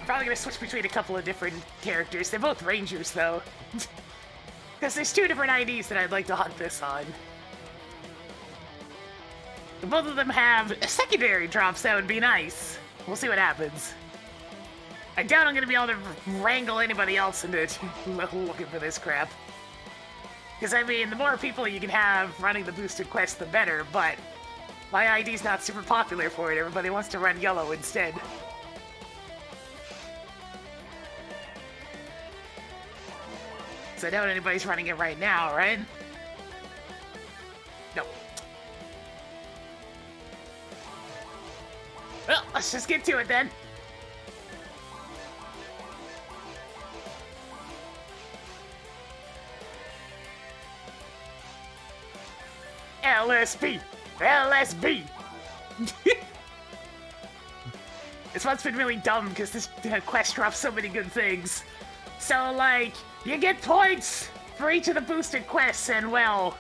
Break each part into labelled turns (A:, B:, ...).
A: probably gonna switch between a couple of different characters. They're both rangers, though. Because there's 2 different IDs that I'd like to hunt this on. If both of them have secondary drops, that would be nice. We'll see what happens. I doubt I'm gonna be able to wrangle anybody else into looking for this crap. Because, I mean, the more people you can have running the boosted quest, the better, but my ID's not super popular for it. Everybody wants to run yellow instead. So I doubt anybody's running it right now, right? No. Well, let's just get to it then. LSB! LSB! This one's been really dumb because this quest drops so many good things. So, like, you get points for each of the boosted quests, and, well,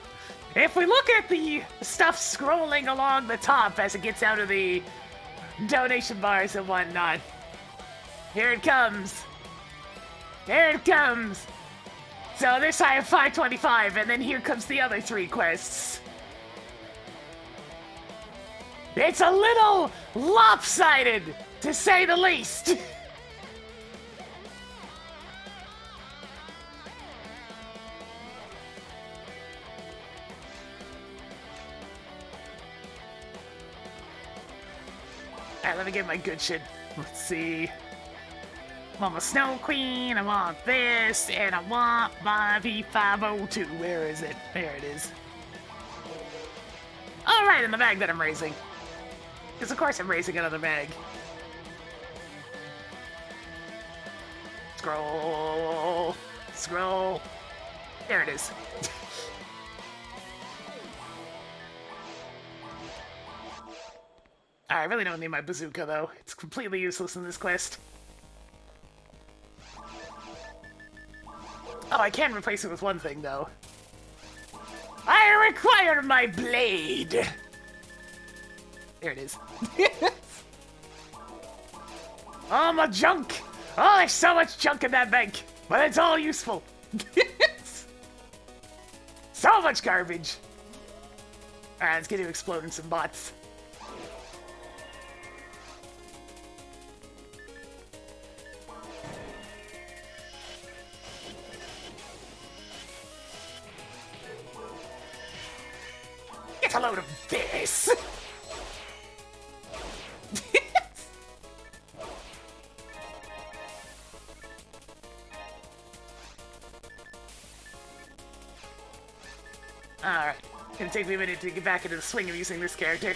A: if we look at the stuff scrolling along the top as it gets out of the donation bars and whatnot, here it comes. Here it comes. So this I have 525, and then here comes the other 3 quests. It's a little lopsided, to say the least. Alright, let me get my good shit. Let's see. I want my Snow Queen, I want this, and I want my V502. Where is it? There it is. Alright, in the bag that I'm raising. Because of course I'm raising another bag. Scroll. Scroll. There it is. I really don't need my bazooka, though. It's completely useless in this quest. Oh, I can replace it with one thing, though. I require my blade! There it is. Oh, my junk! Oh, there's so much junk in that bank! But it's all useful! So much garbage! Alright, let's get to exploding some bots. Get a load of this! Alright, it's gonna take me a minute to get back into the swing of using this character.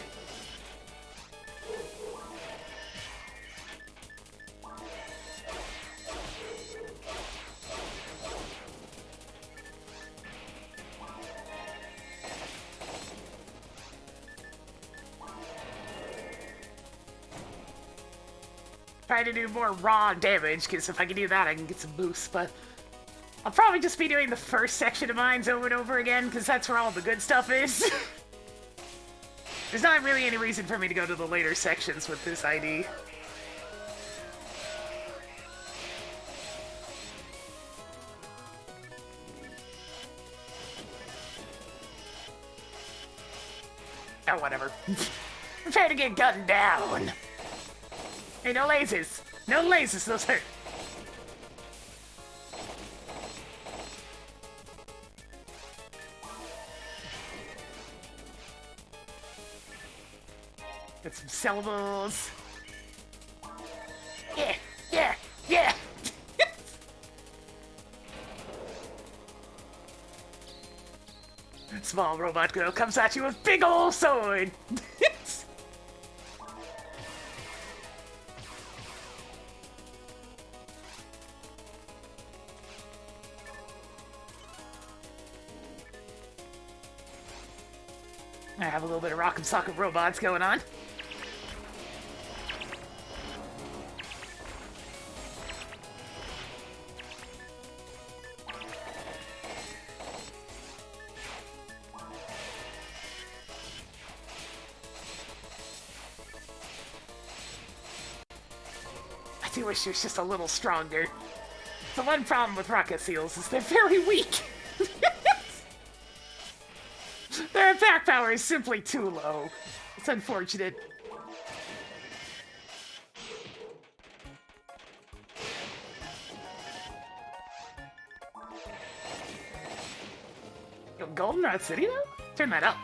A: Try to do more raw damage, because if I can do that, I can get some boosts, but I'll probably just be doing the first section of mines over and over again, because that's where all the good stuff is. There's not really any reason for me to go to the later sections with this ID. Oh, whatever. Prepare to get gunned down. Hey, no lasers. No lasers, those hurt. Get some syllables. Yeah, yeah, yeah. Small robot girl comes at you with big ol' sword. I have a little bit of rock and socket robots going on. do wish she was just a little stronger. The one problem with rocket seals is they're very weak. Their attack power is simply too low. It's unfortunate. Yo, Goldenrod City though? Turn that up.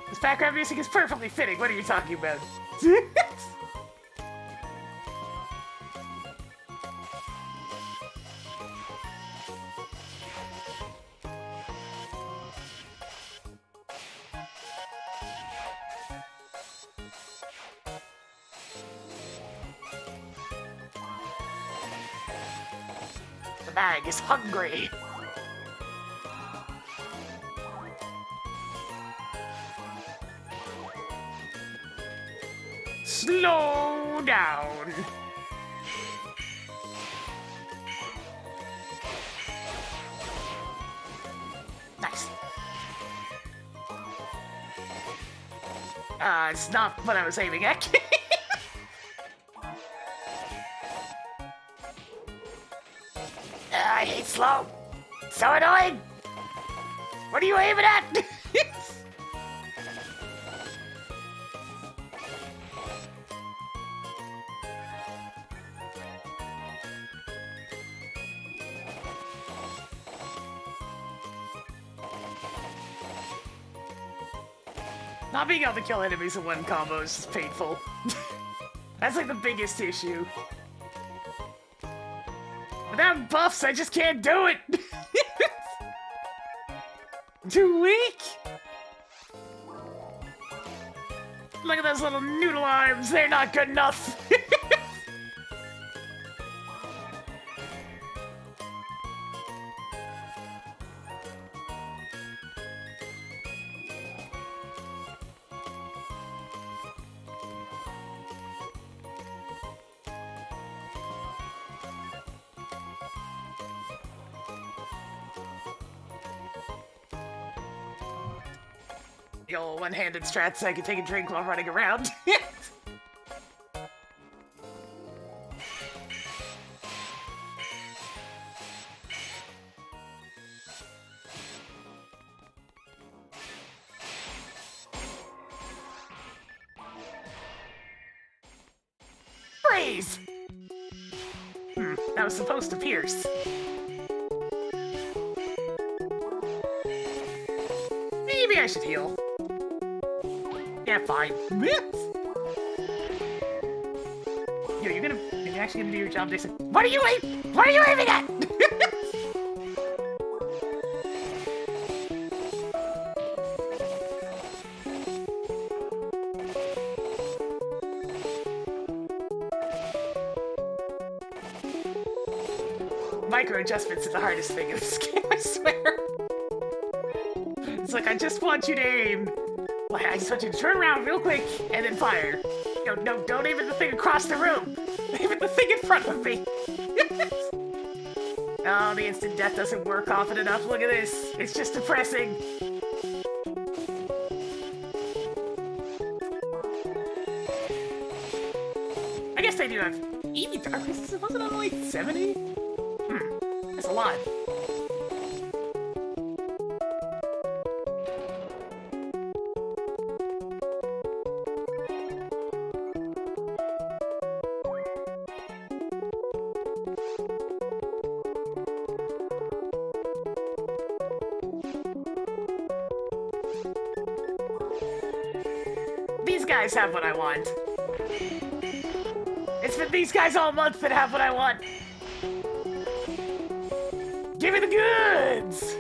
A: This background music is perfectly fitting. What are you talking about? The bag is hungry. Slow down. Nice. It's not what I was aiming at. I hate slow. So annoying. What are you aiming at? Not being able to kill enemies in one combo is just painful. That's like the biggest issue. Without buffs, I just can't do it! Too weak? Look at those little noodle arms, they're not good enough! The old one-handed strat so I can take a drink while running around. Freeze! That was supposed to pierce. Maybe I should heal. Yeah, fine. Yo, you're actually gonna do your job, Jason. What are you aiming at? Micro adjustments is the hardest thing in this game, I swear. It's like, I just want you to aim. Like, I just want you to turn around real quick and then fire. No, don't aim at the thing across the room. Aim at the thing in front of me. Oh, the instant death doesn't work often enough. Look at this. It's just depressing. I guess they do have 80 darknesses. Wasn't it only 70? That's a lot. These guys have what I want. It's been these guys all month that have what I want. Give me the goods!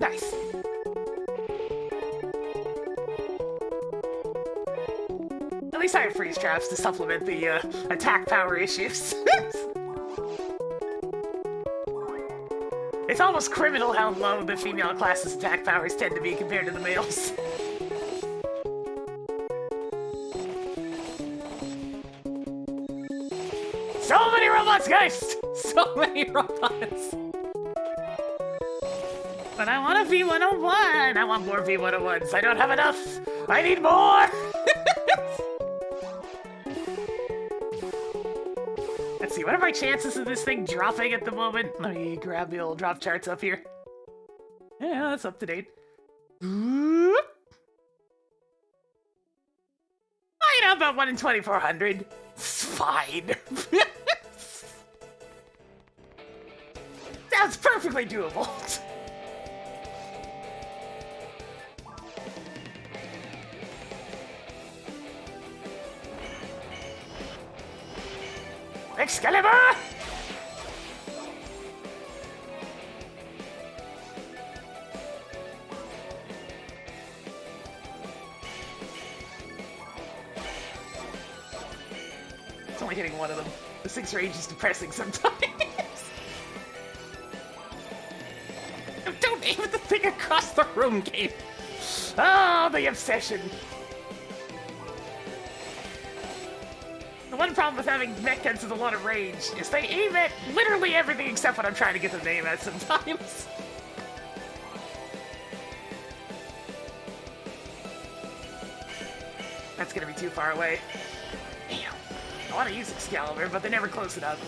A: Nice. At least I have freeze traps to supplement the attack power issues. It's almost criminal how low the female class's attack powers tend to be compared to the males. So many robots, guys! So many robots! But I want a V101! I want more V101s. I don't have enough! I need more! Let's see, what are my chances of this thing dropping at the moment? Let me grab the old drop charts up here. Yeah, that's up to date. I know, about 1 in 2,400. It's fine. Sounds perfectly doable. Excalibur! It's only hitting one of them. The 6 range is depressing sometimes. Don't aim at the thing across the room, game. Oh, the obsession. The one problem with having mech guns with a lot of range is they aim at literally everything except what I'm trying to get them to aim at sometimes. That's gonna be too far away. Damn. I want to use Excalibur, but they're never close enough.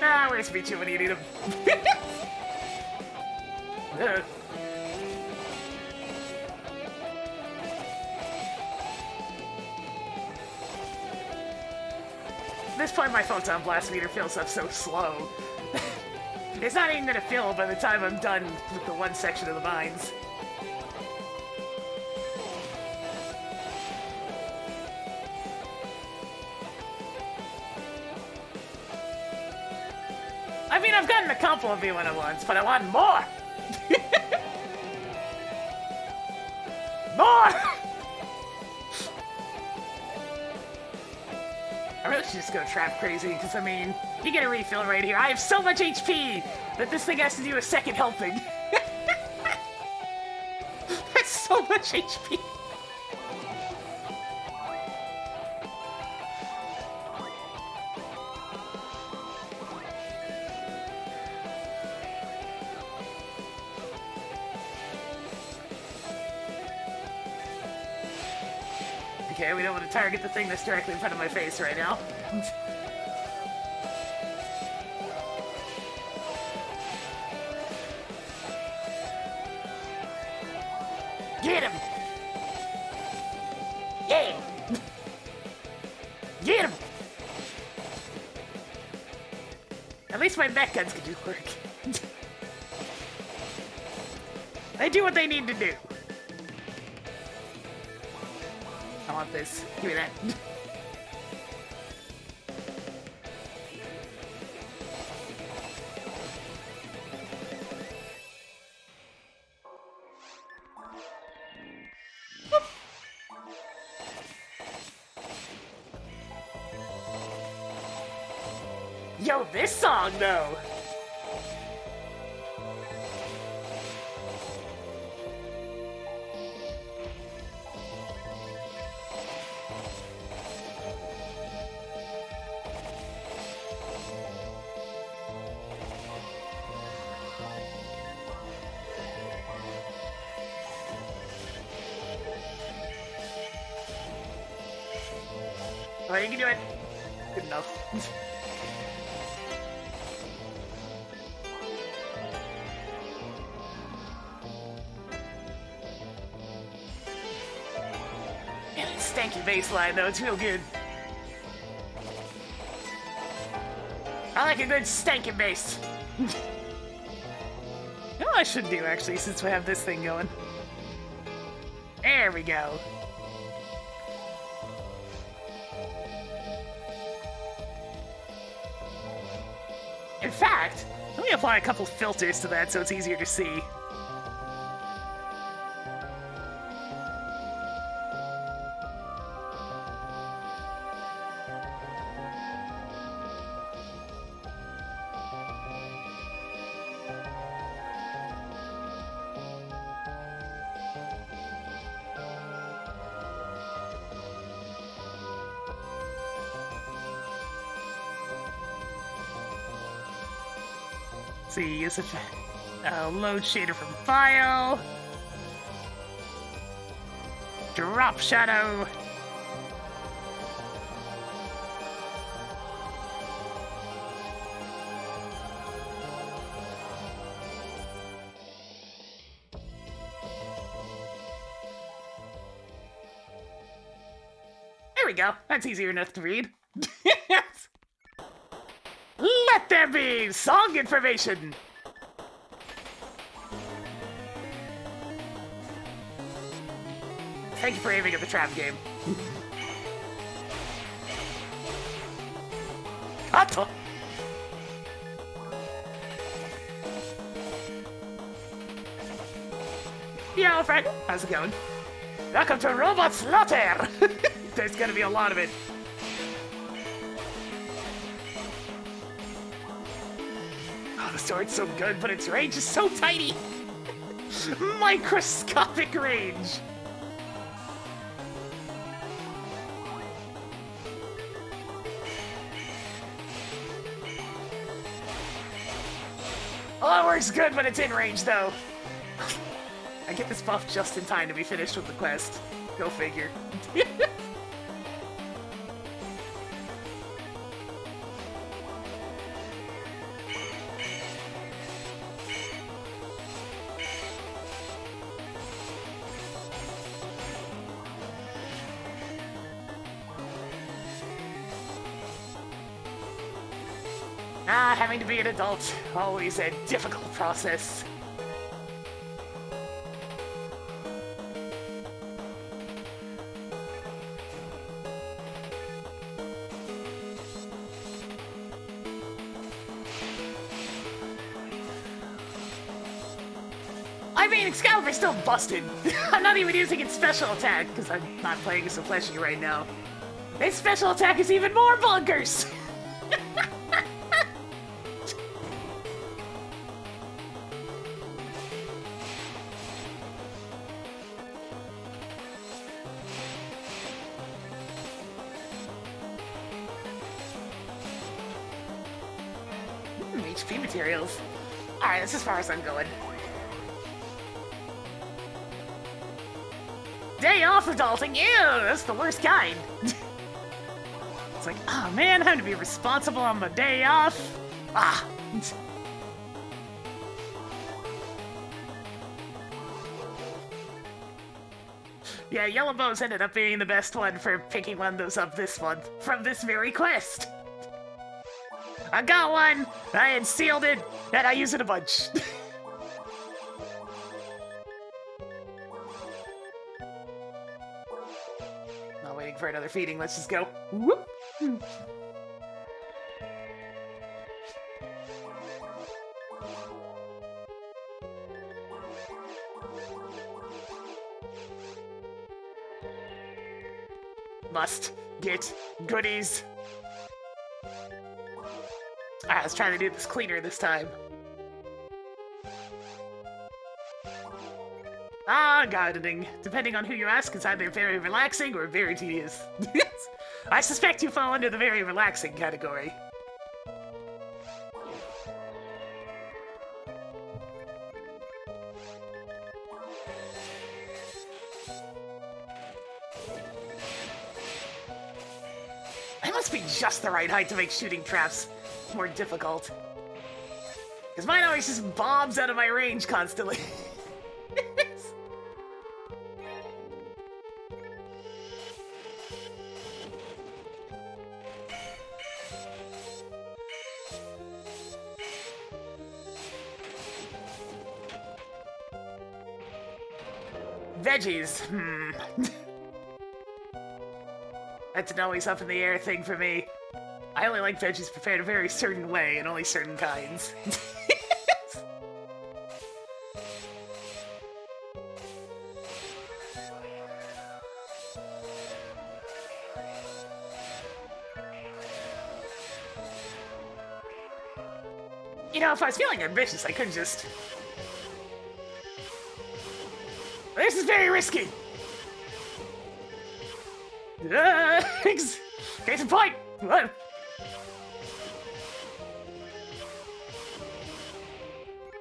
A: Ah, where's Pichu when you need him? At this point, my photon blast meter fills up so slow. It's not even gonna fill by the time I'm done with the one section of the mines. I mean, I've gotten a couple of V101s, but I want more! More! I really should just go trap crazy, because, I mean, you get a refill right here. I have so much HP that this thing has to do a second helping. That's so much HP. Okay, we don't want to target the thing that's directly in front of my face right now. Get him! Yeah! Get him! At least my mech guns can do work. They do what they need to do. I want this. Give me that. Yo, this song though! Oh, you can do it. Good enough. Man, it's stanky baseline though, it's real good. I like a good stanky bass. You know what I should do actually, since we have this thing going? There we go. In fact, let me apply a couple filters to that so it's easier to see. See, use a load shader from file. Drop shadow. There we go. That's easier enough to read. Let there be song information! Thank you for aiming at the trap game. Kato! Yo, Frank! How's it going? Welcome to Robot Slaughter! There's gonna be a lot of it. Oh, the sword's so good, but its range is so tiny! Microscopic range! Oh, it works good when it's in range, though. I get this buff just in time to be finished with the quest. Go figure. Having to be an adult, always a difficult process. I mean, Excalibur's still busted. I'm not even using its special attack, because I'm not playing as a fleshy right now. Its special attack is even more bonkers! HP materials. Alright, that's as far as I'm going. Day off adulting? Ew, that's the worst kind. It's like, oh man, having to be responsible on my day off. Ah. Yeah, Yellow Bows ended up being the best one for picking one of those up this month, from this very quest. I got one, I had sealed it, and I use it a bunch. Not waiting for another feeding, let's just go. Whoop. Must get goodies. Alright, let's try to do this cleaner this time. Gardening. Depending on who you ask, it's either very relaxing or very tedious. I suspect you fall under the very relaxing category. I must be just the right height to make shooting traps more difficult. Because mine always just bombs out of my range constantly. Veggies, That's an always up in the air thing for me. I only like veggies prepared a very certain way, and only certain kinds. You know, if I was feeling ambitious, I could just... This is very risky! Case in point! What?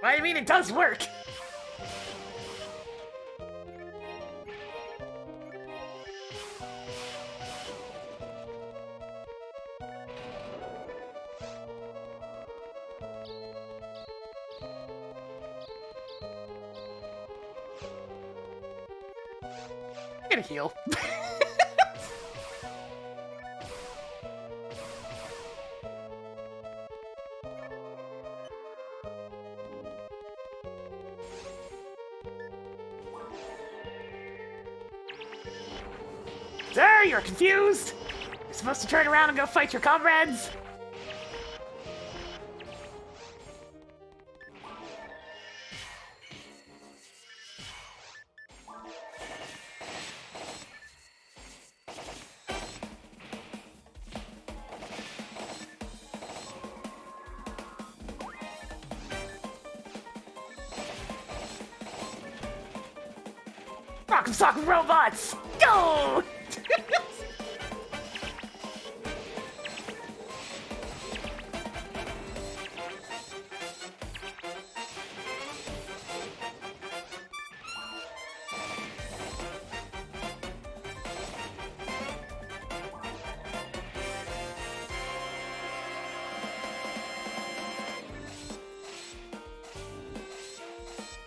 A: What do you mean it does work? I'm gonna heal. Sir, you're confused! You're supposed to turn around and go fight your comrades? Rock'em sock'em robots! Go!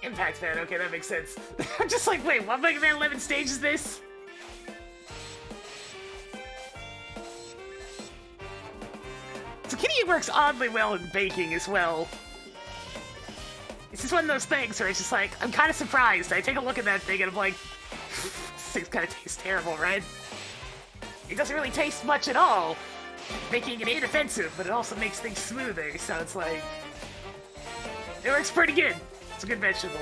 A: Impact Man, okay, that makes sense. I'm just like, wait, what Mega Man 11 stage is this? Zucchini works oddly well in baking as well. It's just one of those things where it's just like, I'm kind of surprised. I take a look at that thing and I'm like, this thing's kind of tastes terrible, right? It doesn't really taste much at all, making it inoffensive, but it also makes things smoother, so it's like... It works pretty good. It's a good vegetable.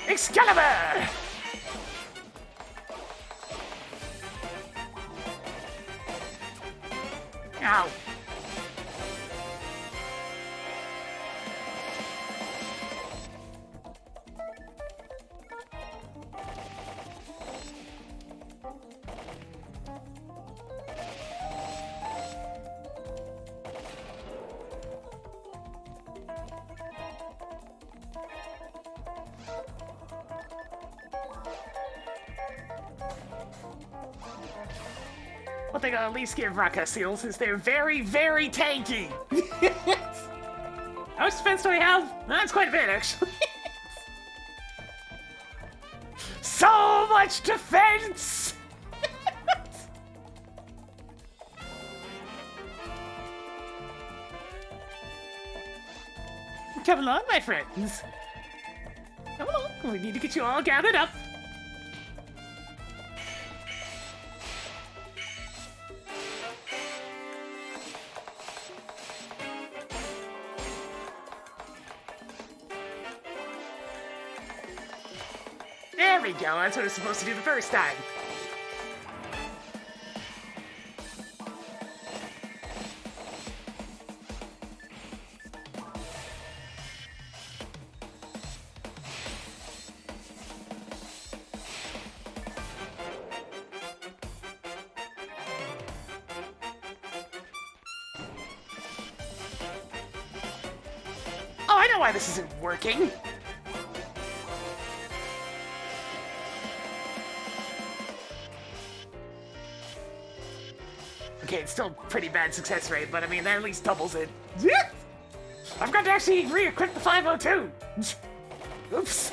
A: Excalibur! Ow. One thing I'll at least give Raka Seals is they're very, very tanky. How much defense do I have? That's quite a bit, actually. So much defense! Come along, my friends. Come along, we need to get you all gathered up. There we go, that's what I was supposed to do the first time. Oh, I know why this isn't working. Okay, it's still pretty bad success rate, but I mean, that at least doubles it. I've got to actually re-equip the 502! Oops.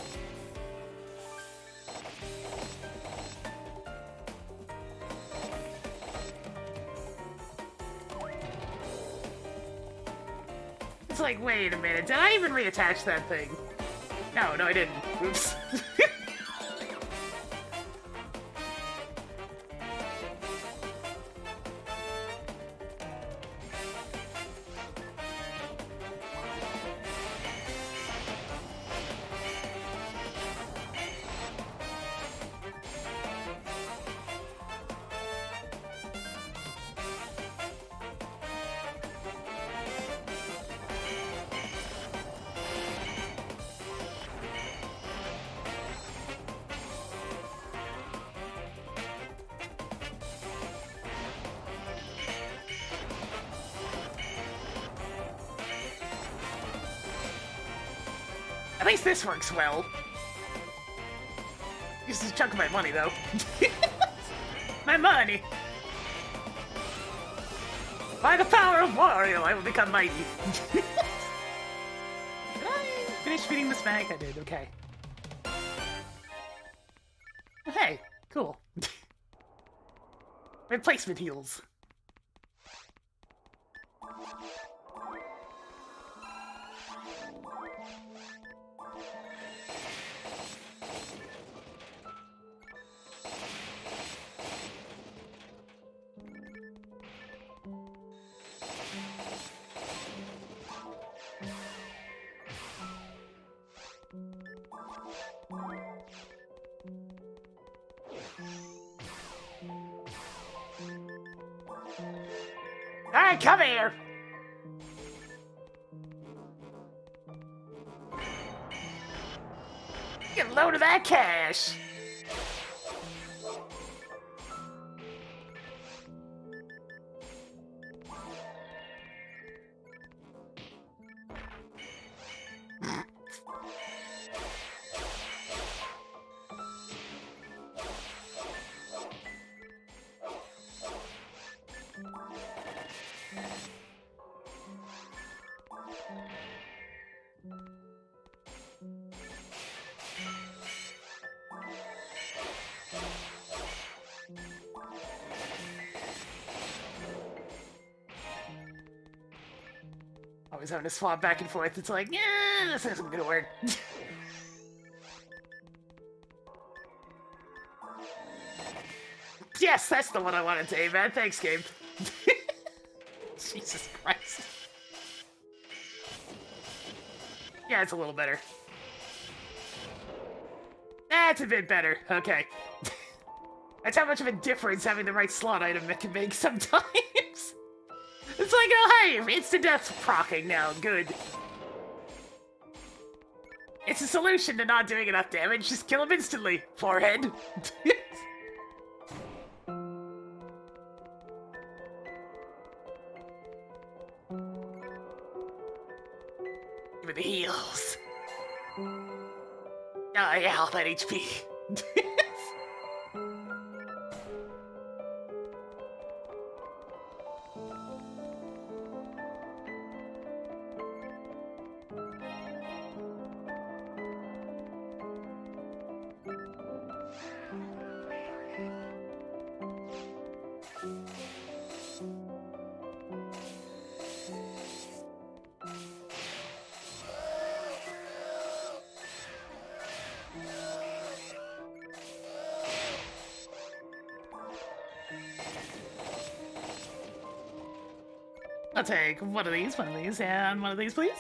A: was like, wait a minute, did I even reattach that thing? No, I didn't. Oops. At least this works well. Uses a chunk of my money, though. My money! By the power of Wario, I will become mighty. Did I finish feeding this bag? I did, okay. Hey, cool. Replacement heals. Alright, come here! Get a load of that cash! Always having to swap back and forth. It's like, yeah, this isn't gonna work. Yes, that's the one I wanted to aim at. Thanks, game. Jesus Christ. Yeah, it's a little better. That's a bit better. Okay. That's how much of a difference having the right slot item can make sometimes. It's like, oh hey, instant death proccing now, good. It's a solution to not doing enough damage, just kill him instantly, forehead. Give me the heals. Oh yeah, all that HP. I'll take one of these, and one of these, please.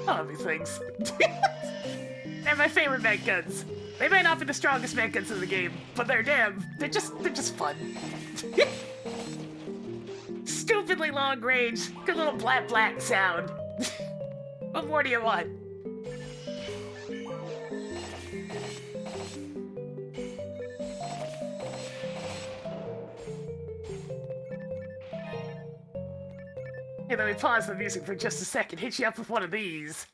A: I love these things. They're my favorite mech guns. They may not be the strongest mech guns in the game, but they're just fun. stupidly long range. Good little blat blat sound. What more do you want? Hey, let me pause the music for just a second. Hit you up with one of these.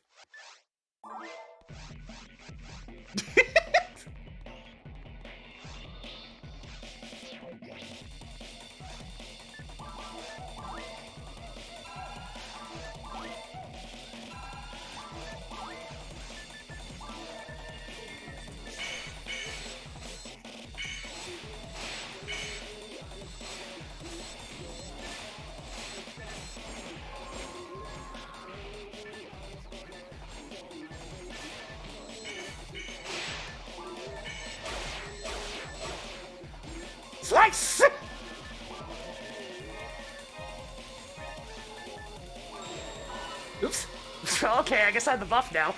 A: Slice! Oops. Okay, I guess I have the buff now.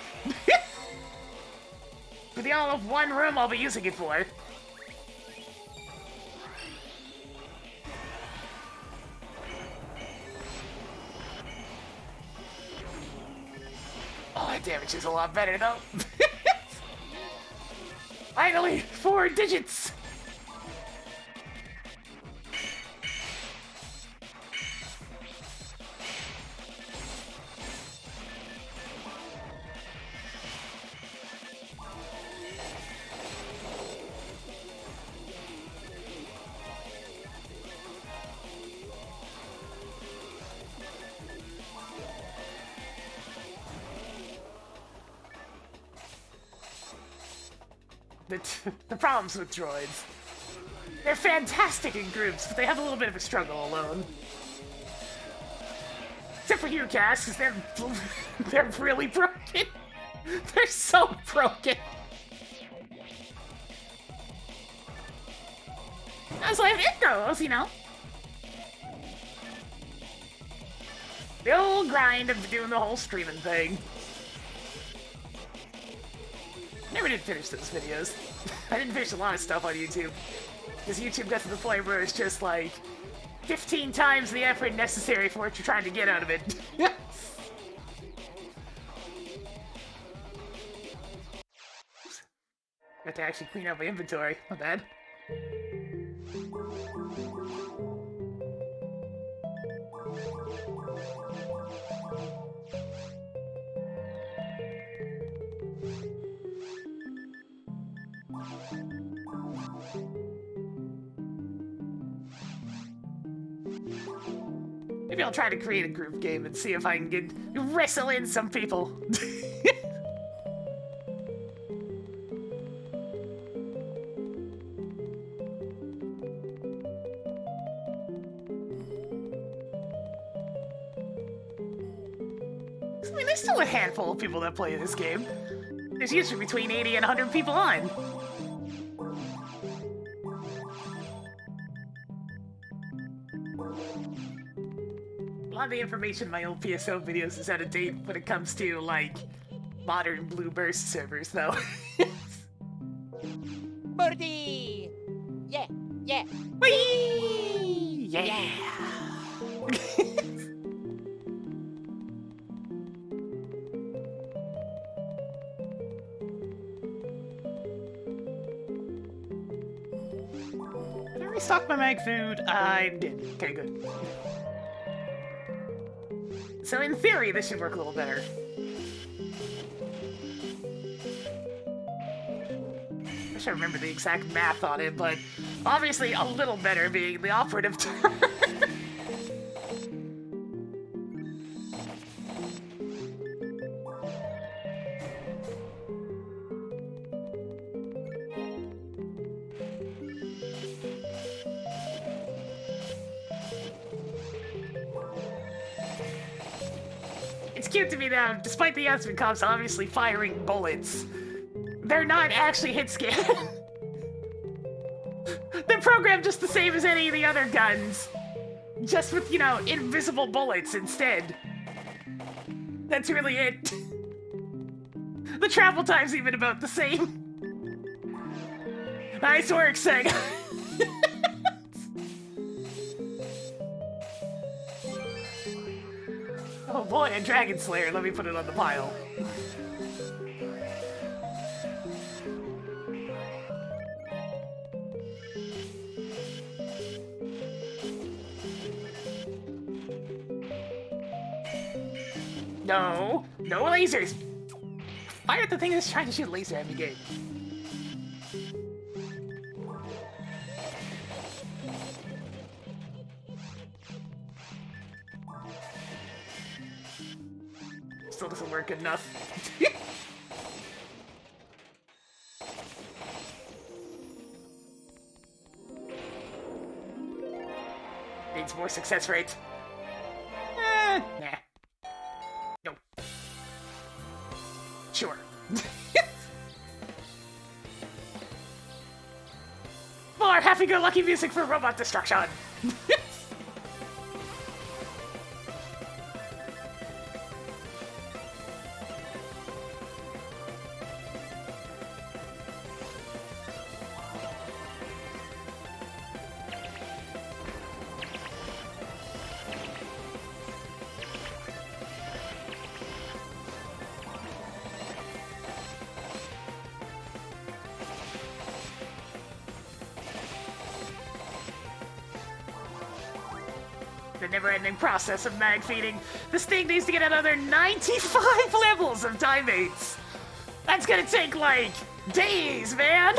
A: For the all of one room I'll be using it for. Oh, that damage is a lot better though. Finally, 4 digits! The problems with droids. They're fantastic in groups, but they have a little bit of a struggle alone. Except for you, Cass, because they're really broken. They're so broken. I was like, it goes, you know. The old grind of doing the whole streaming thing. Never did finish those videos. I didn't finish a lot of stuff on YouTube. Because YouTube got to the point where it's just like 15 times the effort necessary for what you're trying to get out of it. Got to actually clean out my inventory. Not bad. Maybe I'll try to create a group game and see if I can wrestle in some people. I mean, there's still a handful of people that play this game. There's usually between 80 and 100 people on. A lot of the information in my old PSO videos is out of date when it comes to, like, modern Blue Burst servers, though.
B: Birdie! Yeah, yeah.
A: Whee! Yeah! Did I restock my mag food? I did. Okay, good. So in theory, this should work a little better. I wish I remember the exact math on it, but obviously a little better being the operative term. It's cute to me that, despite the announcement cops obviously firing bullets, they're not actually hit scan. They're programmed just the same as any of the other guns. Just with, you know, invisible bullets instead. That's really it. The travel time's even about the same. Nice work, Sega. Oh boy, a Dragon Slayer. Let me put it on the pile. No, no lasers. Fire at the thing that's trying to shoot a laser at me, game. Still doesn't work good enough. Needs more success rate. Nah. No. Sure. More happy-go-lucky music for robot destruction. The never-ending process of mag feeding. This thing needs to get another 95 levels of Dimates. That's gonna take, like, days, man.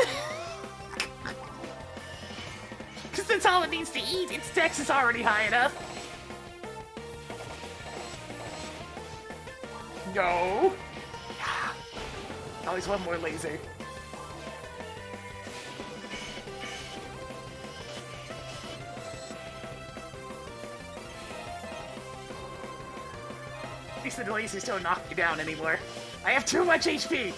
A: Because that's all it needs to eat. Its dex is already high enough. No. Always one more laser. At least the lasers don't knock me down anymore. I have too much HP!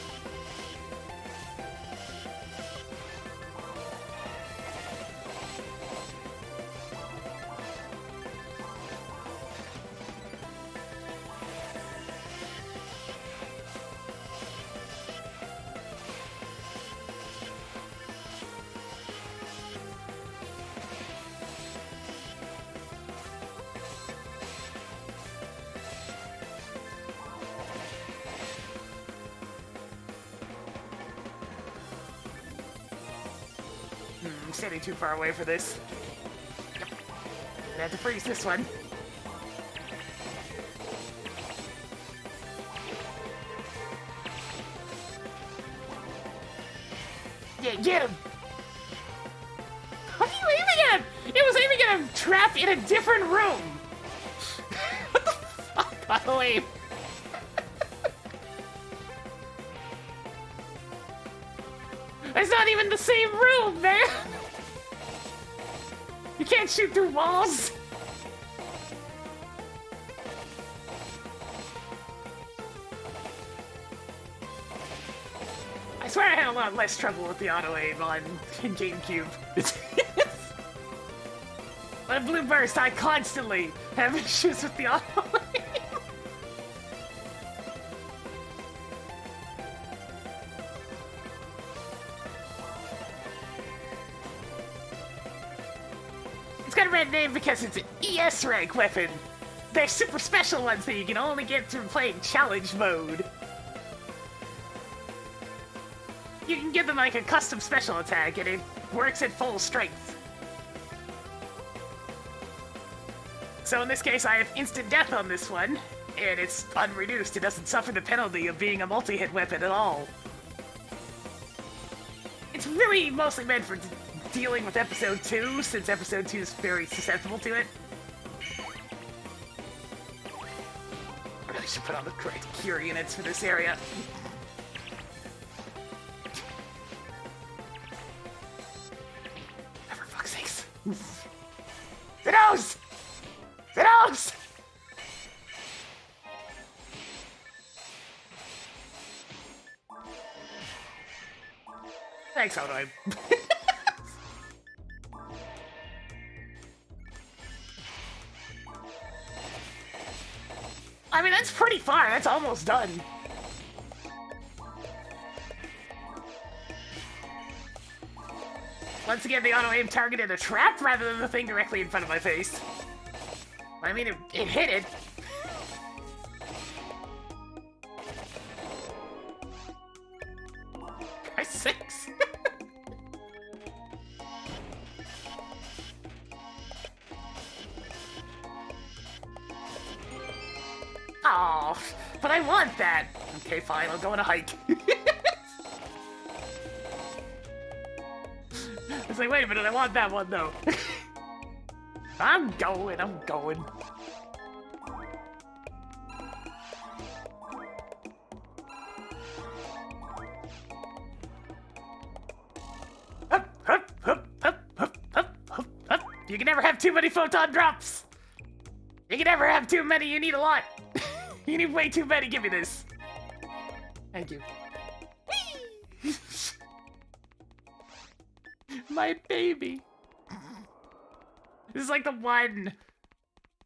A: I'm standing too far away for this. Yep. I have to freeze this one. Yeah, get him! What are you aiming at him? It was aiming at a trap in a different room! What the fuck? By the way. It's not even the same room, man! You can't shoot through walls! I swear I had a lot less trouble with the auto-aim on GameCube. On Blue Burst, I constantly have issues with the auto-aim. It's got a red name because it's an ES rank weapon. They're super special ones that you can only get through playing challenge mode. You can give them like a custom special attack and it works at full strength. So in this case I have instant death on this one, and it's unreduced. It doesn't suffer the penalty of being a multi-hit weapon at all. It's really mostly meant for dealing with episode 2, since episode 2 is very susceptible to it. I really should put on the correct cure units for this area. For fuck's sakes. The nose! The nose! Thanks, Onoim. I mean, that's pretty far. That's almost done. Once again, the auto-aim targeted a trap rather than the thing directly in front of my face. I mean, it hit it. Oh, but I want that. Okay, fine, I'll go on a hike. It's like, wait a minute, I want that one though. I'm going. You can never have too many photon drops. You can never have too many, you need a lot. You need way too many, give me this. Thank you. My baby. This is like the one,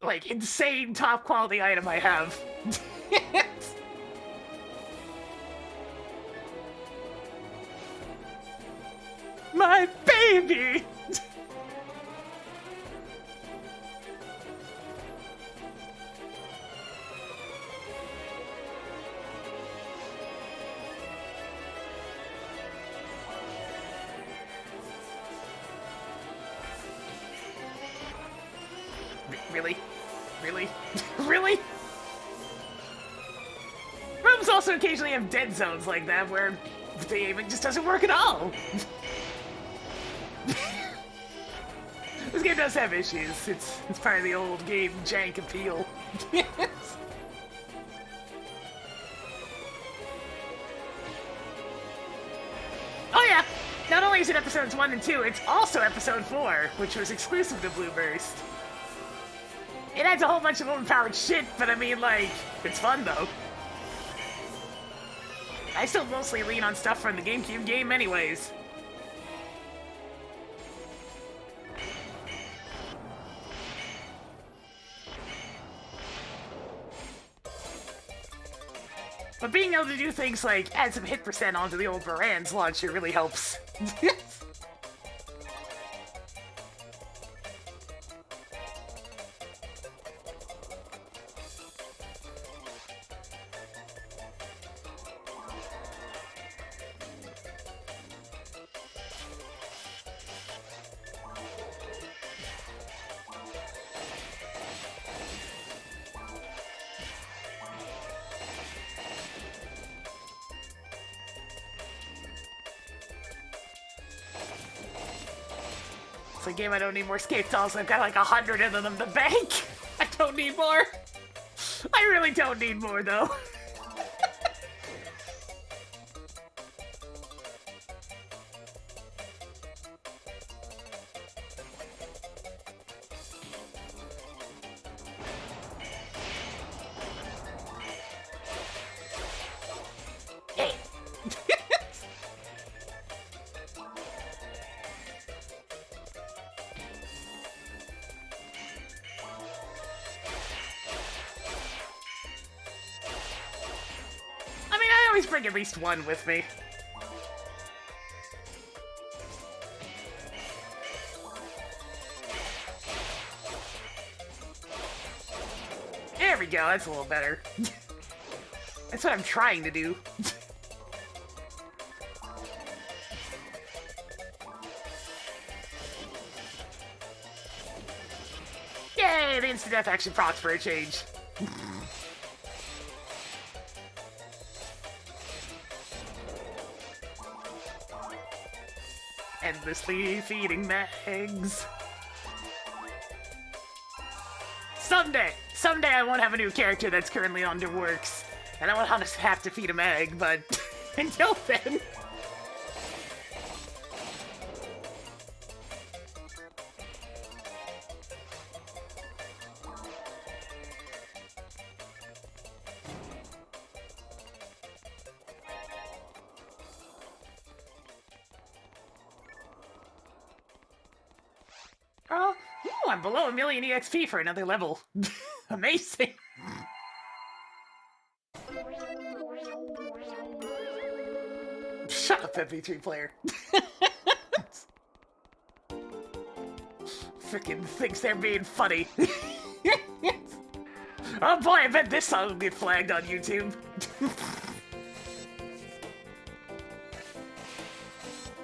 A: like, insane top quality item I have. My baby! Really? Really? Really? Rooms also occasionally have dead zones like that where the aiming just doesn't work at all. This game does have issues. It's part of the old game jank appeal. Oh yeah! Not only is it episodes 1 and 2, it's also episode 4, which was exclusive to Blue Burst. It adds a whole bunch of overpowered shit, but I mean, like, it's fun though. I still mostly lean on stuff from the GameCube game anyways. But being able to do things like add some hit percent onto the old Baran's launcher really helps. It's a game I don't need more escape dolls. I've got like 100 of them in the bank. I don't need more. I really don't need more though. Hey. I always bring at least one with me. There we go, that's a little better. That's what I'm trying to do. Yay, the instant death action procs for a change. Endlessly feeding eggs. Someday I won't have a new character that's currently underworks, and I won't have to feed him egg, but until then. Oh, ooh, I'm below 1,000,000 EXP for another level. Amazing. Shut up, MP3 player. Frickin' thinks they're being funny. Oh boy, I bet this song will get flagged on YouTube.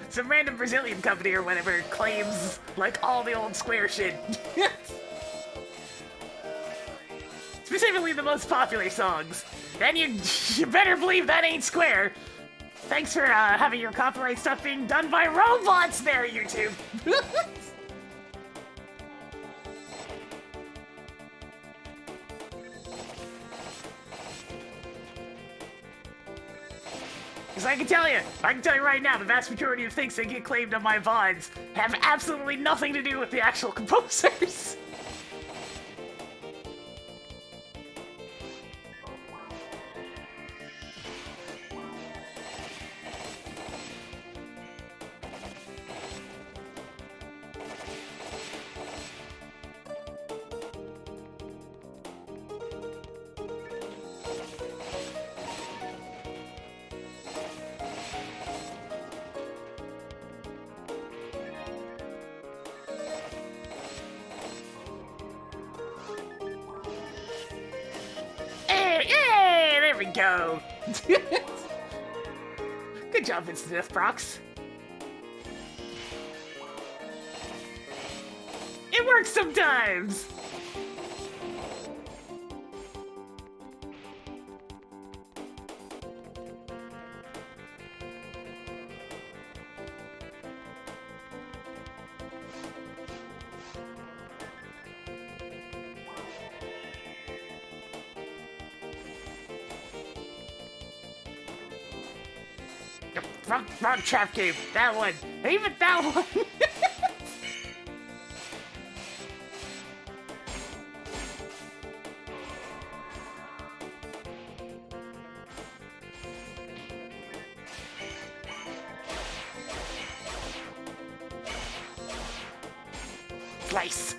A: Some random Brazilian company or whatever claims, like, all the old Square shit. specifically the most popular songs. And you better believe that ain't square. Thanks for having your copyright stuff being done by robots there, YouTube. Because I can tell you right now, the vast majority of things that get claimed on my VODs have absolutely nothing to do with the actual composers. Hey, there we go. Good job, Instant Death Prox. It works sometimes. Wrong trap game. That one. Even that one. Slice.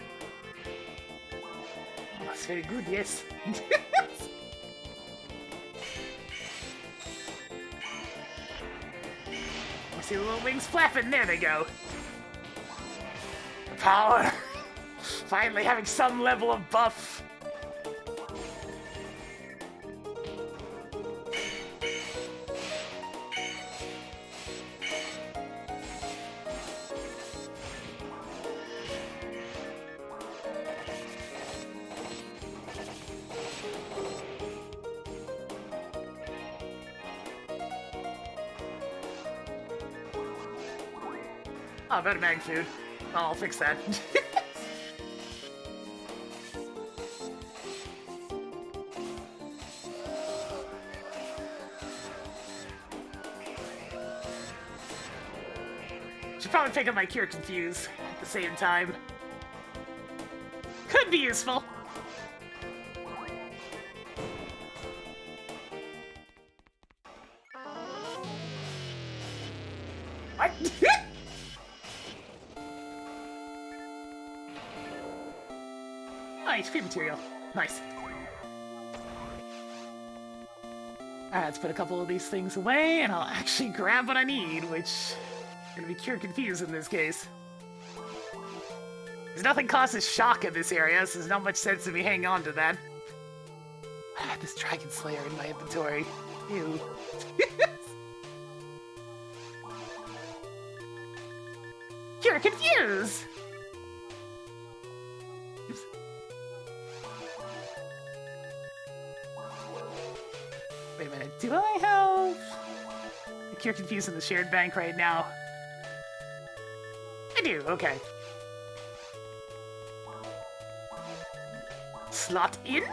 A: Oh, that's very good, yes. See the little wings flapping, there they go. Power! Finally having some level of buff. Oh, better mag food. Oh, I'll fix that. Should probably pick up my Cure Confuse at the same time. Could be useful. What? HP material. Nice. Alright, let's put a couple of these things away, and I'll actually grab what I need, which is gonna be Cure Confuse in this case. Because nothing causes shock in this area, so there's not much sense in me hanging on to that. I had this Dragon Slayer in my inventory. Ew. Cure Confuse! Oops. Wait a minute, do I have the Cure Confuse in the shared bank right now? I do, okay. Slot in?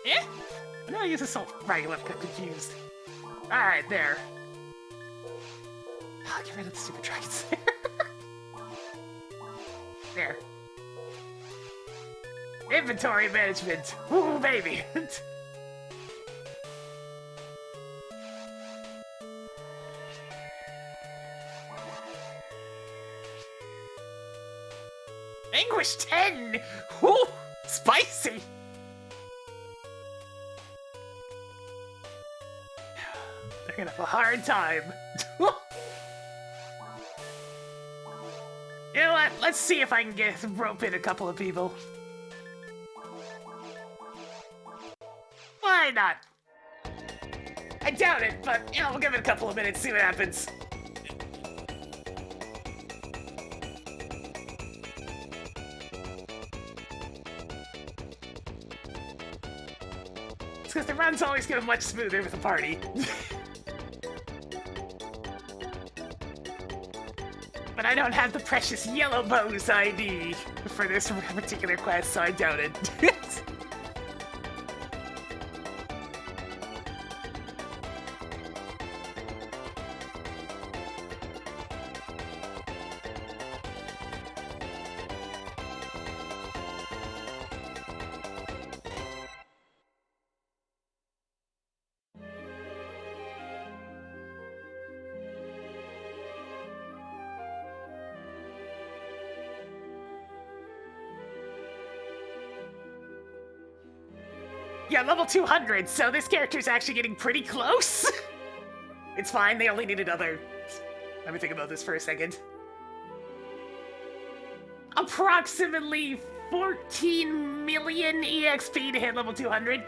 A: Eh? I'm gonna use assault. Right, I got confused. Alright, there. Oh, get rid of the stupid dragons there. There. Inventory management. Woo, baby. Anguish 10! Woo! Spicy! They're gonna have a hard time. You know what? Let's see if I can rope in a couple of people. Might not. I doubt it, but, you know, we'll give it a couple of minutes, see what happens. It's because the runs always go much smoother with a party. But I don't have the precious yellow bows ID for this particular quest, so I doubt it. Yeah, level 200, so this character's actually getting pretty close. It's fine, they only need another... Let me think about this for a second. Approximately 14 million EXP to hit level 200.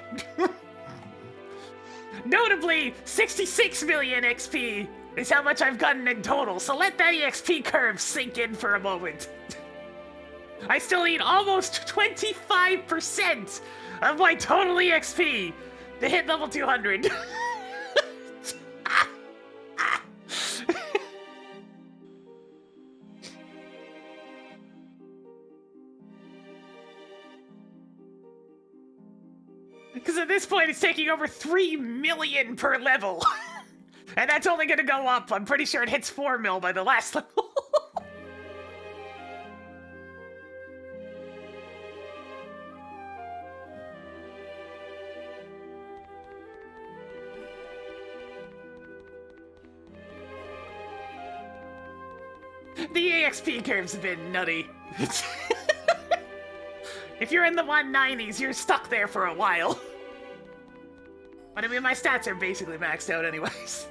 A: Notably, 66 million XP is how much I've gotten in total, so let that EXP curve sink in for a moment. I still need almost 25% of my total EXP to hit level 200. Because at this point, it's taking over 3 million per level. And that's only going to go up. I'm pretty sure it hits 4 mil by the last level. The EXP curve's a bit nutty. If you're in the 190s, you're stuck there for a while. But I mean, my stats are basically maxed out anyways.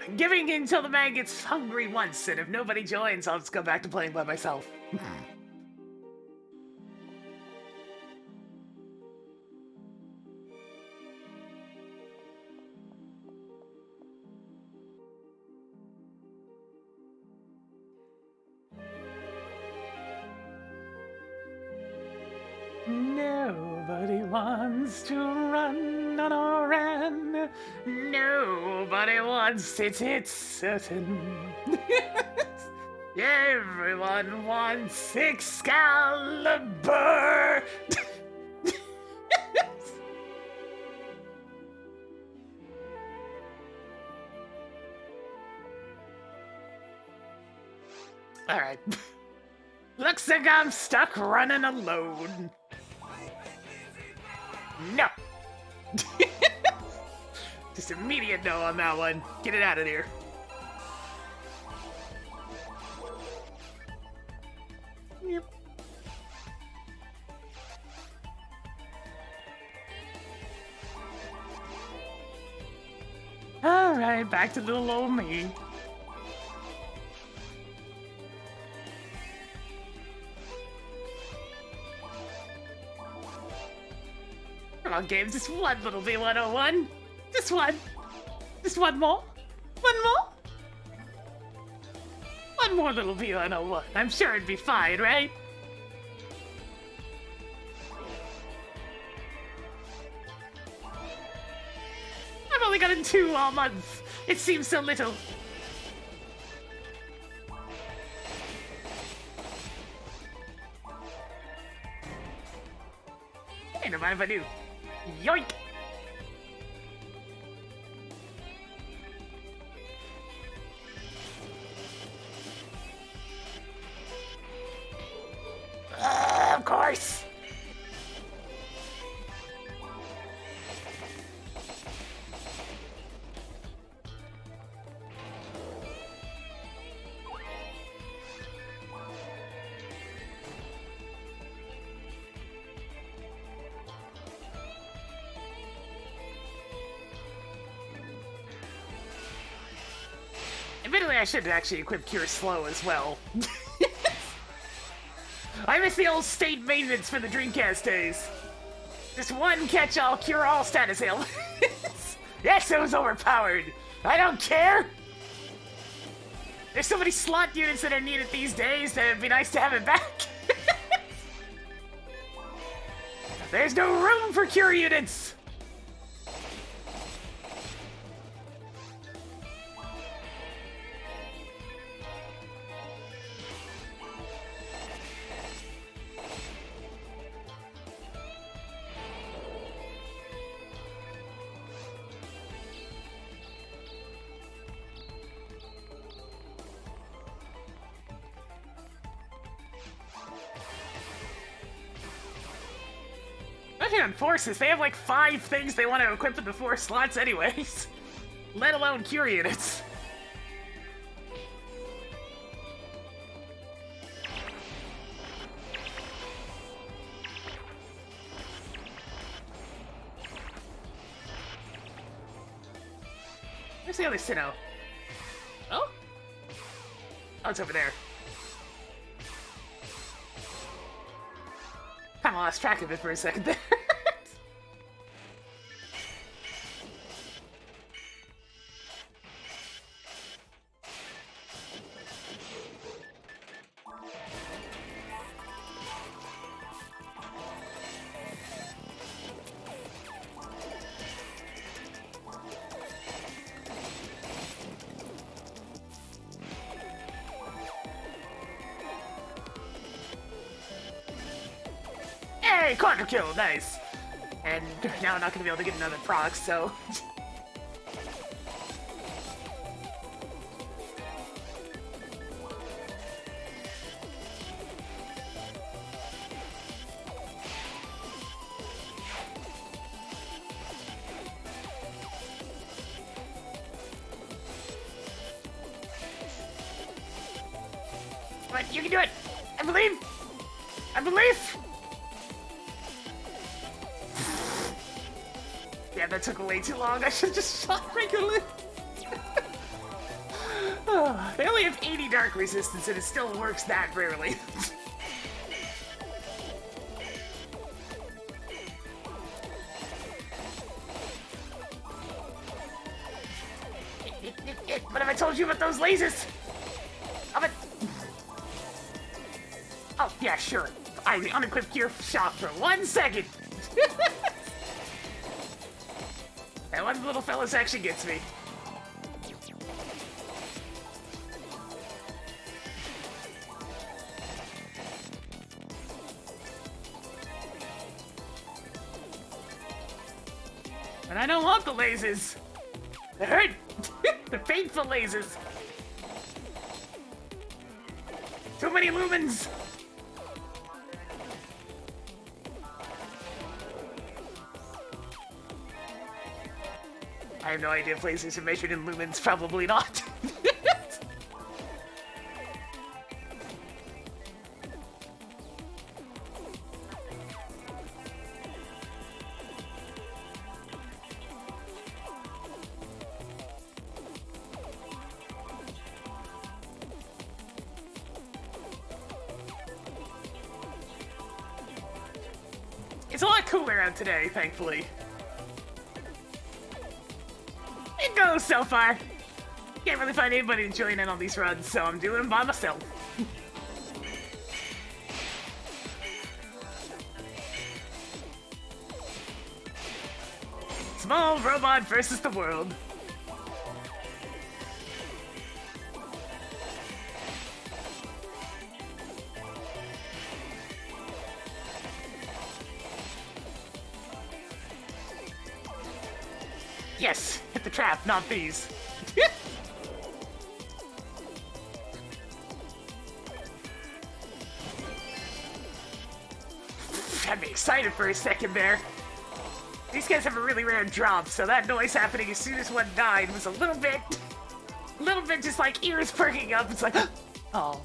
A: I'm giving until the man gets hungry once, and if nobody joins, I'll just go back to playing by myself. Nobody wants to run on a ran. Nobody wants it, it's certain. Everyone wants Excalibur. Alright. Looks like I'm stuck running alone. No! Just immediate no on that one. Get it out of here. Yep. Alright, back to little old me. Come on, games, just one little B101. Just one. Just one more. One more. One more little B101. I'm sure it'd be fine, right? I've only gotten 2 all month. It seems so little. Hey, no mind if I do. Yoink! Of course! Technically, I should actually equip Cure Slow as well. I miss the old state maintenance for the Dreamcast days. Just one catch-all, cure-all status ailments. Yes, it was overpowered. I don't care. There's so many slot units that are needed these days that it'd be nice to have it back. There's no room for cure units. On forces, they have like 5 things they want to equip in the 4 slots anyways. Let alone cure units. Where's the other Sinnoh? Oh? Oh, it's over there. Kinda lost track of it for a second there. Hey, quadra kill, nice. And now I'm not gonna be able to get another proc, so. But you can do it! I believe! I believe! Yeah, that took way too long. I should have just shot regularly. They only have 80 dark resistance and it still works that rarely. What have I told you about those lasers? Oh, yeah, sure. I unequipped your shop for 1 second. That one little fella's actually gets me. And I don't want the lasers. They hurt. The painful lasers. Too many lumens. I have no idea if lasers are measured in lumens. Probably not. It's a lot cooler out today, thankfully. It goes so far. Can't really find anybody to join in on these runs, so I'm doing them by myself. Small robot versus the world. Yes, hit the trap, not these. Had me excited for a second there. These guys have a really rare drop, so that noise happening as soon as one died was a little bit just like ears perking up. It's like, oh.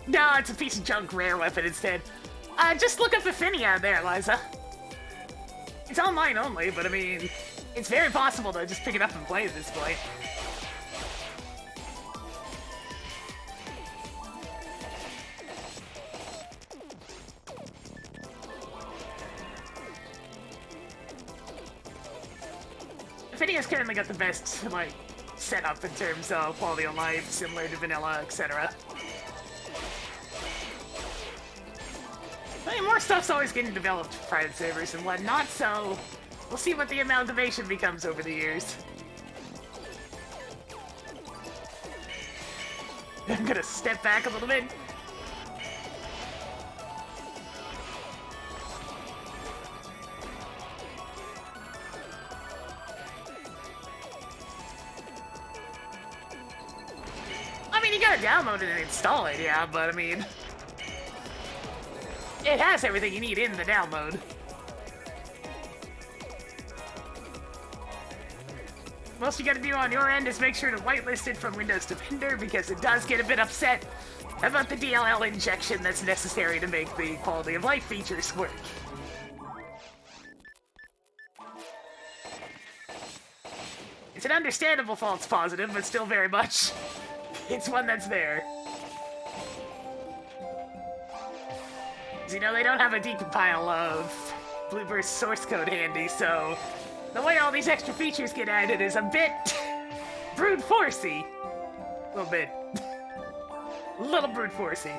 A: No, it's a piece of junk rare weapon instead. Just look up Affinia there, Liza. It's online only, but I mean, it's very possible to just pick it up and play at this point. Affinia's currently got the best, like, setup in terms of quality of life, similar to vanilla, etc. I mean, more stuff's always getting developed for private servers and whatnot, so we'll see what the amalgamation becomes over the years. I'm gonna step back a little bit. I mean, you gotta download it and install it, yeah, but I mean, it has everything you need in the download. Most you gotta do on your end is make sure to whitelist it from Windows Defender because it does get a bit upset about the DLL injection that's necessary to make the quality of life features work. It's an understandable false positive, but still very much, it's one that's there. You know, they don't have a decompile of Bluebird's source code handy, so the way all these extra features get added is a bit brute forcey. A little bit. A little brute forcey.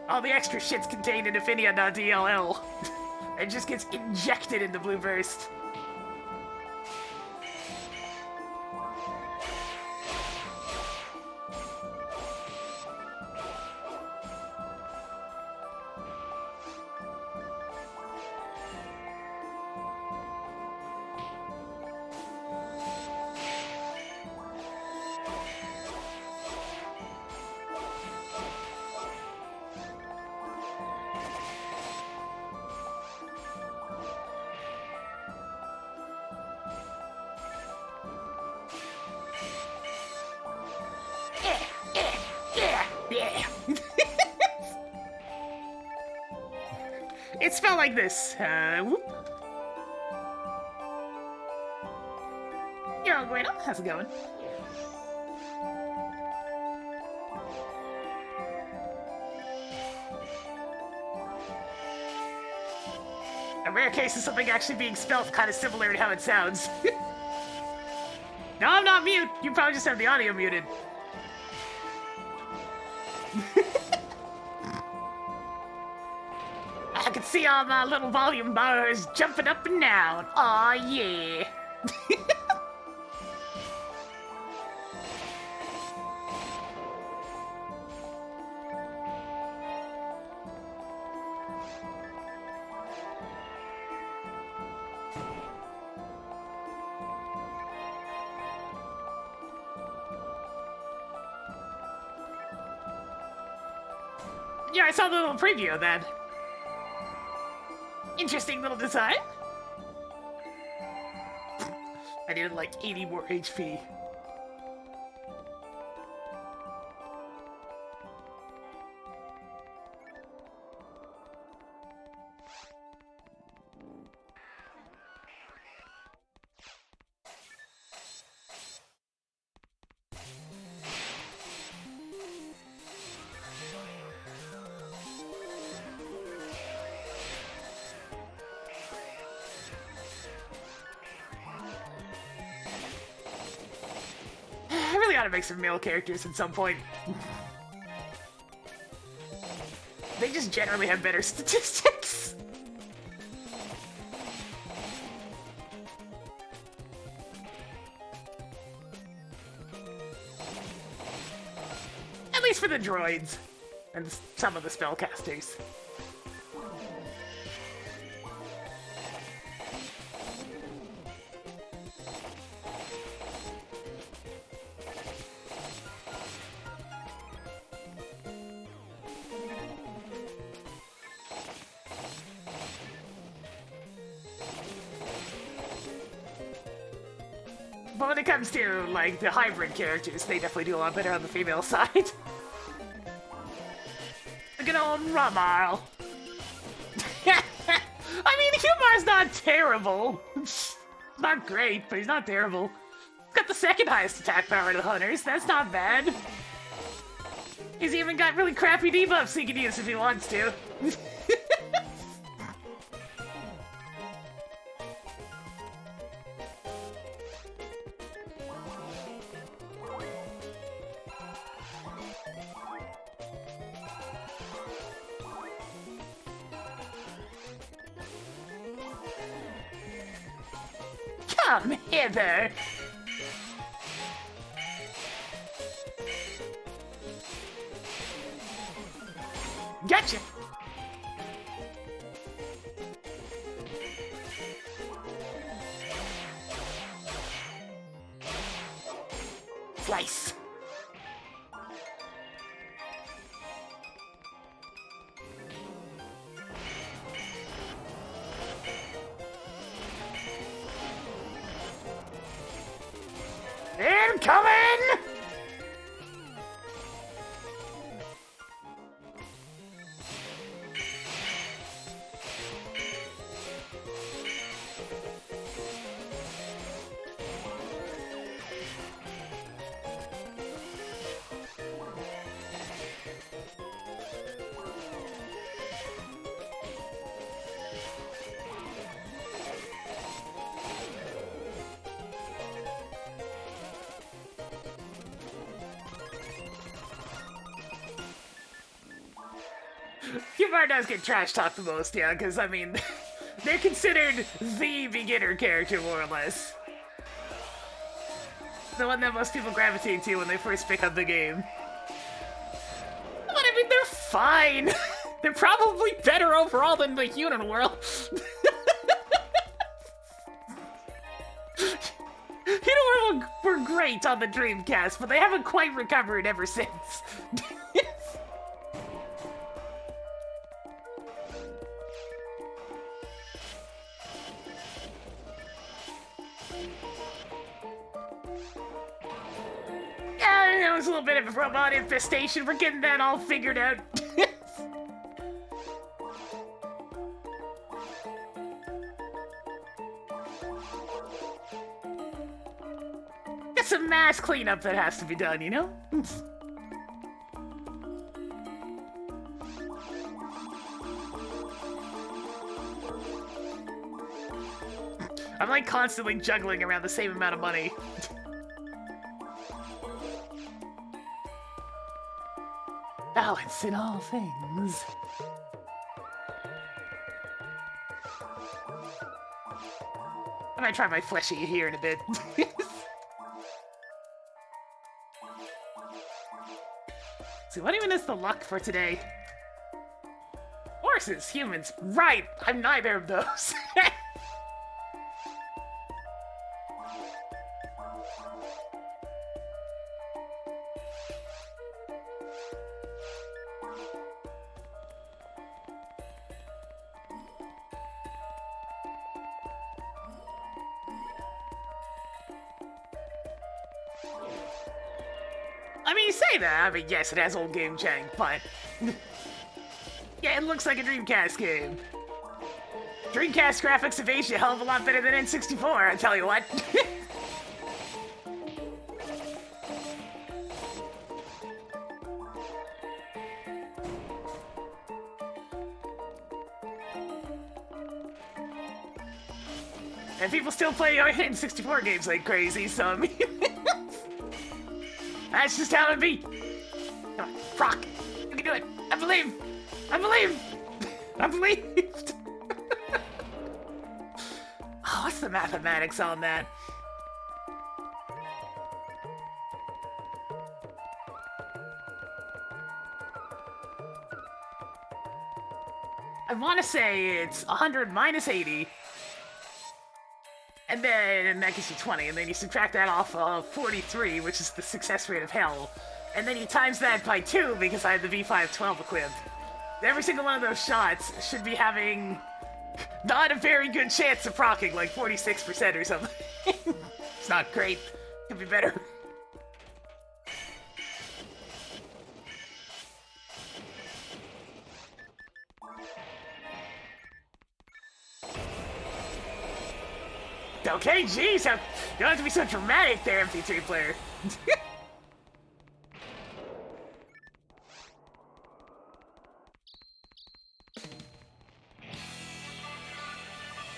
A: All the extra shit's contained in Affinia.dll. It just gets injected into Blueburst. It's spelled like this. Whoop. Yo, Guido, how's it going? A rare case of something actually being spelled kind of similar to how it sounds. No, I'm not mute. You probably just have the audio muted. I can see all my little volume bars jumping up and down. Aw, yeah. Yeah, I saw the little preview of that. Interesting little design. I needed like 80 more HP. I really ought to make some male characters at some point. They just generally have better statistics. At least for the droids and some of the spellcasters. But when it comes to, like, the hybrid characters, they definitely do a lot better on the female side. taking home Ramarl. I mean, Humar's not terrible. Not great, but he's not terrible. He's got the second highest attack power to the Hunters. That's not bad. He's even got really crappy debuffs he can use if he wants to. Come hither! Gotcha! Slice! Incoming! Humar does get trash talked the most, yeah, because, I mean, they're considered the beginner character, more or less. The one that most people gravitate to when they first pick up the game. But, I mean, they're fine. They're probably better overall than the Hunan world. Hunan world were great on the Dreamcast, but they haven't quite recovered ever since. It was a little bit of a robot infestation. We're getting that all figured out. Got some mass cleanup that has to be done, you know? I'm like constantly juggling around the same amount of money. Balance in all things. I might try my fleshy here in a bit. So what even is the luck for today? Horses, humans, right, I'm neither of those. I mean, you say that. I mean, yes, it has old game chatting, but... yeah, it looks like a Dreamcast game. Dreamcast graphics have aged a hell of a lot better than N64, I tell you what. And people still play N64 games like crazy, so I mean... that's just how it be. Come on, Brock, you can do it. I believe. I believe. I believed. Oh, what's the mathematics on that? I want to say it's 100 minus 80. And then that gives you 20, and then you subtract that off of 43, which is the success rate of hell. And then you times that by 2 because I have the V512 equipped. Every single one of those shots should be having not a very good chance of proccing, like 46% or something. It's not great. Could be better. Okay, jeez, you don't have to be so dramatic there, MP3 player.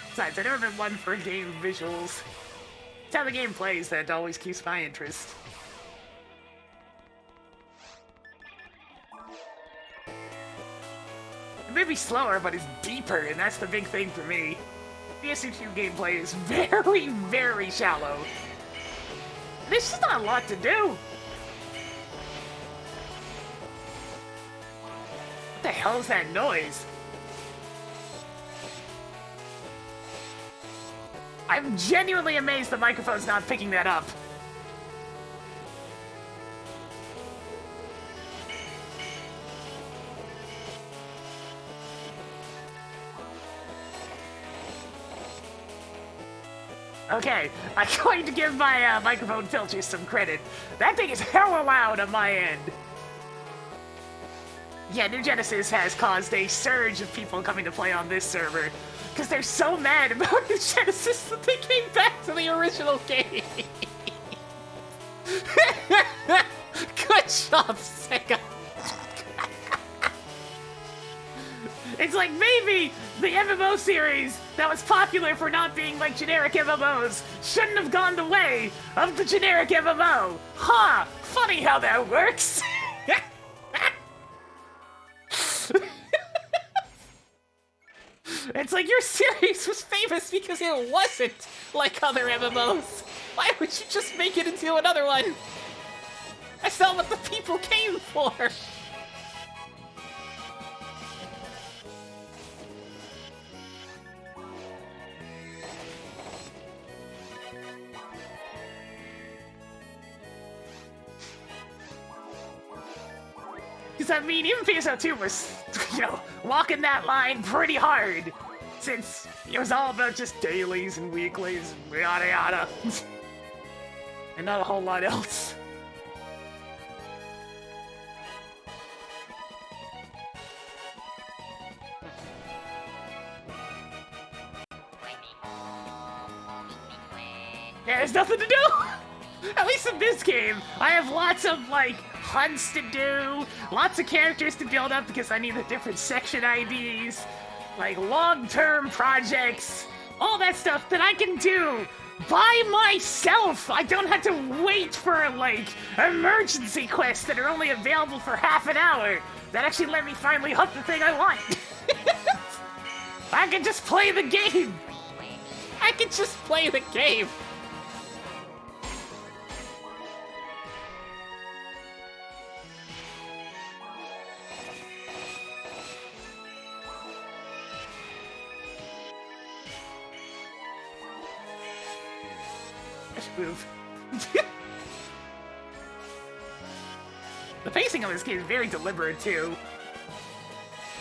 A: Besides, I've never been one for game visuals. It's how the game plays that always keeps my interest. It may be slower, but it's deeper, and that's the big thing for me. PS2 gameplay is very, very shallow. There's just not a lot to do. What the hell is that noise? I'm genuinely amazed the microphone's not picking that up. Okay, I'm going to give my microphone filter some credit. That thing is hella loud on my end. Yeah, New Genesis has caused a surge of people coming to play on this server because they're so mad about New Genesis that they came back to the original game. Good job, Sega. It's like maybe the MMO series that was popular for not being like generic MMOs shouldn't have gone the way of the generic MMO. Huh, funny how that works. It's like your series was famous because it wasn't like other MMOs. Why would you just make it into another one? That's not what the people came for. Because, I mean, even PSO2 was, you know, walking that line pretty hard. Since it was all about just dailies and weeklies and yada yada. And not a whole lot else. Yeah, there's nothing to do! At least in this game, I have lots of, like, hunts to do, lots of characters to build up because I need the different section IDs, like long-term projects, all that stuff that I can do by myself! I don't have to wait for, like, emergency quests that are only available for half an hour that actually let me finally hunt the thing I want. I can just play the game! I can just play the game! Move. The pacing of this game is very deliberate, too.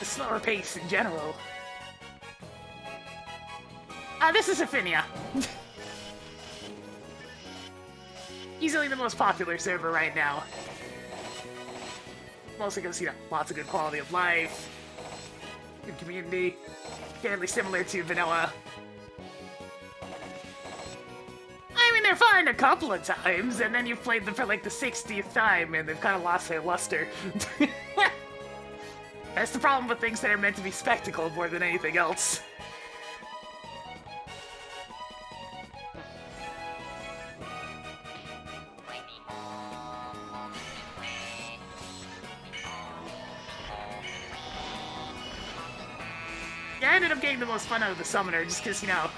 A: The slower pace in general. This is Affinia. Easily the most popular server right now. Mostly because, you know, lots of good quality of life, good community, fairly similar to vanilla. I mean, they're fun a couple of times, and then you've played them for like the 60th time, and they've kind of lost their luster. That's the problem with things that are meant to be spectacle more than anything else. Yeah, I ended up getting the most fun out of the summoner, just because, you know,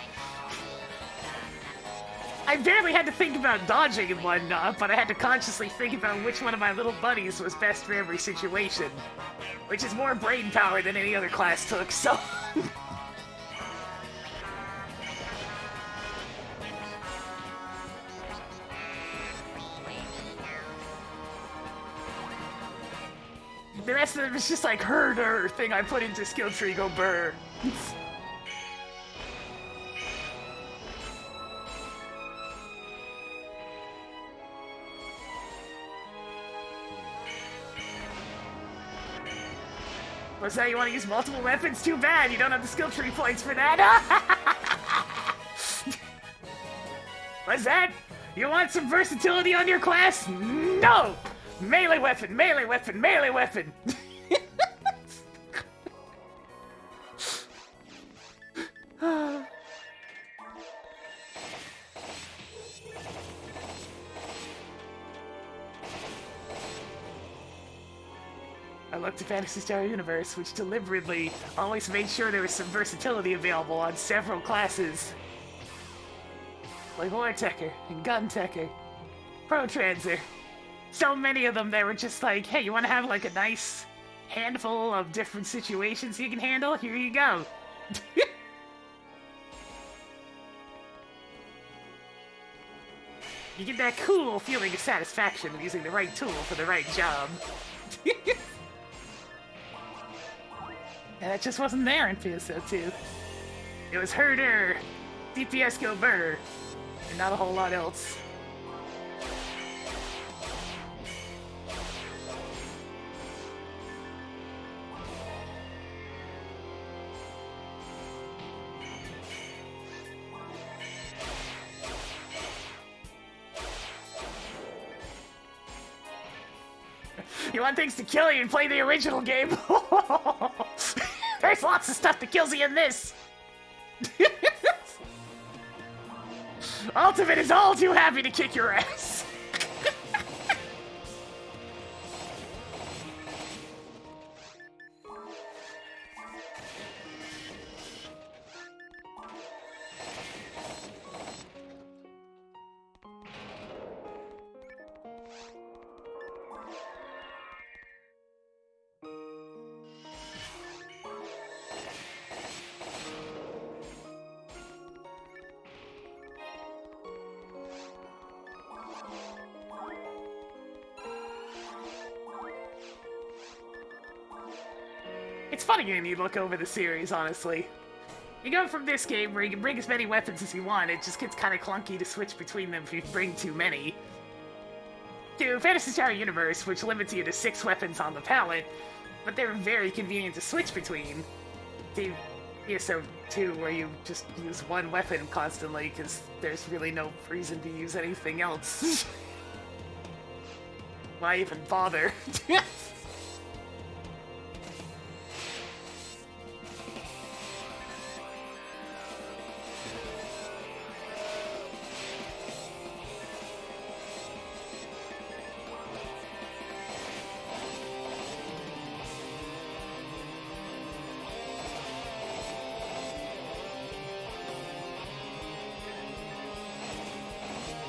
A: I barely had to think about dodging and whatnot, but I had to consciously think about which one of my little buddies was best for every situation. Which is more brain power than any other class took, so... The rest of it was just like herder thing I put into skill tree go burr. What's that? You want to use multiple weapons? Too bad, you don't have the skill tree points for that. What's that? You want some versatility on your class? No! Melee weapon, melee weapon, melee weapon! I looked at Phantasy Star Universe, which deliberately always made sure there was some versatility available on several classes. Like War Techer and Gun Techer, Pro Transer. So many of them that were just like, hey, you want to have like a nice handful of different situations you can handle? Here you go. You get that cool feeling of satisfaction of using the right tool for the right job. And that just wasn't there in PSO2. It was herder, DPS go burr, and not a whole lot else. You want things to kill you and play the original game? There's lots of stuff that kills you in this! Ultimate is all too happy to kick your ass! It's funny when you look over the series, honestly. You go from this game where you can bring as many weapons as you want, it just gets kind of clunky to switch between them if you bring too many, to Phantasy Star Universe, which limits you to 6 weapons on the palette, but they're very convenient to switch between, to PSO 2, where you just use one weapon constantly, because there's really no reason to use anything else. Why even bother?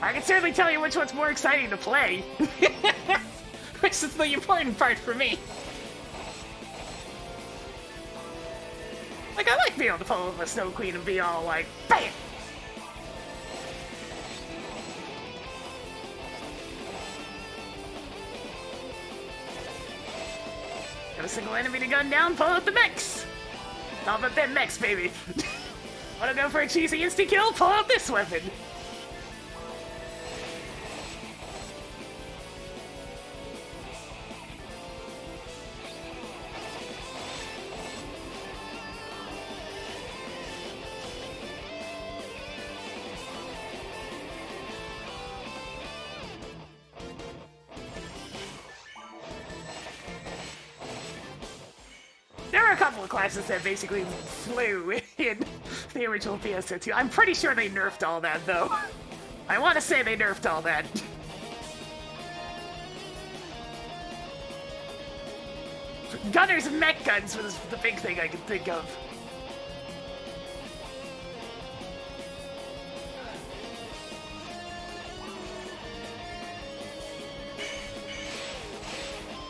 A: I can certainly tell you which one's more exciting to play. Which is the important part for me. Like, I like being able to pull up a Snow Queen and be all like, BAM! Got a single enemy to gun down, pull out the mechs! All about them mechs, baby. Wanna go for a cheesy insta-kill? Pull out this weapon! There are a couple of classes that basically flew in the original PSO2. I'm pretty sure they nerfed all that, though. I want to say they nerfed all that. Gunners and mech guns was the big thing I could think of.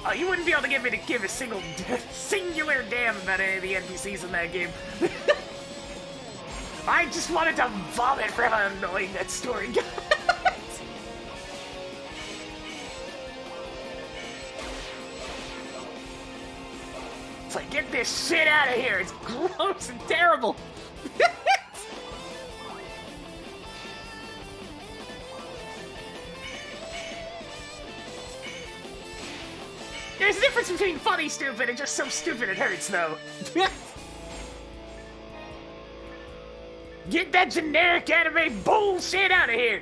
A: Oh, you wouldn't be able to get me to give a singular damn about any of the NPCs in that game. I just wanted to vomit for how annoying that story got. It's like, get this shit out of here. It's gross and terrible. There's a difference between funny stupid and just so stupid it hurts, though. Get that generic anime bullshit out of here!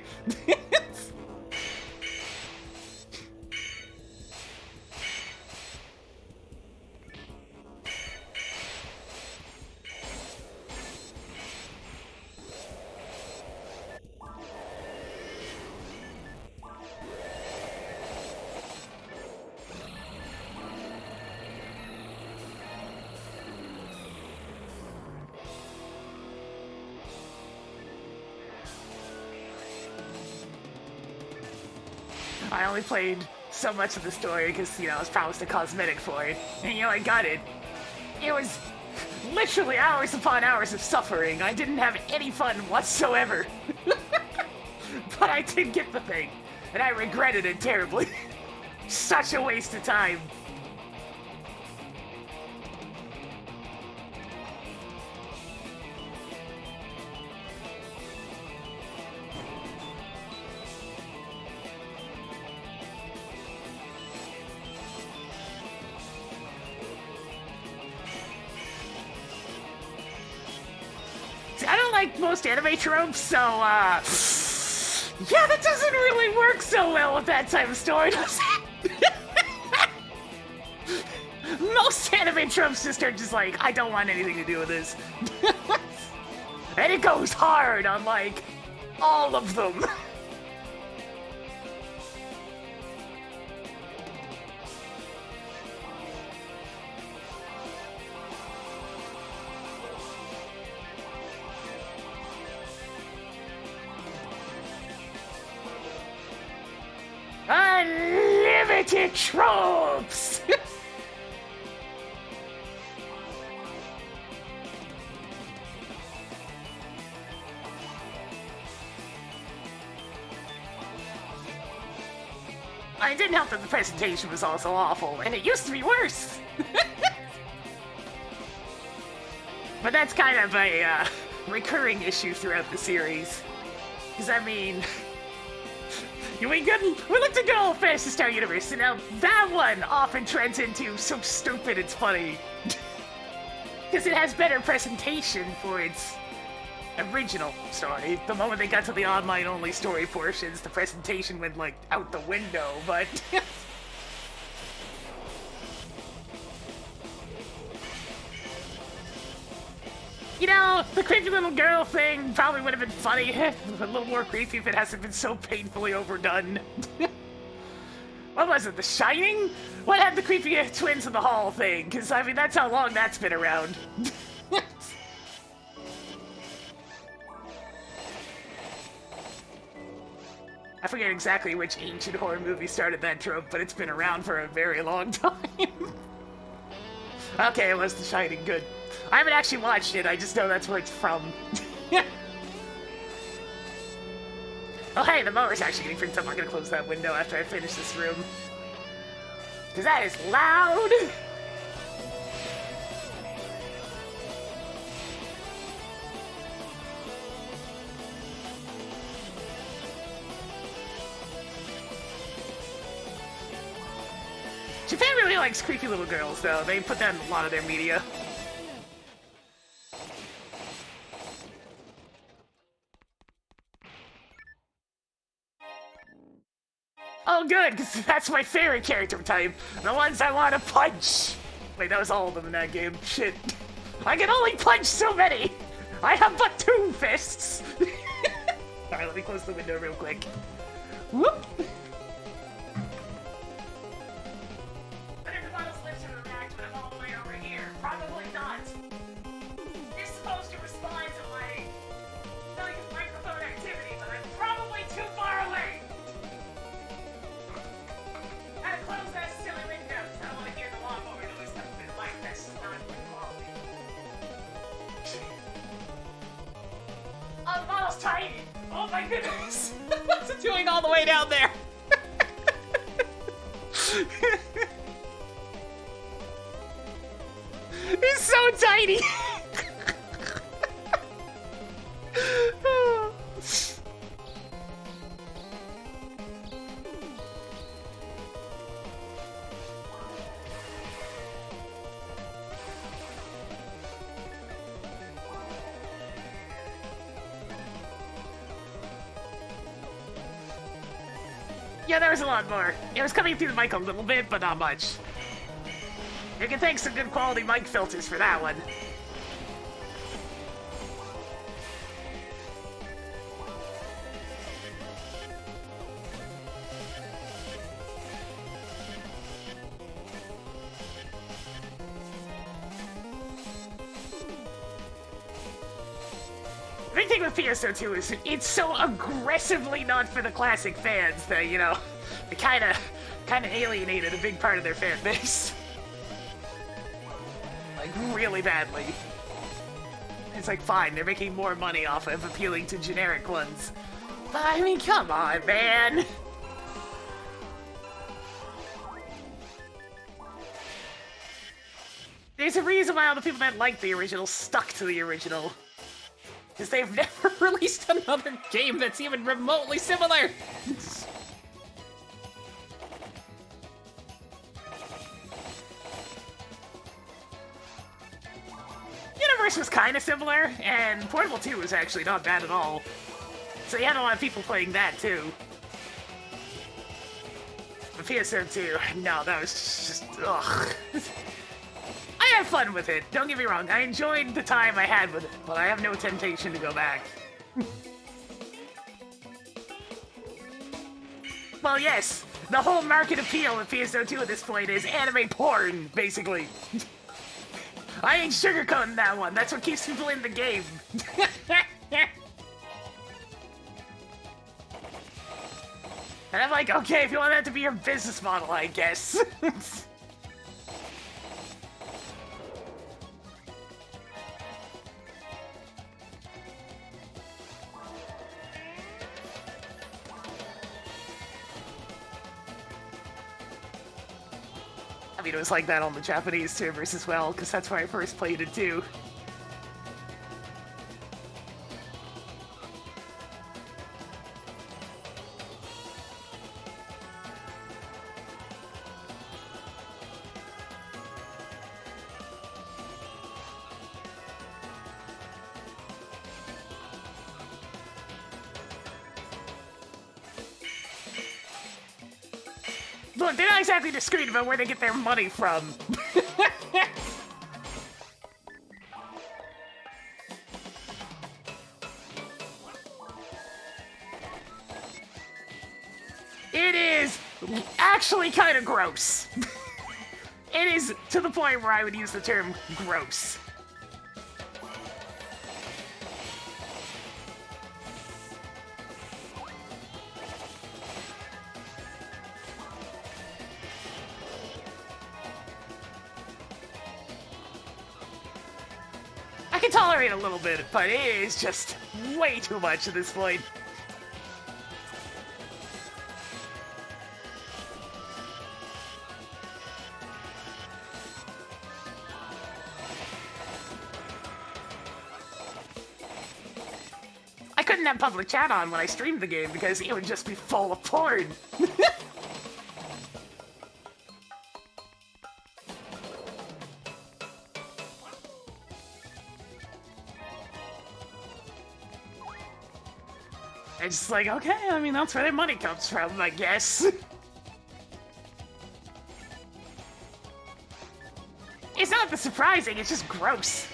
A: I only played so much of the story because, you know, I was promised a cosmetic for it. And, you know, I got it. It was literally hours upon hours of suffering. I didn't have any fun whatsoever. But I did get the thing. And I regretted it terribly. Such a waste of time. I don't like most anime tropes, so, yeah, that doesn't really work so well with that type of story, does it? Most anime tropes just are just like, I don't want anything to do with this. And it goes hard on, like, all of them. Unlimited tropes! I didn't help that the presentation was also awful, and it used to be worse! But that's kind of a recurring issue throughout the series. Because, I mean... we look to good old Phantasy Star Universe, and now that one often trends into so stupid it's funny. Because it has better presentation for its original story. The moment they got to the online-only story portions, the presentation went, like, out the window, but... You know, the creepy little girl thing probably would have been funny. A little more creepy if it hasn't been so painfully overdone. What was it, The Shining? What had the creepy twins in the hall thing? Because, I mean, that's how long that's been around. I forget exactly which ancient horror movie started that trope, but it's been around for a very long time. Okay, it was The Shining, good. I haven't actually watched it, I just know that's where it's from. Oh hey, the mower's actually getting picked up. I'm gonna close that window after I finish this room. Cause that is loud! Japan really likes creepy little girls, though. They put that in a lot of their media. Oh, good, because that's my favorite character type. The ones I want to punch. Wait, that was all of them in that game. Shit. I can only punch so many. I have but 2 fists. Alright, let me close the window real quick. Whoop. Probably not. It's supposed to respond to my microphone activity, but I'm probably too far away. Gotta close that silly window. I don't want to hear the lawnmower noise stuff in like this. Not good quality. Oh, the model's tiny. Oh my goodness. What's it doing all the way down there? He's so tiny! Yeah, there was a lot more. It was coming through the mic a little bit, but not much. You can thank some good quality mic filters for that one. The big thing with PSO2 is it's so aggressively not for the classic fans that, you know, it kind of alienated a big part of their fan base. Like, really badly. It's like, fine, they're making more money off of appealing to generic ones. But, I mean, come on, man! There's a reason why all the people that like the original stuck to the original. Because they've never released another game that's even remotely similar! Universe was kind of similar, and Portable 2 was actually not bad at all. So you had a lot of people playing that too. But PSO2, no, that was just, ugh. I had fun with it, don't get me wrong. I enjoyed the time I had with it, but I have no temptation to go back. Well, yes, the whole market appeal of PSO2 at this point is anime porn, basically. I ain't sugarcoating that one. That's what keeps people in the game. And I'm like, okay, if you want that to be your business model, I guess. I mean, it was like that on the Japanese servers as well, because that's where I first played it too. Look, they're not exactly discreet about where they get their money from. It is actually kind of gross. It is to the point where I would use the term gross. I can tolerate a little bit, but it is just way too much at this point. I couldn't have public chat on when I streamed the game because it would just be full of porn. It's just like, okay, I mean, that's where their money comes from, I guess. It's not the surprising, it's just gross.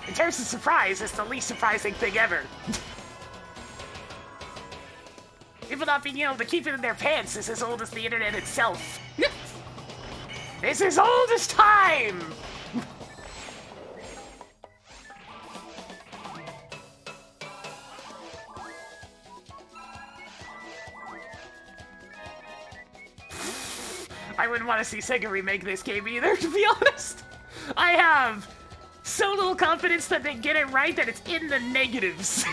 A: In terms of surprise, it's the least surprising thing ever. People not being able to keep it in their pants is as old as the internet itself. It's as old as time! I wouldn't want to see Sega remake this game either, to be honest. I have so little confidence that they get it right that it's in the negatives.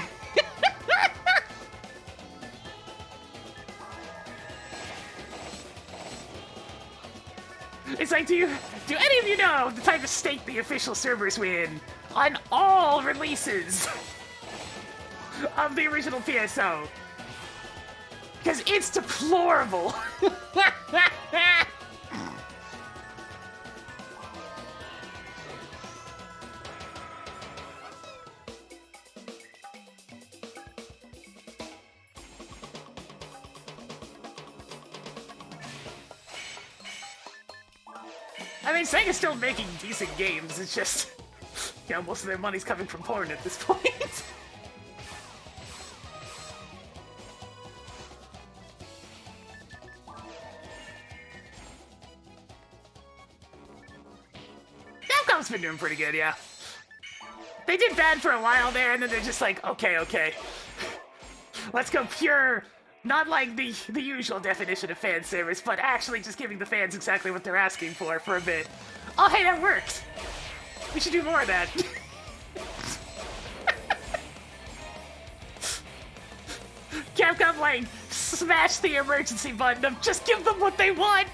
A: It's like, do any of you know the type of state the official servers were in on all releases of the original PSO? Because it's deplorable. I mean, Sega's still making decent games, it's just, you know, most of their money's coming from porn at this point. Capcom's been doing pretty good, yeah. They did bad for a while there, and then they're just like, okay. Let's go pure, not like the usual definition of fan service, but actually just giving the fans exactly what they're asking for a bit. Oh, hey, that worked! We should do more of that. Capcom, like, smash the emergency button of just give them what they want!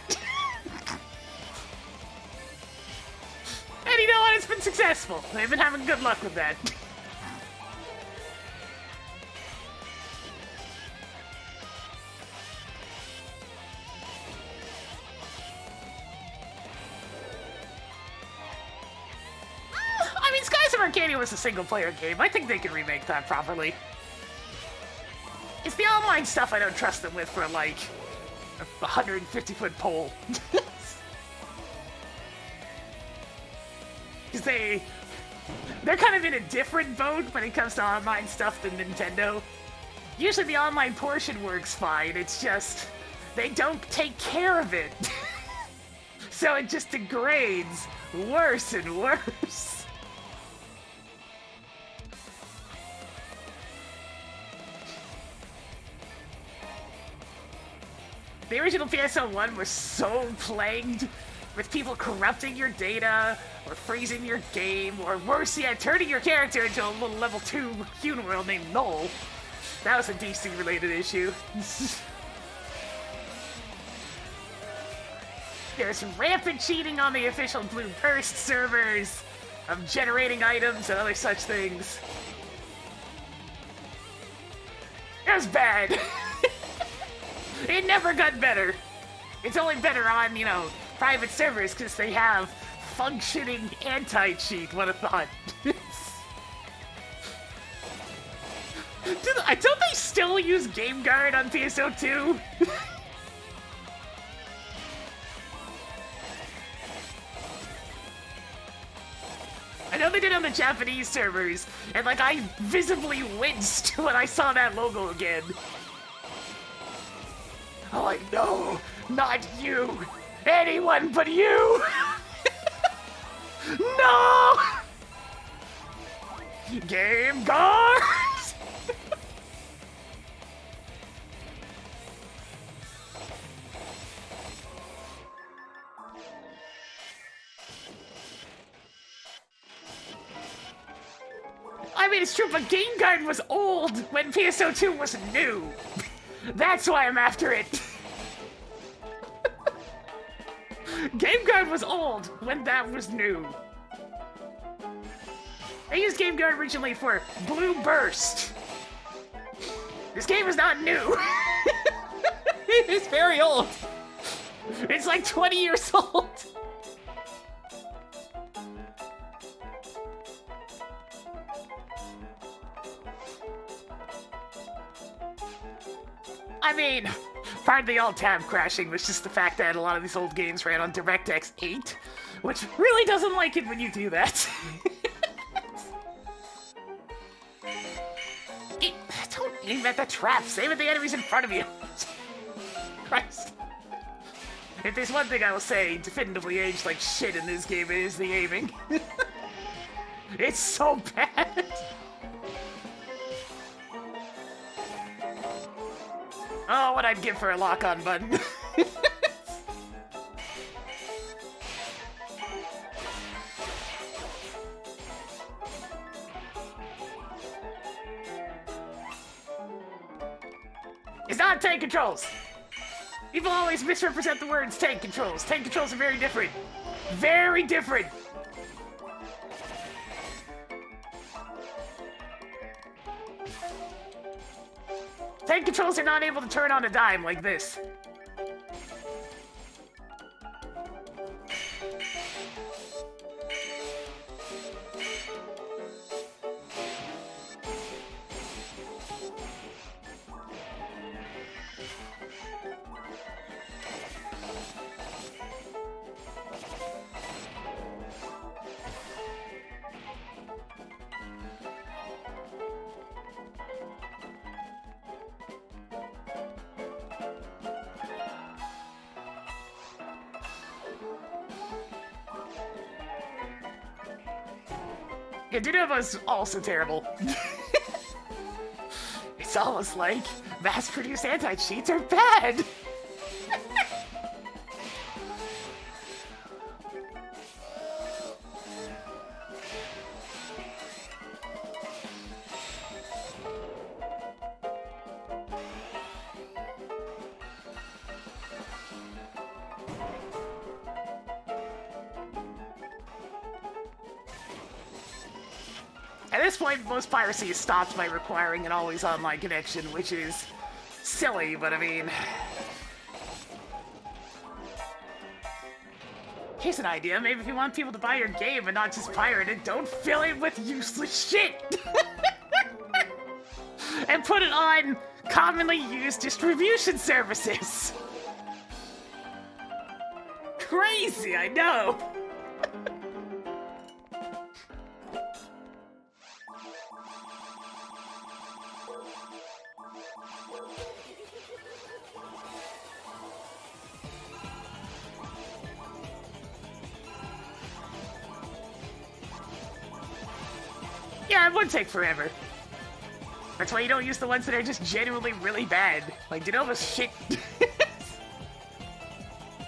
A: And you know what? It's been successful. They've been having good luck with that. I mean, Skies of Arcadia was a single-player game. I think they can remake that properly. It's the online stuff I don't trust them with for, like, a 150-foot pole. Because they're kind of in a different boat when it comes to online stuff than Nintendo. Usually the online portion works fine, it's just, they don't take care of it. So it just degrades worse and worse. The original PSO1 was so plagued with people corrupting your data, or freezing your game, or worse yet, turning your character into a little level 2 human world named Null. That was a DC-related issue. There's rampant cheating on the official Blue Burst servers, of generating items and other such things. It was bad. It never got better. It's only better on, you know, private servers because they have functioning anti-cheat, what a thought. Don't they still use GameGuard on PSO2? I know they did on the Japanese servers, and like I visibly winced when I saw that logo again. I'm like, no, not you. Anyone but you! No! Game guards! I mean, it's true, but Game Guard was old when PSO2 was new. That's why I'm after it. Game Guard was old when that was new. I used Game Guard originally for Blue Burst. This game is not new. It's very old. It's like 20 years old. I mean, part of the alt-tab crashing was just the fact that a lot of these old games ran on DirectX 8, which really doesn't like it when you do that. Don't aim at the traps, aim at the enemies in front of you. Christ. If there's one thing I will say definitively aged like shit in this game, it is the aiming. It's so bad. Oh, what I'd give for a lock-on button. It's not tank controls. People always misrepresent the words tank controls. Tank controls are very different. Very different! Tank controls are not able to turn on a dime like this. Yeah, Dunovo's also terrible. It's almost like mass-produced anti-cheats are bad! At this point, most piracy is stopped by requiring an always online connection, which is silly, but I mean... Here's an idea. Maybe if you want people to buy your game and not just pirate it, don't fill it with useless shit! And put it on commonly used distribution services! Crazy, I know! Yeah, it would take forever. That's why you don't use the ones that are just genuinely really bad. Like, Denova's shit.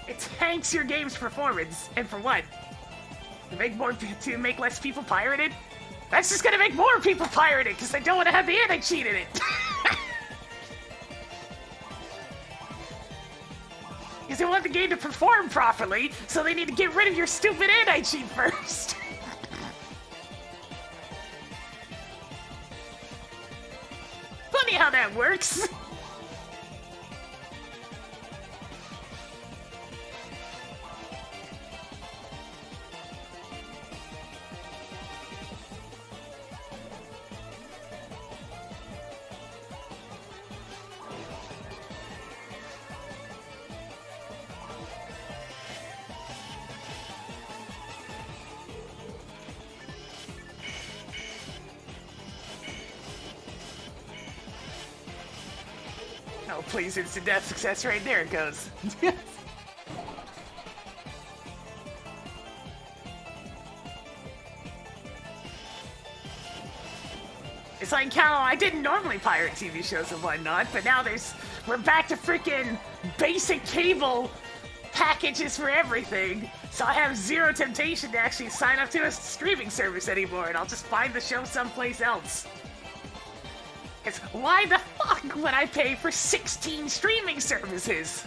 A: It tanks your game's performance. And for what? To make less people pirate it? That's just gonna make more people pirate it, because they don't want to have the anti-cheat in it. Because they want the game to perform properly, so they need to get rid of your stupid anti-cheat first. Funny how that works. Oh, please, instant death success rate. There it goes. It's like how I didn't normally pirate TV shows and whatnot, but now we're back to freaking basic cable packages for everything. So I have zero temptation to actually sign up to a streaming service anymore, and I'll just find the show someplace else. It's why the fuck would I pay for 16 streaming services?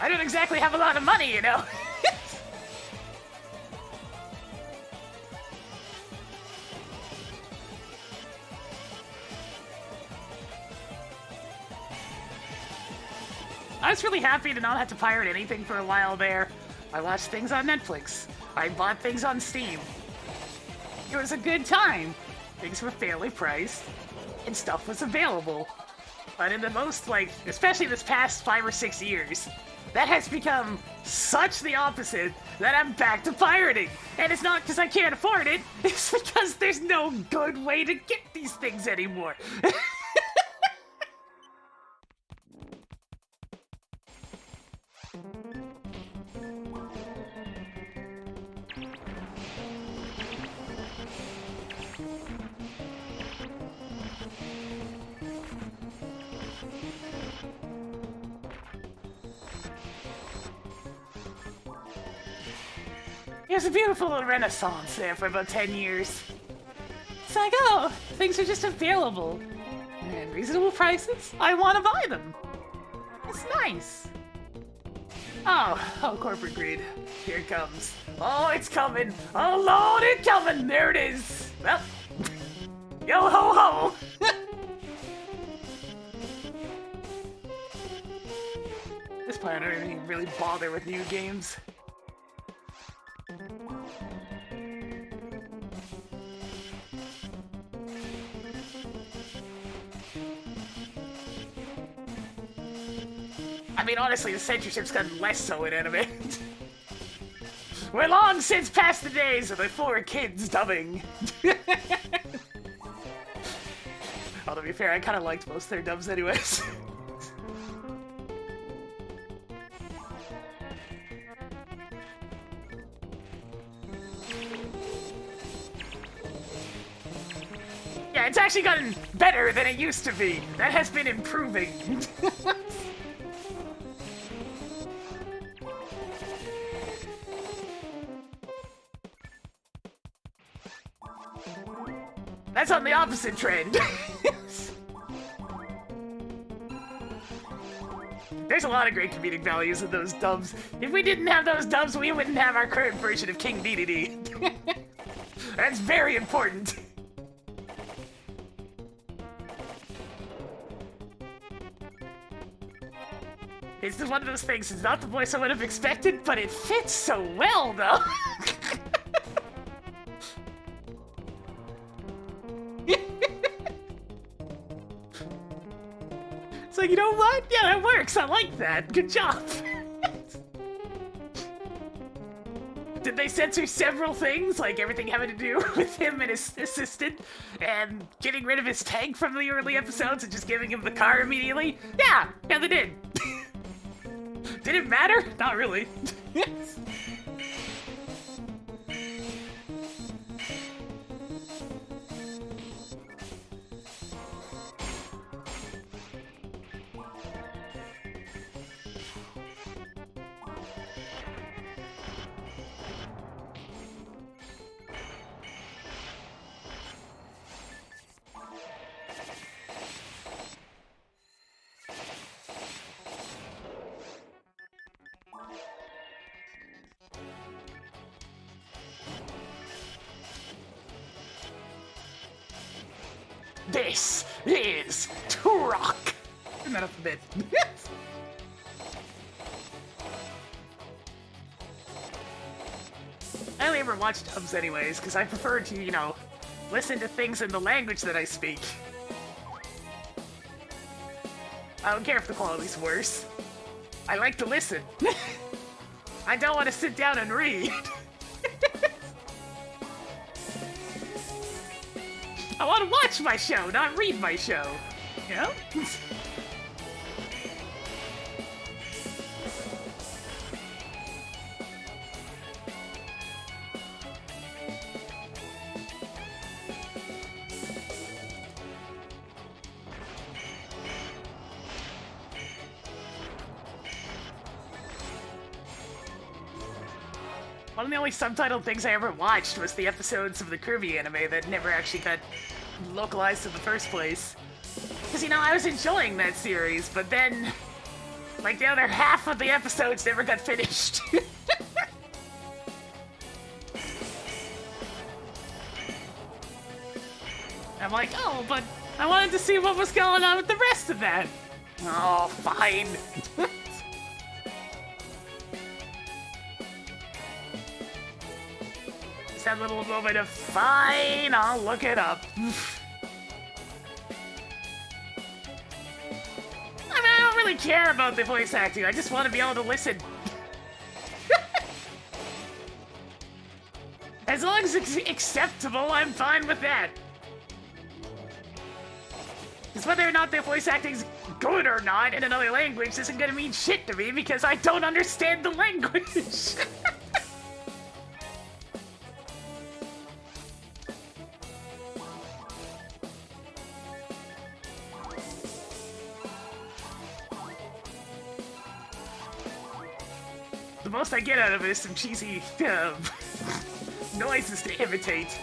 A: I don't exactly have a lot of money, you know? I was really happy to not have to pirate anything for a while there. I watched things on Netflix. I bought things on Steam. It was a good time. Things were fairly priced, and stuff was available. But in the most, especially this past 5 or 6 years, that has become such the opposite that I'm back to pirating. And it's not because I can't afford it, it's because there's no good way to get these things anymore. Yeah, was a beautiful little renaissance there for about 10 years. It's like, oh, things are just available. And reasonable prices. I want to buy them. It's nice. Oh, corporate greed. Here it comes. Oh, it's coming. Oh, Lord, it's coming. There it is. Well, yo ho ho. This point, I don't even really bother with new games. I mean, honestly, the censorship's gotten less so in anime. We're long since past the days of the 4 kids dubbing. Although, to be fair, I kind of liked most of their dubs anyways. Yeah, it's actually gotten better than it used to be. That has been improving. That's on the opposite trend. There's a lot of great comedic values in those dubs. If we didn't have those dubs, we wouldn't have our current version of King DDD. That's very important. It's just one of those things, it's not the voice I would have expected, but it fits so well, though. It's like, you know what? Yeah, that works. I like that. Good job. Did they censor several things, like everything having to do with him and his assistant, and getting rid of his tank from the early episodes and just giving him the car immediately? Yeah, they did. Did it matter? Not really. This is Turok. Turn that up a bit. I only ever watch dubs anyways, because I prefer to, you know, listen to things in the language that I speak. I don't care if the quality's worse. I like to listen. I don't want to sit down and read. I want to watch my show, not read my show. You know? One of the only subtitled things I ever watched was the episodes of the Kirby anime that never actually got localized in the first place. Because, you know, I was enjoying that series, but then, like, the other half of the episodes never got finished. I'm like, oh, but I wanted to see what was going on with the rest of that. Oh, fine. That little moment of fine, I'll look it up. I mean, I don't really care about the voice acting, I just want to be able to listen. As long as it's acceptable, I'm fine with that. Because whether or not the voice acting's good or not in another language isn't gonna mean shit to me because I don't understand the language. The most I get out of it is some cheesy noises to imitate.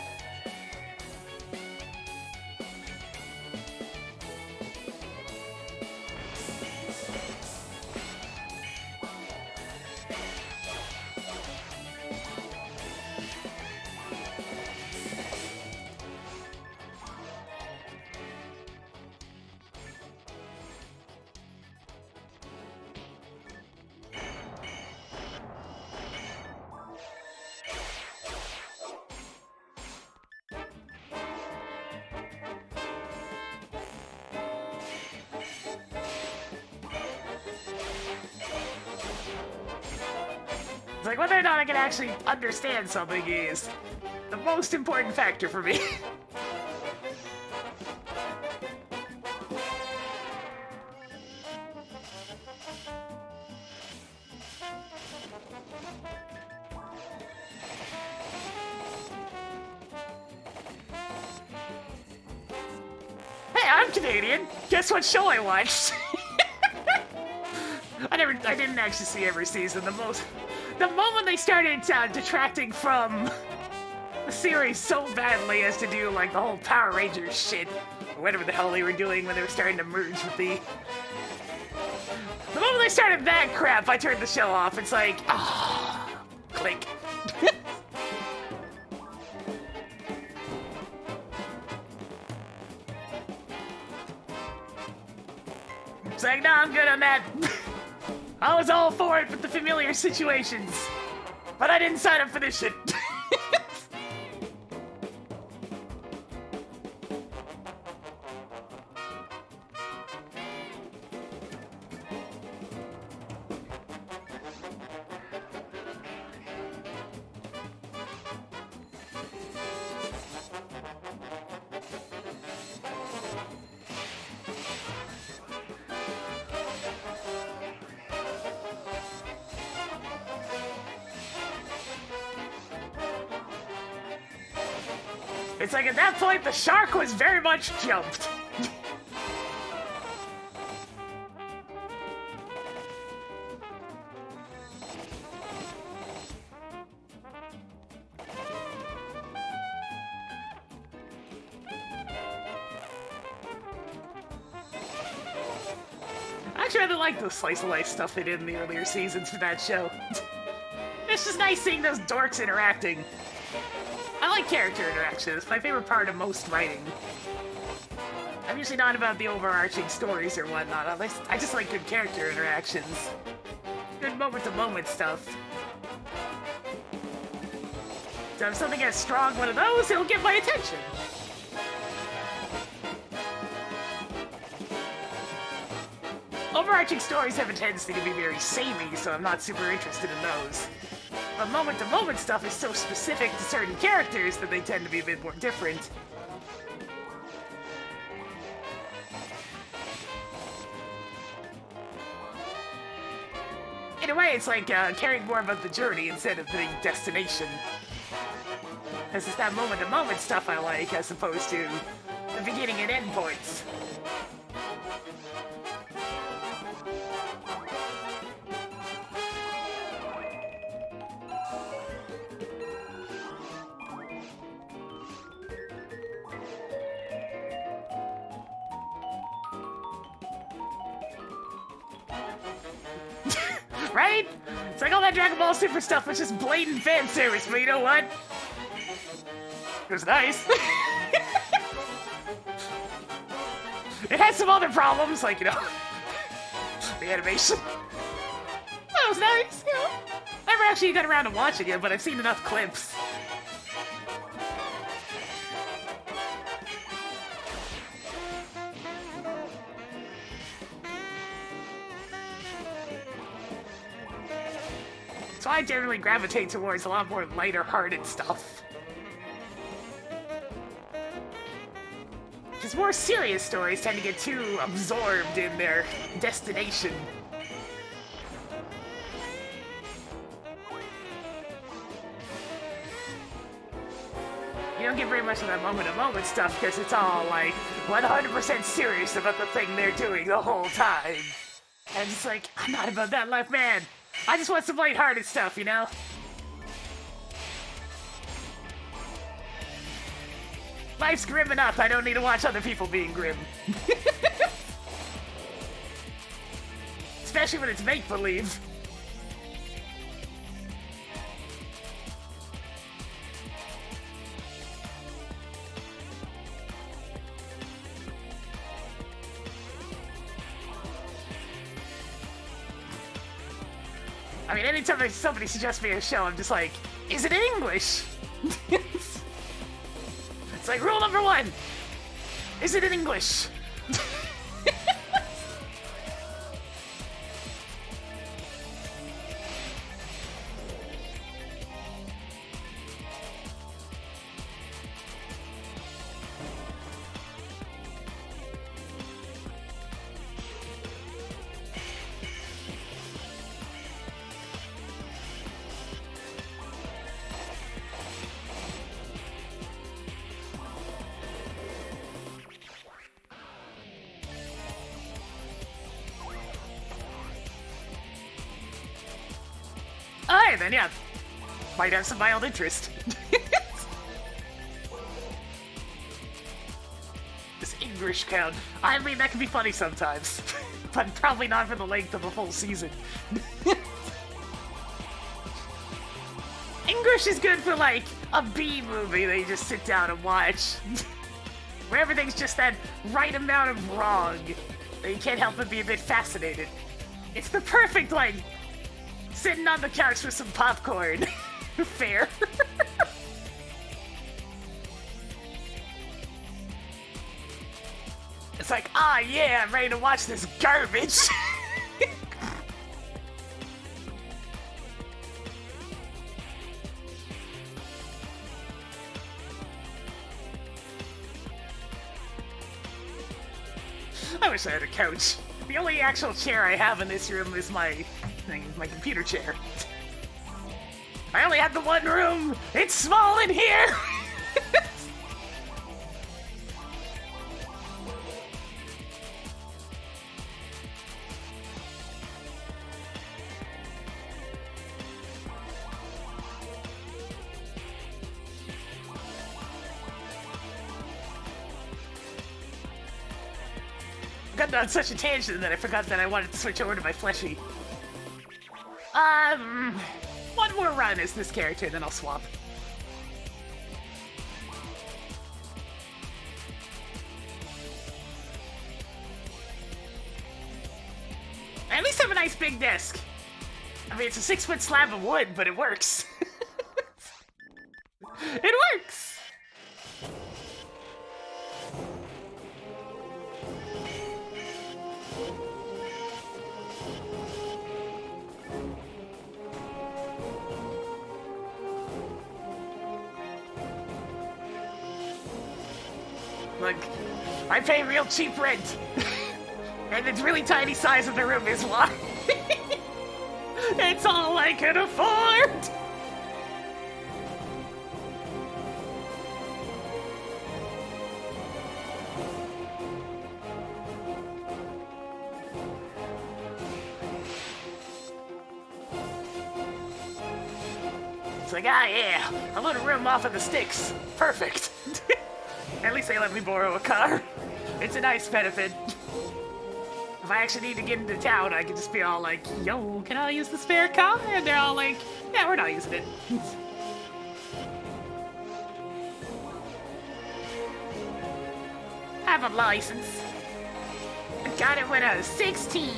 A: It's like whether or not I can actually understand something is the most important factor for me. Hey, I'm Canadian. Guess what show I watched? I didn't actually see every season. The moment they started detracting from the series so badly as to do like the whole Power Rangers shit, or whatever the hell they were doing when they were starting to merge with the moment they started that crap, I turned the show off. It's like, click. It's like, no, I'm good on that. I was all for it with the familiar situations, but I didn't sign up for this shit. It's like at that point, the shark was very much jumped. I actually really like the slice of life stuff they did in the earlier seasons for that show. It's just nice seeing those dorks interacting. I like character interaction. It's my favorite part of most writing. I'm usually not about the overarching stories or whatnot. I just like good character interactions. Good moment-to-moment stuff. So if something has strong one of those, it'll get my attention. Overarching stories have a tendency to be very samey, so I'm not super interested in those. But moment-to-moment stuff is so specific to certain characters that they tend to be a bit more different. In a way, it's like caring more about the journey instead of the destination. This is that moment-to-moment stuff I like, as opposed to the beginning and end points. Right? It's like all that Dragon Ball Super stuff was just blatant fan service, but you know what? It was nice. It had some other problems, like, you know, the animation. That was nice, you know. I never actually got around to watching it, but I've seen enough clips. So I generally gravitate towards a lot more lighter-hearted stuff. Because more serious stories tend to get too absorbed in their destination. You don't get very much of that moment-to-moment stuff because it's all like 100% serious about the thing they're doing the whole time. And it's like, I'm not about that life, man. I just want some lighthearted stuff, you know? Life's grim enough, I don't need to watch other people being grim. Especially when it's make-believe. I mean, anytime somebody suggests me a show, I'm just like, is it in English? It's like, rule number 1, is it in English? Alright then, yeah. Might have some mild interest. This English count. I mean, that can be funny sometimes. But probably not for the length of a full season. English is good for, like, a B movie that you just sit down and watch. Where everything's just that right amount of wrong. That you can't help but be a bit fascinated. It's the perfect, like, sitting on the couch with some popcorn. Fair. It's like, ah, yeah, I'm ready to watch this garbage. I wish I had a couch. The only actual chair I have in this room is my computer chair. I only have the one room! It's small in here! Got on such a tangent that I forgot that I wanted to switch over to my fleshy. One more run as this character, then I'll swap. I at least have a nice big desk. I mean, it's a 6-foot slab of wood, but it works. It works! Look, I pay real cheap rent. And the really tiny size of the room is why. It's all I can afford! It's like, ah, yeah, a little room off of the sticks. Perfect. At least they let me borrow a car. It's a nice benefit. If I actually need to get into town, I can just be all like, yo, can I use the spare car? And they're all like, yeah, we're not using it. Have a license. I got it when I was 16.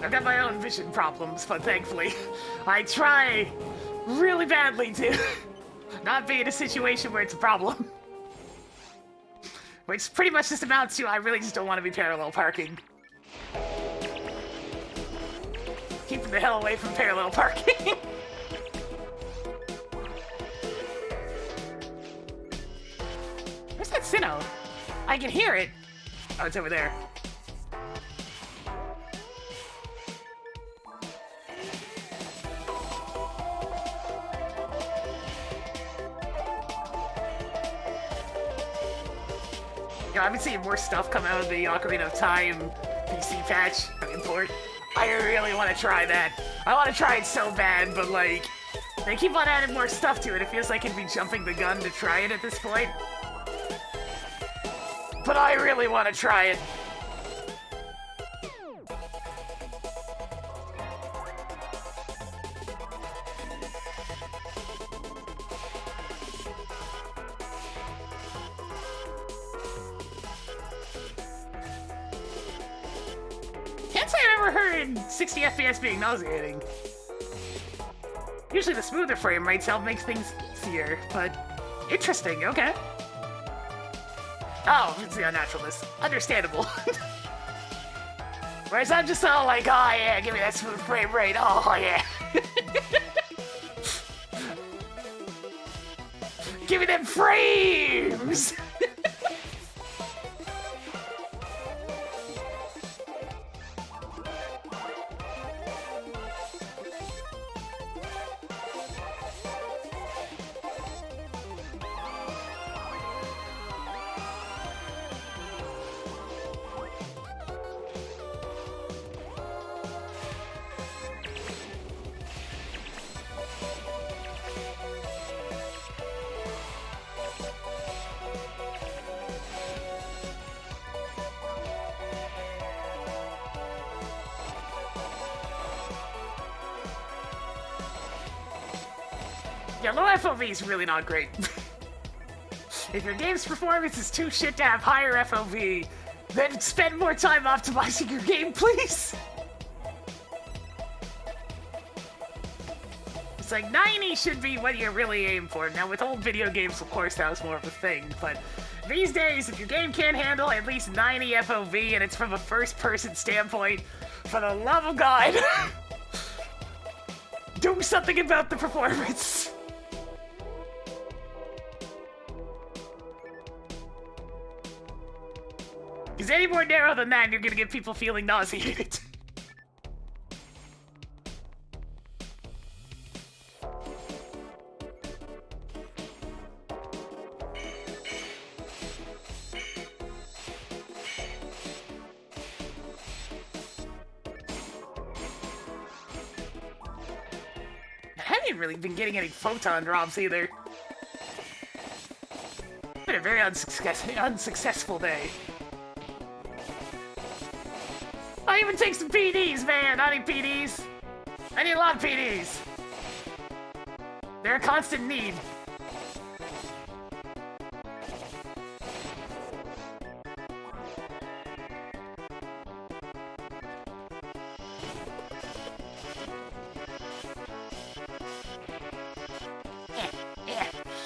A: I've got my own vision problems, but thankfully, I try really badly to not be in a situation where it's a problem. Which pretty much just amounts to I really just don't want to be parallel parking. Keeping the hell away from parallel parking. Where's Sinnoh? I can hear it. Oh, it's over there. You know, I've been seeing more stuff come out of the Ocarina of Time PC patch, import. I really want to try that. I want to try it so bad, but like, they keep on adding more stuff to it. It feels like it'd be jumping the gun to try it at this point. But I really want to try it. Can't say I've ever heard 60 FPS being nauseating. Usually the smoother frame rates help make things easier, but interesting, okay. Oh, it's the unnaturalness. Understandable. Whereas I'm just all like, oh yeah, give me that smooth frame rate, oh yeah. Give me them frames! Yeah, low FOV is really not great. If your game's performance is too shit to have higher FOV, then spend more time optimizing your game, please! It's like 90 should be what you really aim for. Now, with old video games, of course, that was more of a thing, but these days, if your game can't handle at least 90 FOV and it's from a first-person standpoint, for the love of God, do something about the performance! Because any more narrow than that, you're gonna get people feeling nauseated. I haven't really been getting any photon drops either. It's been a very unsuccessful day. I even take some PDs, man! I need PDs! I need a lot of PDs! They're a constant need.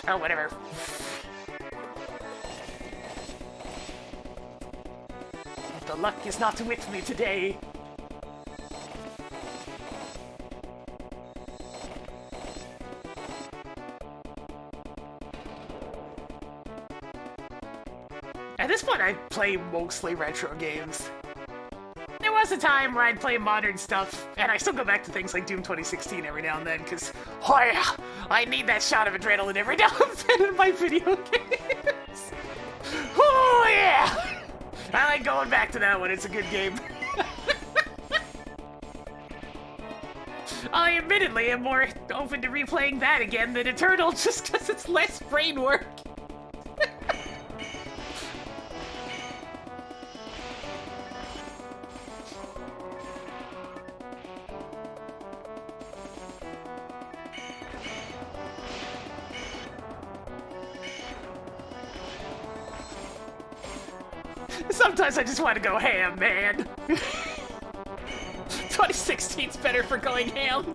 A: Oh, whatever. The luck is not with me today. At this point, I play mostly retro games. There was a time where I'd play modern stuff, and I still go back to things like Doom 2016 every now and then, because, oh yeah, I need that shot of adrenaline every now and then in my video games. Oh yeah! I like going back to that one, it's a good game. I admittedly am more open to replaying that again than Eternal just because it's less brain work. Sometimes I just want to go ham, man. 2016's better for going ham.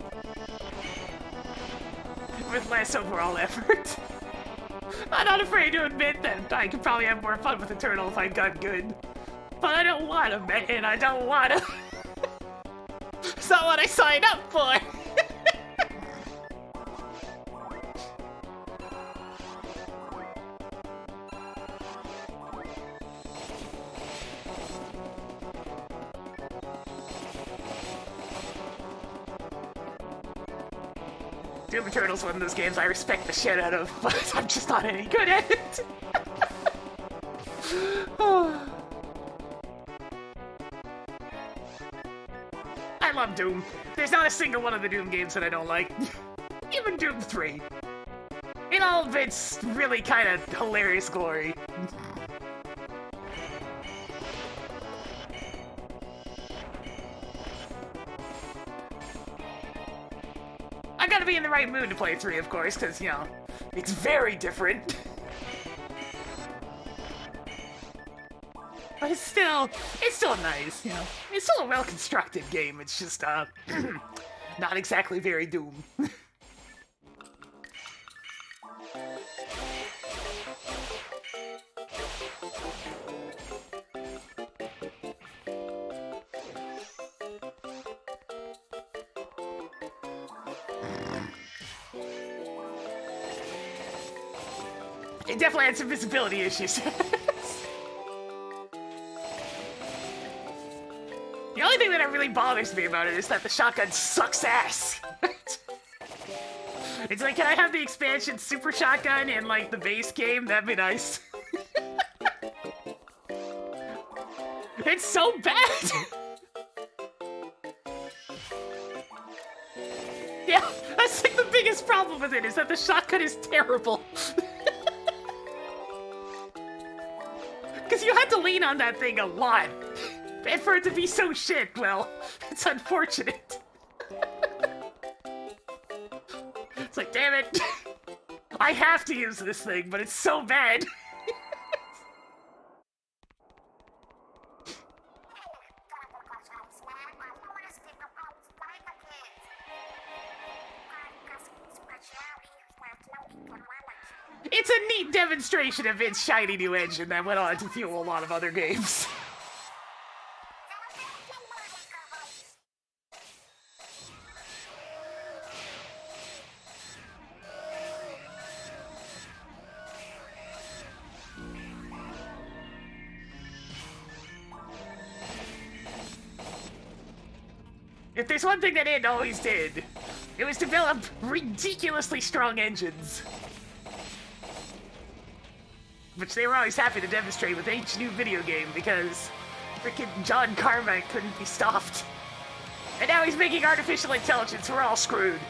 A: With less overall effort. I'm not afraid to admit that I could probably have more fun with Eternal if I'd got good. But I don't want to, man. I don't want to. It's not what I signed up for. Doom Eternal's one of those games I respect the shit out of, but I'm just not any good at it. I love Doom. There's not a single one of the Doom games that I don't like. Even Doom 3. In all of its really kind of hilarious glory. I gotta be in the right mood to play 3, of course, because, you know, it's very different. But it's still nice, you know. It's still a well-constructed game, it's just, not exactly very Doom. It definitely had some visibility issues. The only thing that really bothers me about it is that the shotgun sucks ass. It's like, can I have the expansion Super Shotgun in, like, the base game? That'd be nice. It's so bad! Yeah, that's like the biggest problem with it, is that the shotgun is terrible. Because you had to lean on that thing a lot. And for it to be so shit, well, it's unfortunate. It's like, damn it. I have to use this thing, but it's so bad. It's a neat demonstration of its shiny new engine that went on to fuel a lot of other games. If there's one thing that it always did, it was develop ridiculously strong engines. Which they were always happy to demonstrate with each new video game because frickin' John Carmack couldn't be stopped. And now he's making artificial intelligence, we're all screwed.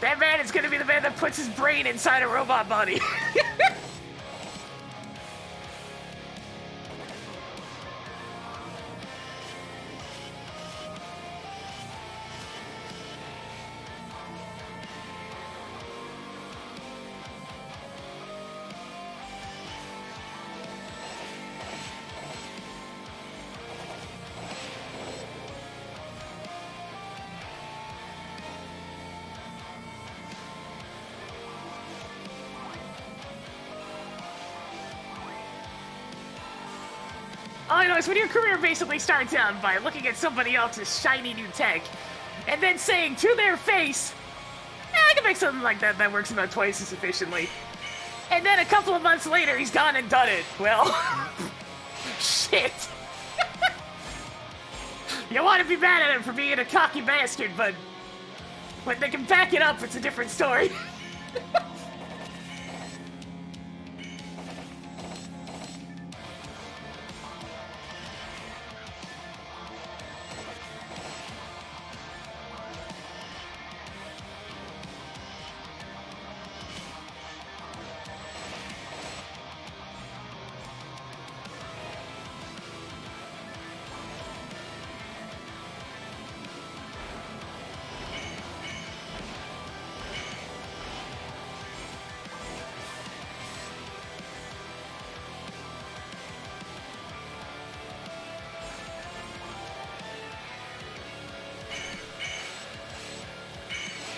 A: That man is gonna be the man that puts his brain inside a robot body. All I know is when your career basically starts out by looking at somebody else's shiny new tech, and then saying to their face, I can make something like that that works about twice as efficiently. And then a couple of months later, he's gone and done it. Well, shit. You want to be mad at him for being a cocky bastard, but when they can back it up, it's a different story.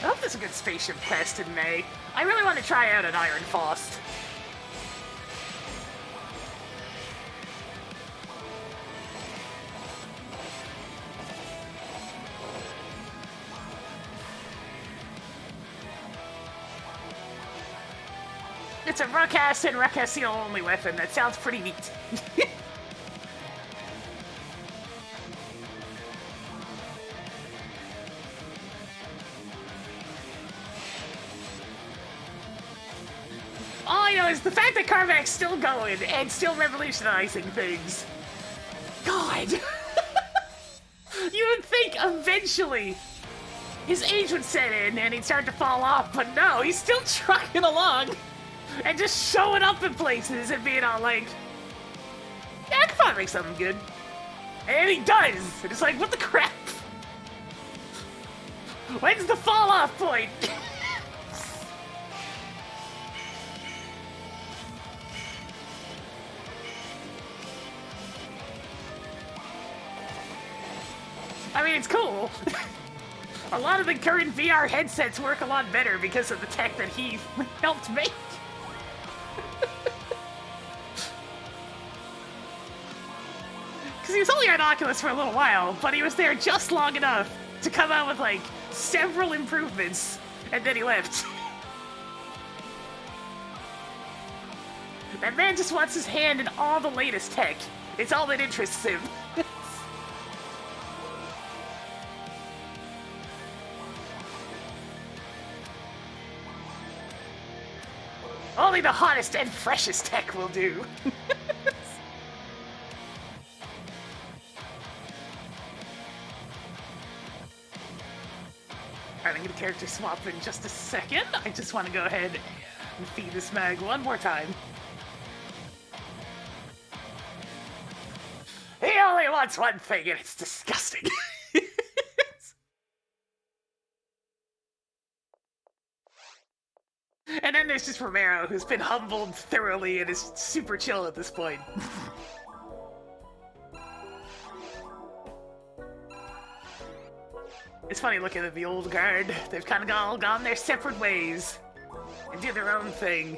A: I hope there's a good spaceship quest in May. I really want to try out an Iron Faust. It's a Ruckus and Ruckus only weapon. That sounds pretty neat. All I know is the fact that Carmack's still going and still revolutionizing things. God! You would think eventually his age would set in and he'd start to fall off, but no, he's still trucking along and just showing up in places and being all like, yeah, I could probably make something good. And he does! And it's like, what the crap? When's the fall off point? I mean, it's cool. A lot of the current VR headsets work a lot better because of the tech that he helped make. Because he was only on Oculus for a little while, but he was there just long enough to come out with, like, several improvements, and then he left. That man just wants his hand in all the latest tech. It's all that interests him. Only the hottest and freshest tech will do. Alright, I'm gonna character swap in just a second. I just want to go ahead and feed this mag one more time. He only wants one thing, and it's disgusting. And then there's just Romero, who's been humbled thoroughly and is super chill at this point. It's funny looking at the old guard. They've kind of all gone their separate ways and do their own thing.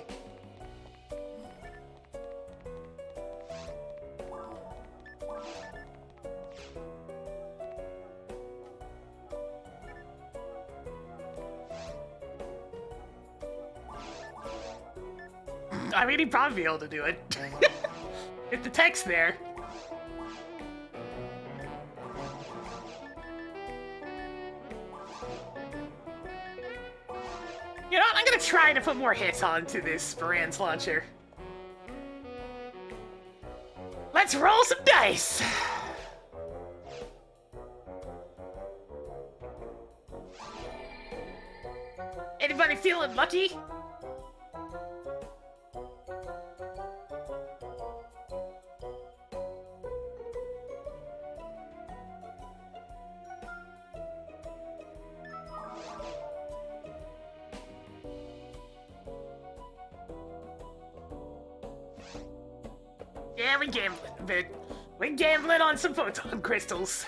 A: I mean, he'd probably be able to do it. If the tech's there. You know what? I'm gonna try to put more hits onto this Baran's launcher. Let's roll some dice! Anybody feeling lucky? Yeah, we gambled a bit. We gambled on some photon crystals.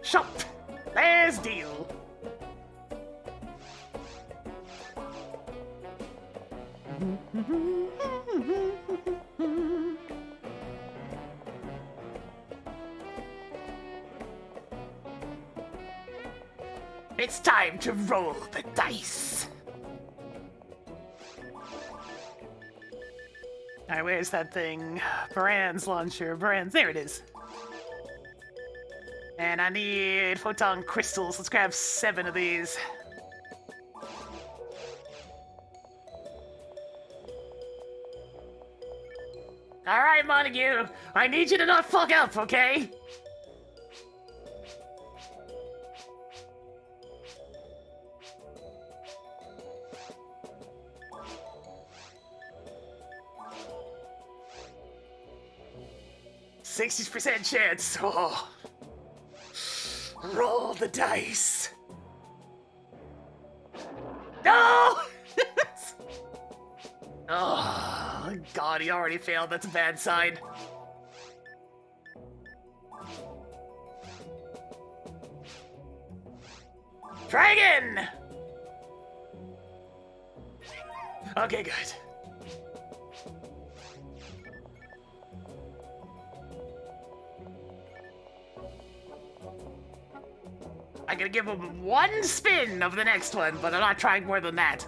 A: Shop! There's deal! It's time to roll the dice! Alright, where's that thing? Baran's launcher. Baran's, there it is. And I need photon crystals. Let's grab 7 of these. Alright, Montague. I need you to not fuck up, okay? %60 chance. Oh. Roll the dice. No! Oh, God, he already failed. That's a bad sign. Try again! Okay, good. I'm gonna give him one spin of the next one, but I'm not trying more than that.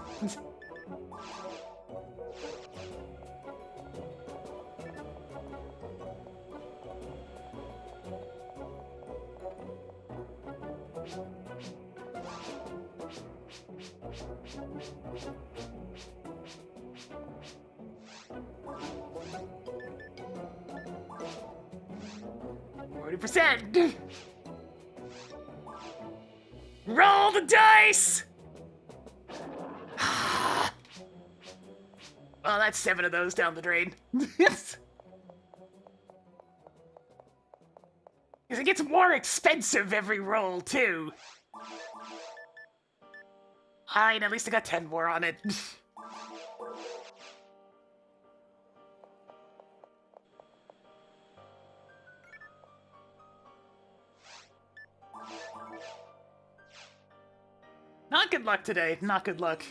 A: %. Roll the dice! Well, that's 7 of those down the drain. Yes. Because it gets more expensive every roll, too. And at least I got 10 more on it. Not good luck today. Not good luck.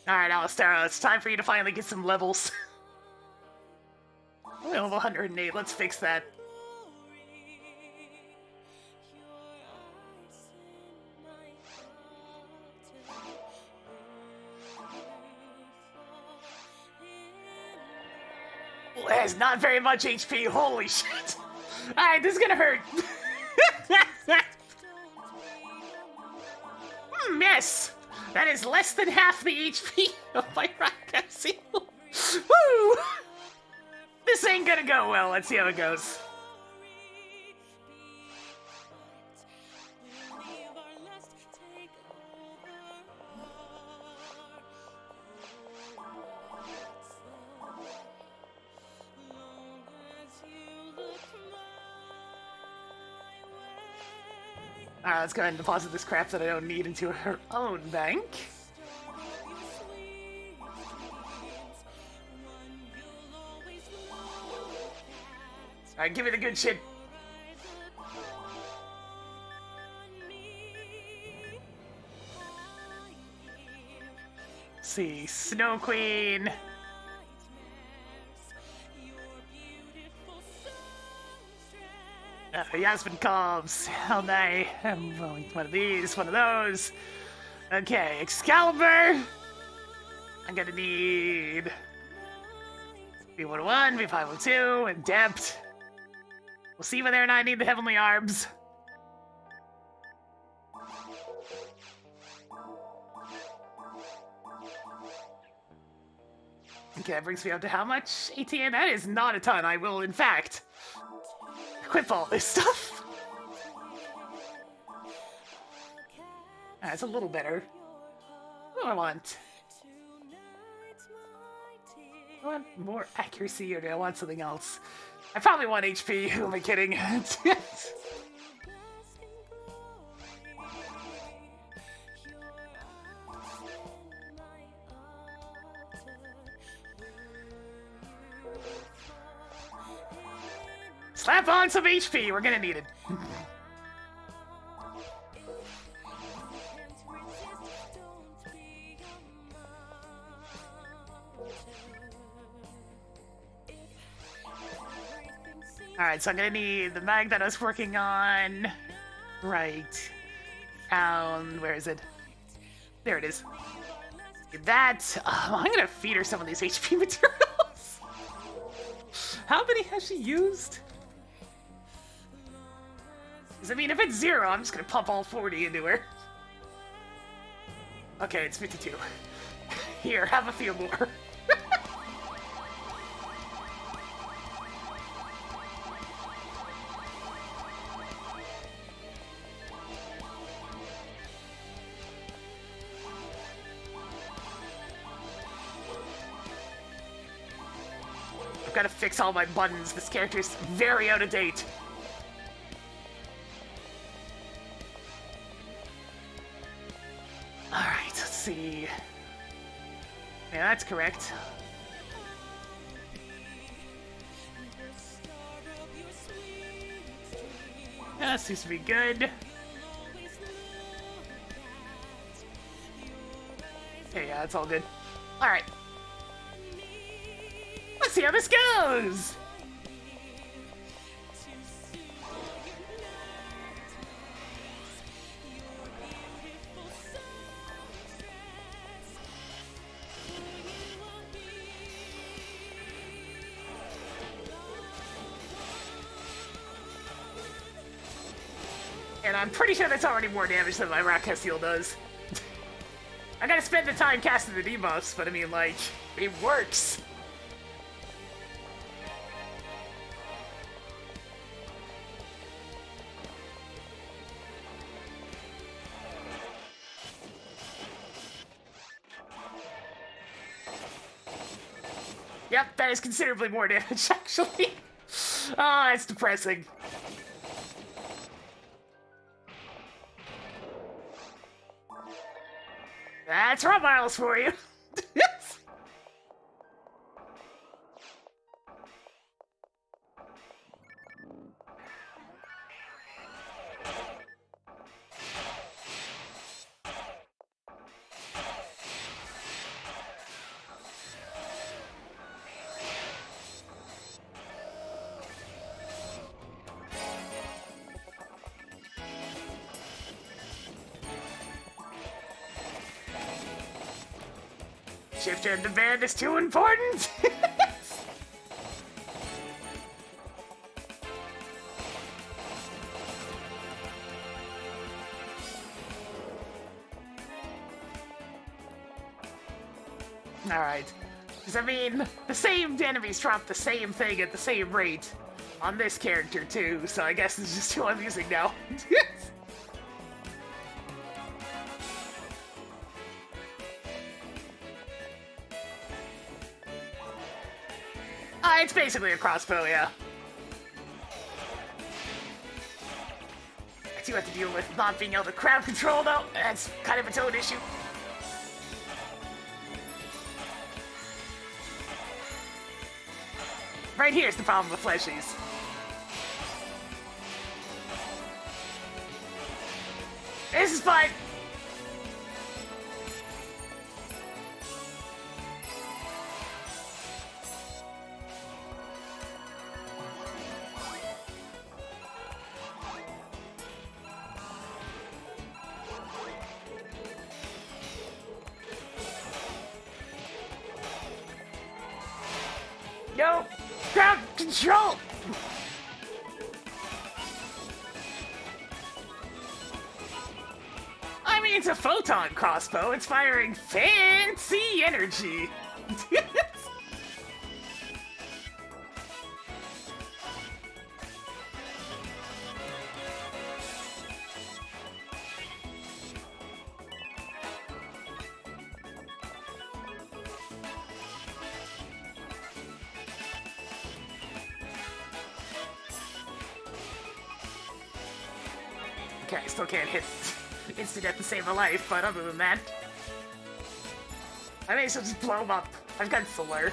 A: Alright, Alistair, it's time for you to finally get some levels. We have 108. Let's fix that. Well, it has not very much HP. Holy shit. Alright, this is gonna hurt. Yes! That is less than half the HP of my rock capsule. Woo! This ain't gonna go well. Let's see how it goes. Alright, let's go ahead and deposit this crap that I don't need into her own bank. Alright, give me the good shit. Let's see, Snow Queen. Yasmin Combs. Hell no. I'm rolling one of these, one of those. Okay, Excalibur. I'm gonna need V101, V502, Adept. We'll see whether or not I need the Heavenly Arms. Okay, that brings me up to how much? ATN? That is not a ton. I will, in fact, equip all this stuff. That's a little better. What do I want? Do I want more accuracy or do I want something else? I probably want HP. Who am I kidding? Slap on some HP. We're gonna need it. Alright, so I'm gonna need the mag that I was working on. Right. Where is it? There it is. That. I'm gonna feed her some of these HP materials. How many has she used? Because, I mean, if it's 0, I'm just gonna pump all 40 into her. Okay, it's 52. Here, have a few more. I've got to fix all my buttons. This character's very out of date. Alright, let's see. Yeah, that's correct. That seems to be good. Okay, yeah, it's all good. Alright. Let's see how this goes! And I'm pretty sure that's already more damage than my Rock Castile does. I gotta spend the time casting the debuffs, but I mean, like, it works. Yep, that is considerably more damage, actually. Oh, it's depressing. That's Rob Miles for you. Shifter in the band is too important. Alright. Because, I mean, the same enemies drop the same thing at the same rate on this character, too, so I guess it's just who I'm using now. It's basically a crossbow, yeah. I do have to deal with not being able to crowd control, though. That's kind of its own issue. Right here's the problem with fleshies. This is fine. No! Ground control! I mean, it's a photon crossbow. It's firing fancy energy. Okay, I still can't hit instant death to save a life, but other than that, I may as well just blow him up. I've got solar.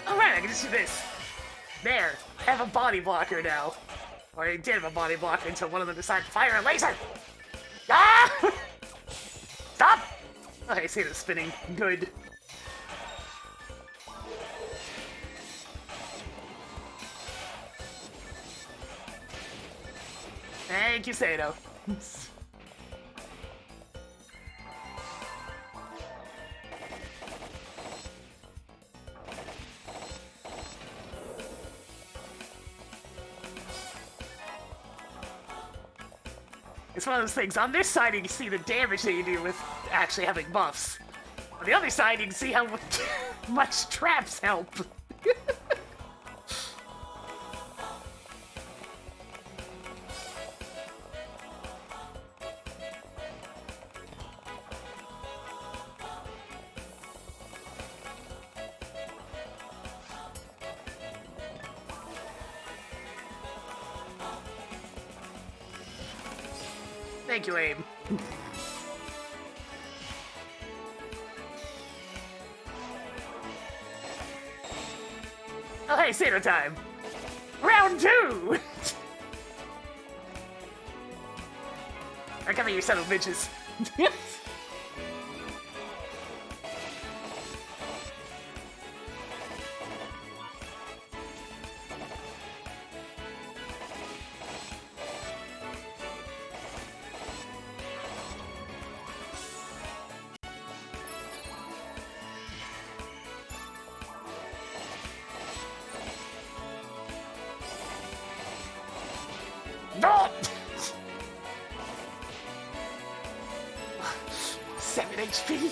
A: Alright, I can just do this. There, I have a body blocker now. Or I did have a body blocker until one of them decided to fire a laser! Ah! Stop! Oh, I see it spinning. Good. Thank you, Sato. It's one of those things. On this side, you can see the damage that you do with actually having buffs. On the other side, you can see how much traps help. Thank you, Abe. Oh, hey, Santa time. Round 2! I come here, you son of bitches. No! 7 HP.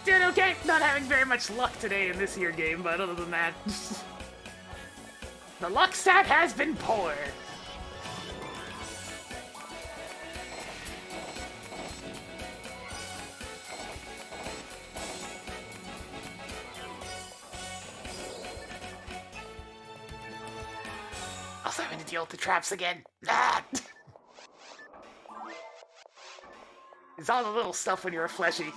A: Dude, okay, not having very much luck today in this here game, but other than that, the luck stat has been poor. Also having to deal with the traps again. Ah! It's all the little stuff when you're a fleshy.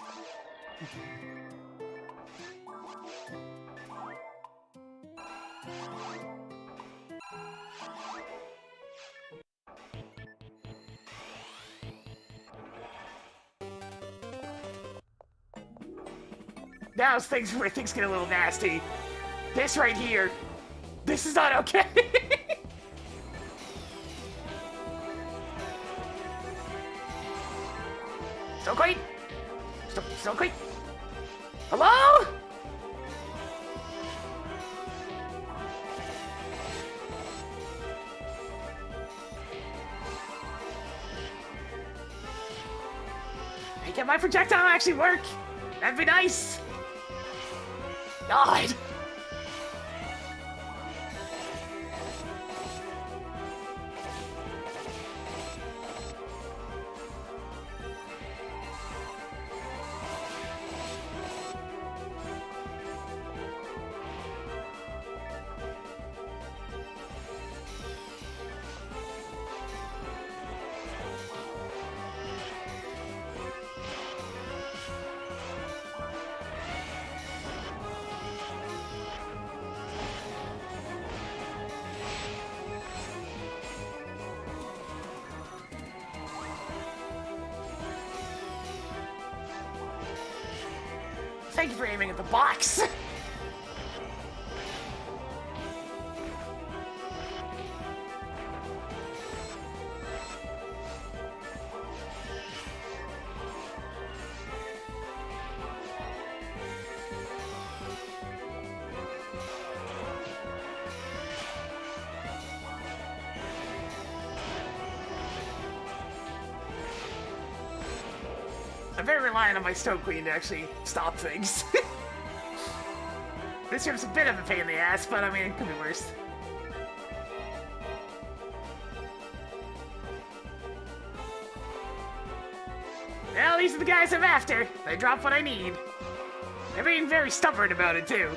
A: Now's things where things get a little nasty. This right here. This is not okay. Still queen? Still queen? Hello? Hey, can my projectile actually work? That'd be nice. God. Thank you for aiming at the box. I'm very reliant on my Stone Queen to actually stop things. This room's a bit of a pain in the ass, but I mean, it could be worse. Well, these are the guys I'm after. They drop what I need. They're being very stubborn about it, too.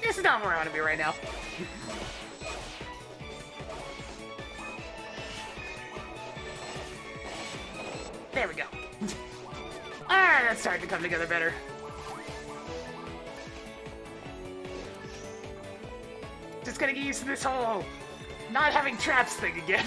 A: This is not where I want to be right now. There we go. Alright, that's starting to come together better. Just gotta get used to this whole not having traps thing again.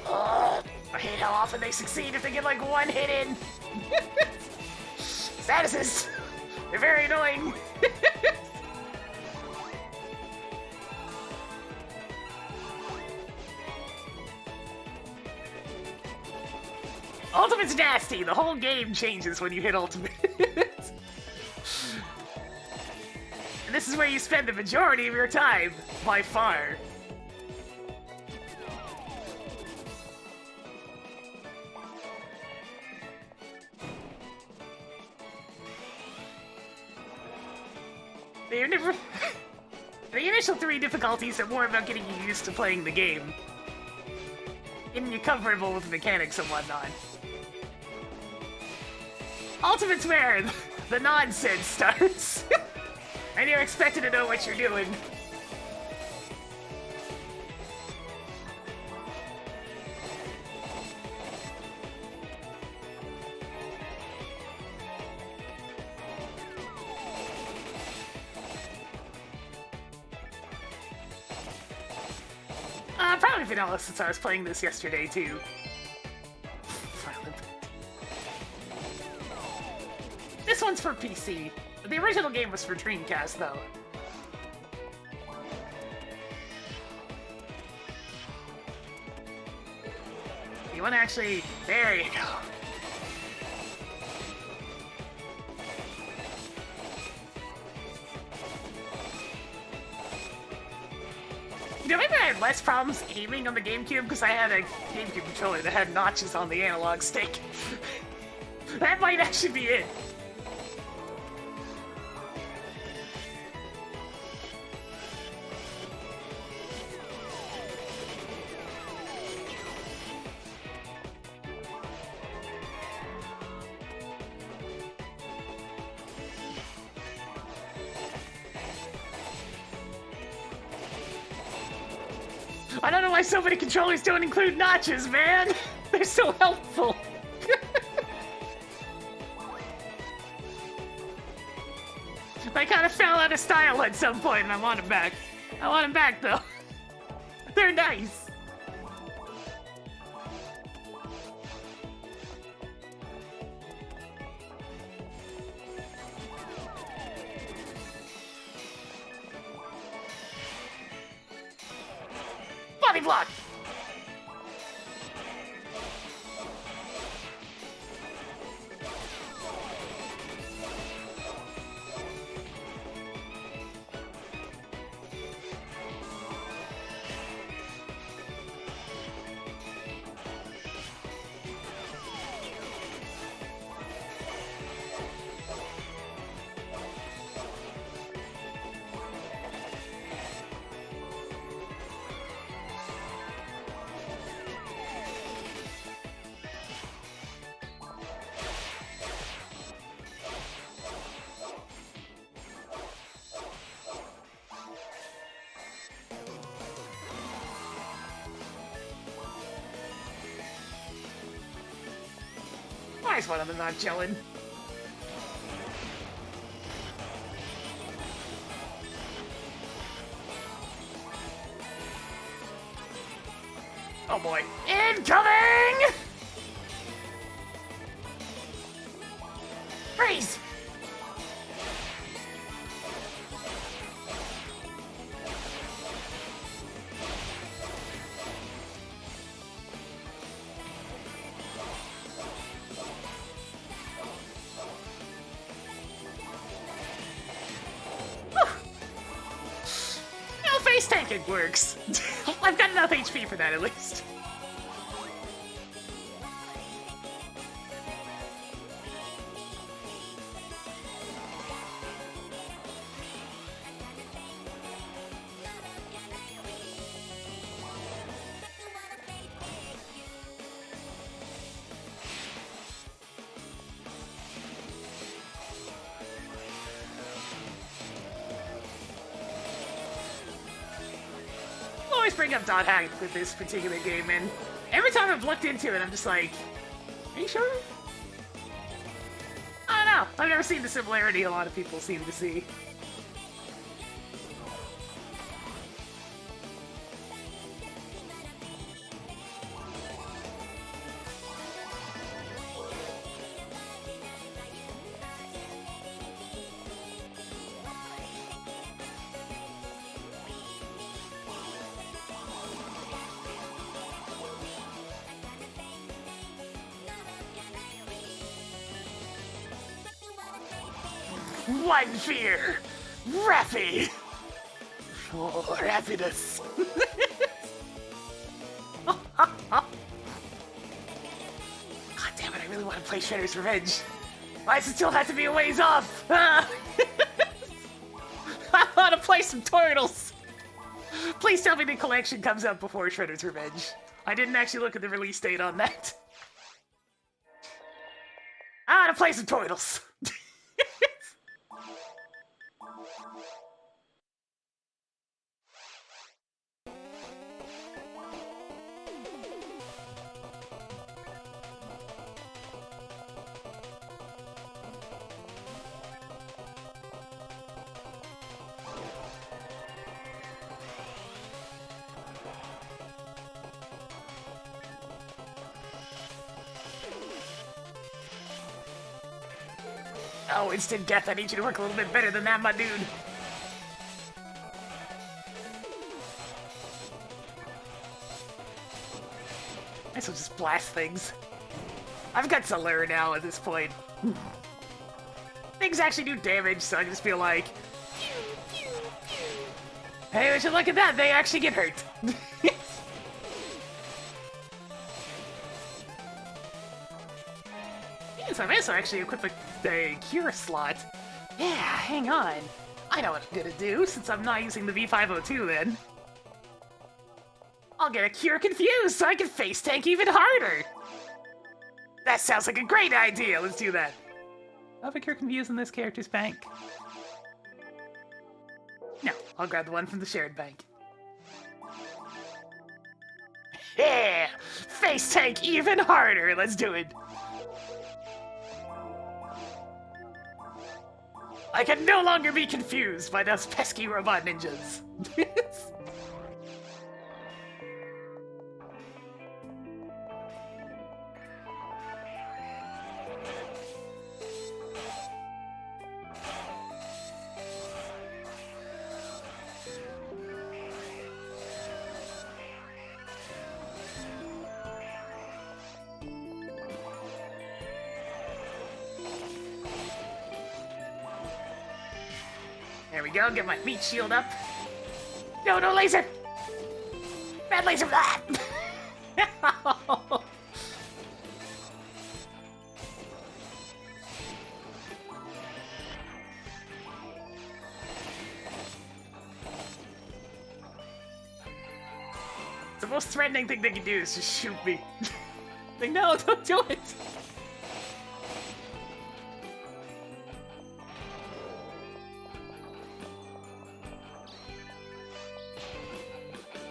A: I hate how often they succeed if they get like one hit in. Statuses! They're very annoying. Ultimate's nasty. The whole game changes when you hit Ultimate. And this is where you spend the majority of your time, by far. The initial 3 difficulties are more about getting you used to playing the game. Getting you comfortable with mechanics and whatnot. Ultimate's where the nonsense starts. And you're expected to know what you're doing. Probably vanilla since I was playing this yesterday too. This one's for PC. The original game was for Dreamcast though. You wanna actually... There you go. You know, maybe I had less problems aiming on the GameCube because I had a GameCube controller that had notches on the analog stick. That might actually be it. I don't know why so many controllers don't include notches, man! They're so helpful! I kind of fell out of style at some point and I want them back. I want them back, though. They're nice. Body block! Why is one of them not chilling? Oh boy. Incoming! Freeze! Face tanking works. I've got enough HP for that at least. always bring up dot hack with this particular game, and every time I've looked into it, I'm just like, are you sure? I don't know. I've never seen the similarity a lot of people seem to see. One fear! Rappy! For happiness! God damn it, I really want to play Shredder's Revenge. Why does it still have to be a ways off? I want to play some Turtles! Please tell me the collection comes out before Shredder's Revenge. I didn't actually look at the release date on that. I want to play some Turtles! Oh, instant death, I need you to work a little bit better than that, my dude. I guess I'll just blast things. I've got to learn now at this point. Things actually do damage, so I just feel like... Hey, would you look at that? They actually get hurt. Yes, I'm also actually equipped a cure slot. Yeah, hang on. I know what I'm gonna do, since I'm not using the V502 then. I'll get a cure confused so I can face tank even harder. That sounds like a great idea. Let's do that. I have a cure confused in this character's bank. No, I'll grab the one from the shared bank. Yeah! Face tank even harder! Let's do it! I can no longer be confused by those pesky robot ninjas. There we go, get my meat shield up. No, no laser! Bad laser! Ah! The most threatening thing they can do is just shoot me. Like, no, don't do it!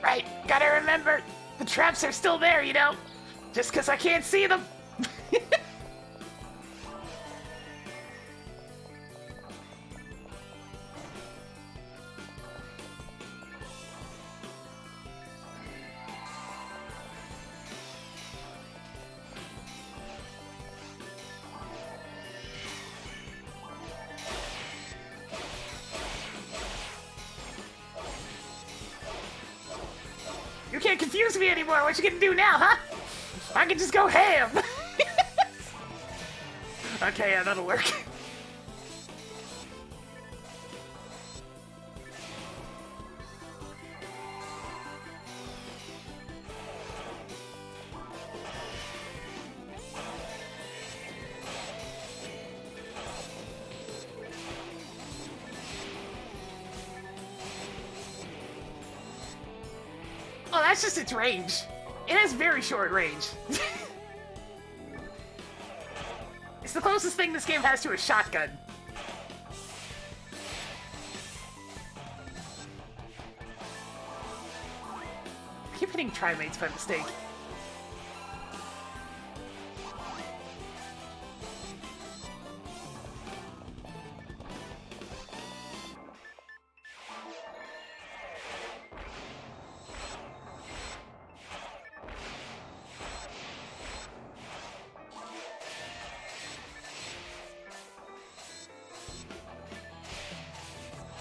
A: Right, gotta remember, the traps are still there, you know? Just because I can't see them. You can't confuse me anymore. What you gonna do now, huh? I can just go ham. Okay, yeah, that'll work. Oh, that's just its range. It has very short range. It's the closest thing this game has to a shotgun. hitting Trimates by mistake.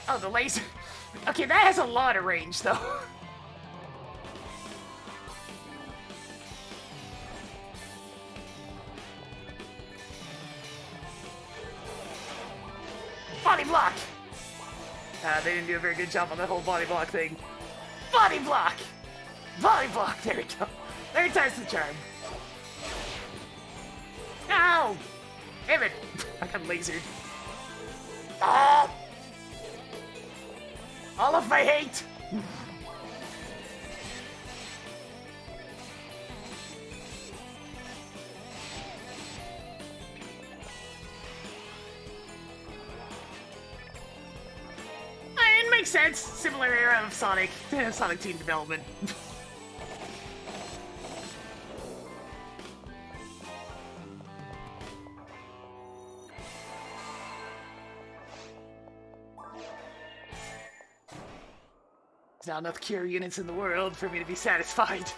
A: Oh, the laser. Okay, that has a lot of range, though. Body block! They didn't do a very good job on the whole body block thing. Body block! Body block! There we go. Third time's the charm. Ow! Damn it! I got lasered. Ah! All of my hate! It makes sense. Similar era of Sonic. Sonic Team development. There's not enough cure units in the world for me to be satisfied.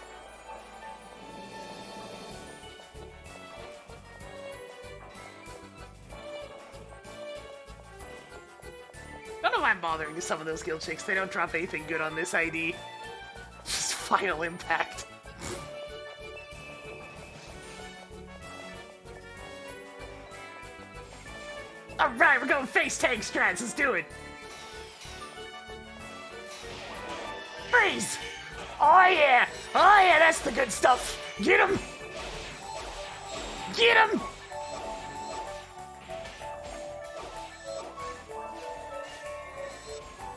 A: Don't know why I'm bothering with some of those guild chicks. They don't drop anything good on this ID. Just final impact. Alright, we're going face tank strats. Let's do it. Freeze! Oh yeah! Oh yeah, that's the good stuff! Get him! Get him!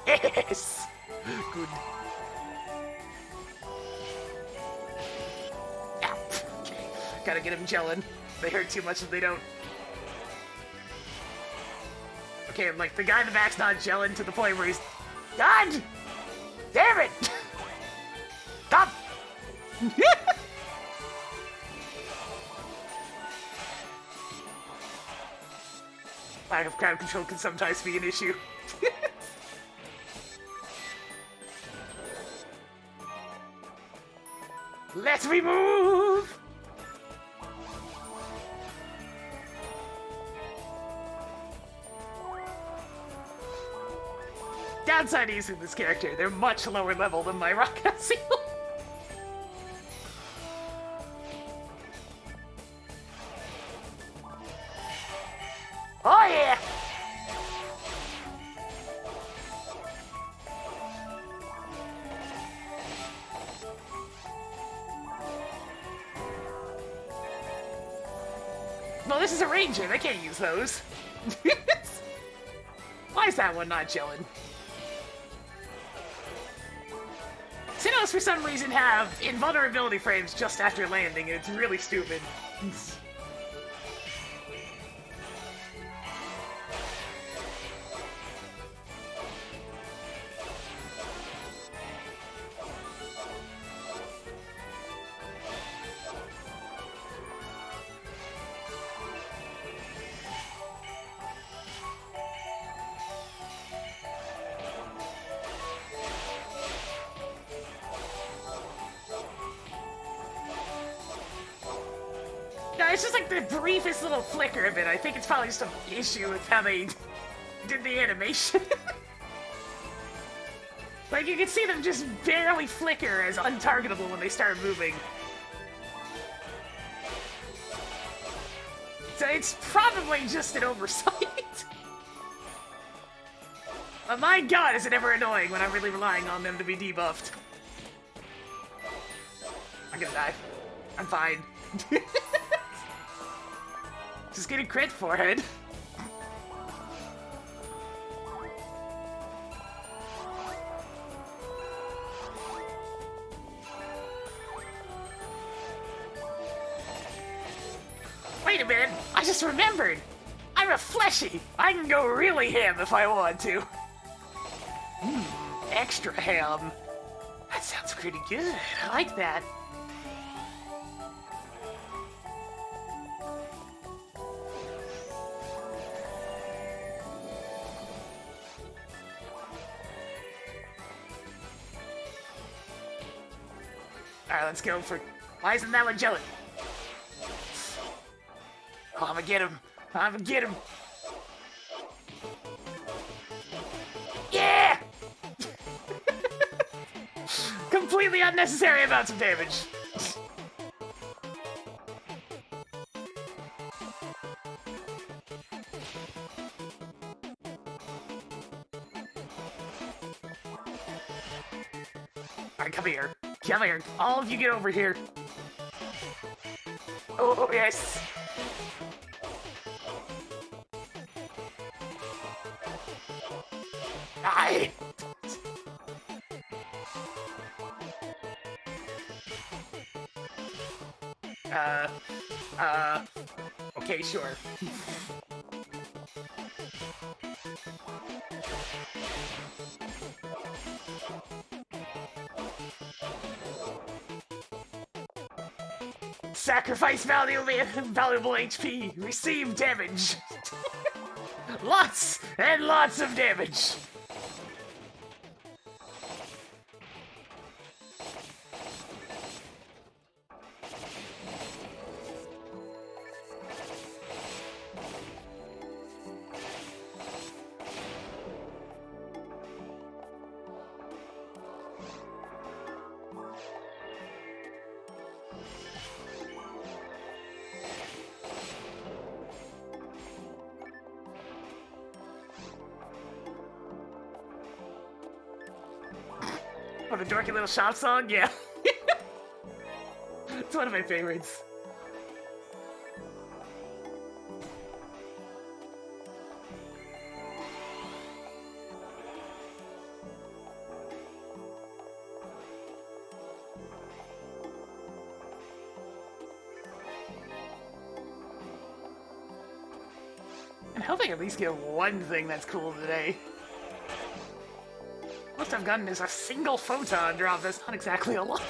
A: Yes! Good. Ah, okay. Gotta get him gelling. They hurt too much if they don't. Okay, I'm like, the guy in the back's not gelling to the point where he's... God! Damn it! Stop! Lack of crowd control can sometimes be an issue. Let's remove! Downside is in this character, they're much lower level than my Rock Seal. Oh yeah! Well, this is a ranger, they can't use those. Why is that one not chilling? Sinnohs, for some reason, have invulnerability frames just after landing, and it's really stupid. No, it's just like the briefest little flicker of it. I think it's probably just an issue with how they did the animation. Like, you can see them just barely flicker as untargetable when they start moving. So it's probably just an oversight. But my god, is it ever annoying when I'm really relying on them to be debuffed. I'm gonna die. I'm fine. Just get a crit forehead. Wait a minute, I just remembered. I'm a fleshy. I can go really ham if I want to. Extra ham. That sounds pretty good. I like that. Alright, let's go for... Why isn't that one gelling? Oh, I'm gonna get him. I'm gonna get him. Yeah! Completely unnecessary amounts of damage. Alright, come here. Come here. All of you get over here. Oh, yes. Die. Okay, sure. Sacrifice valuable HP. Receive damage. Lots and lots of damage. Oh, the dorky little shop song? Yeah. It's one of my favorites. I'm hoping I at least get one thing that's cool today. Most I've gotten is a single photon drop. That's not exactly a lot.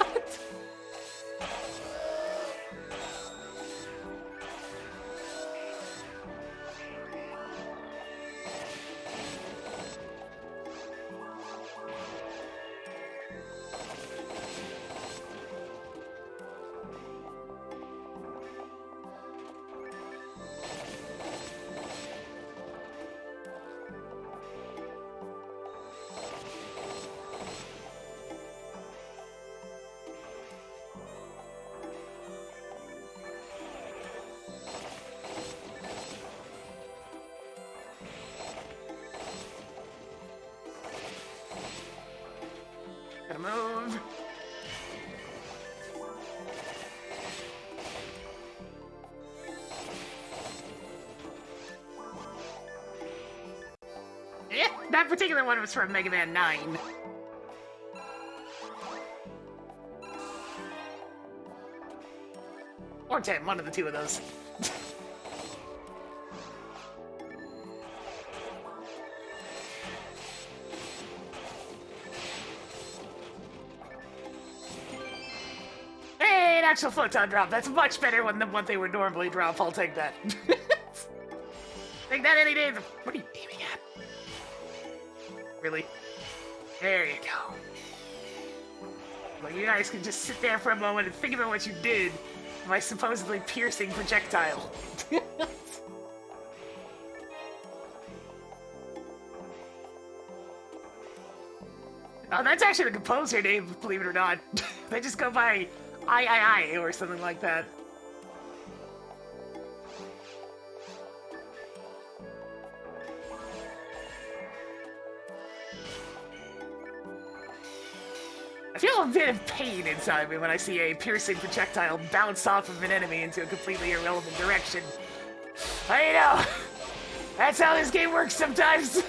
A: Gotta move. Yeah, that particular one was from Mega Man 9. Or 10, one of the two of those. Hey, an actual photon drop. That's much better than what they would normally drop. I'll take that. Take that any day. What are you aiming at? Really? There you go. Well, you guys can just sit there for a moment and think about what you did. My supposedly piercing projectile. Oh, that's actually the composer name, believe it or not. They just go by I or something like that. I feel a bit of pain inside me when I see a piercing projectile bounce off of an enemy into a completely irrelevant direction. I know! That's how this game works sometimes!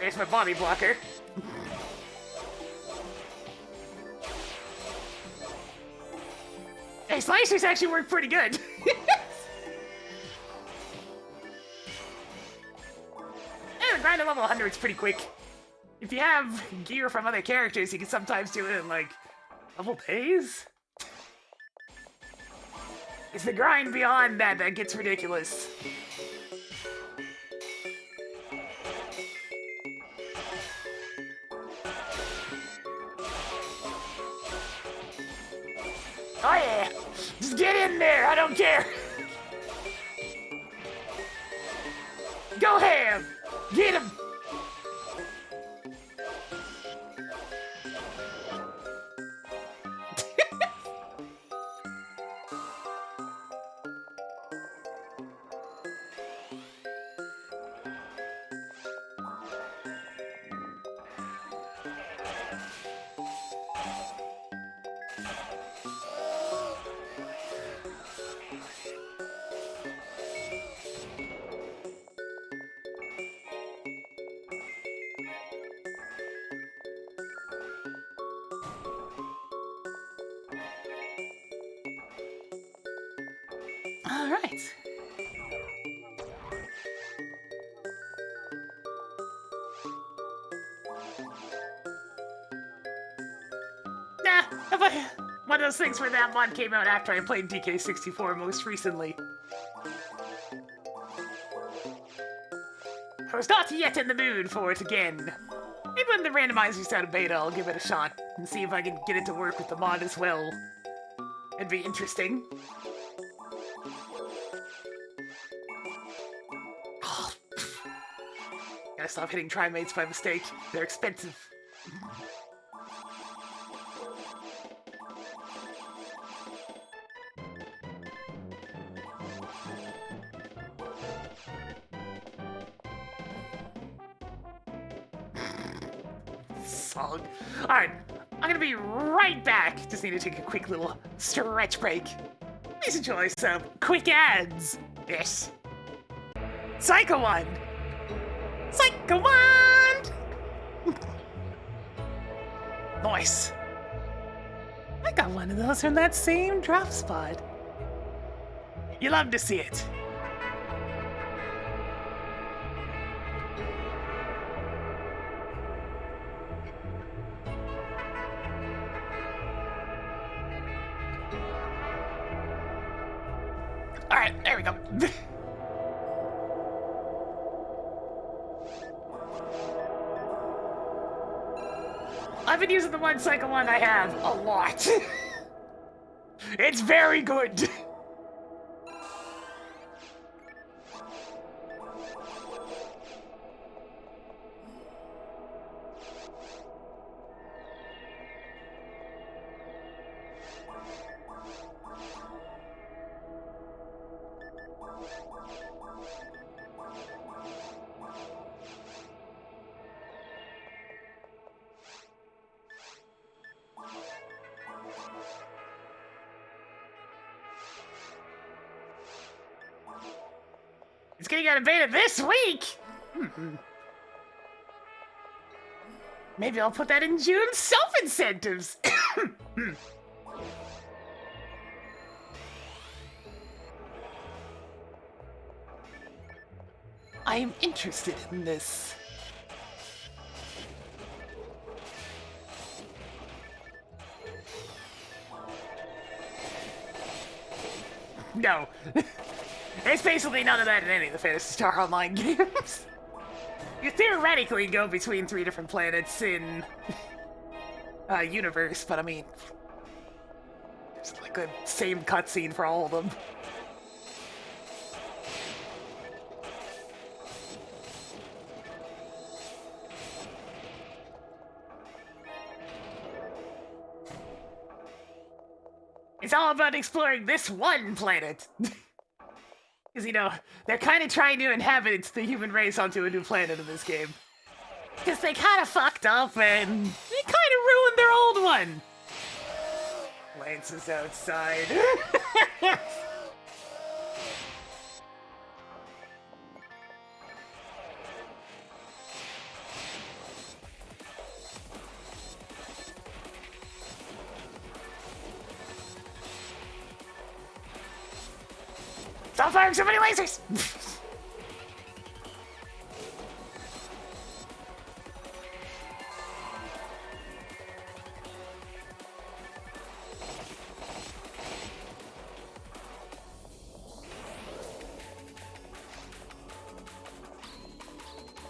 A: There's my body blocker. Hey, slicers actually work pretty good. And the grind to level 100 is pretty quick. If you have gear from other characters, you can sometimes do it in, like, level days? It's the grind beyond that that gets ridiculous. Oh yeah! Just get in there, I don't care! Go ham! Get him! All right. Nah, one of those things where that mod came out after I played DK64 most recently. I was not yet in the mood for it again. Maybe when the randomizer's out of beta, I'll give it a shot and see if I can get it to work with the mod as well. It'd be interesting. Gotta stop hitting trimates by mistake. They're expensive. Song. Alright, I'm gonna be right back. Just need to take a quick little stretch break. Please enjoy some quick ads. Yes. Psycho One! Psycho Wand! Nice. I got one of those from that same drop spot. You love to see it. Alright, there we go. I've been using the one Psycho One I have a lot. It's very good. It's getting out of beta this week! Maybe I'll put that in June self-incentives! I am interested in this. No. There's basically none of that in any of the Phantasy Star Online games. You theoretically go between 3 different planets in universe, but I mean, there's like the same cutscene for all of them. It's all about exploring this one planet. Because, you know, they're kind of trying to inhabit the human race onto a new planet in this game. Because they kind of fucked up and they kind of ruined their old one. Lance is outside. Stop firing so many lasers!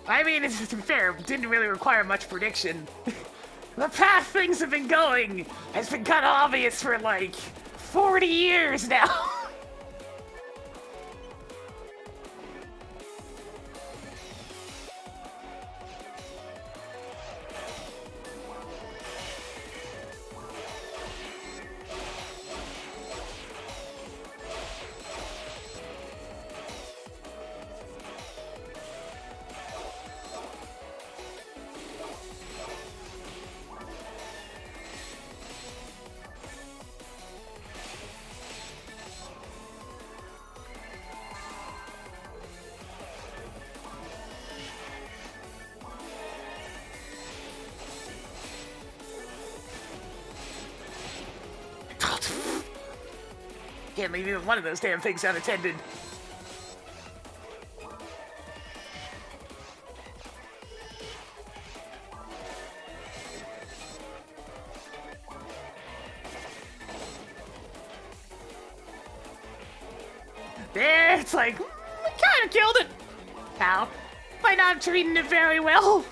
A: I mean, it's to be fair, it didn't really require much prediction. The path things have been going has been kind of obvious for like 40 years now. Can't leave even one of those damn things unattended. There, it's like, we kind of killed it. How? By not treating it very well.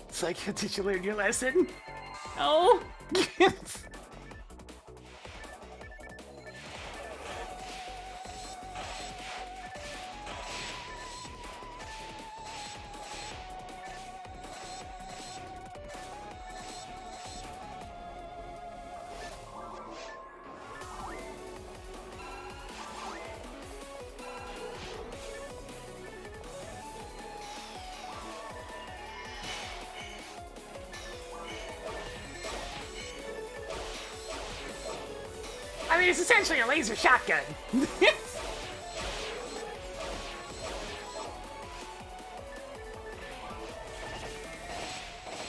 A: It's like, did you learn your lesson? No. I mean, it's essentially a laser shotgun.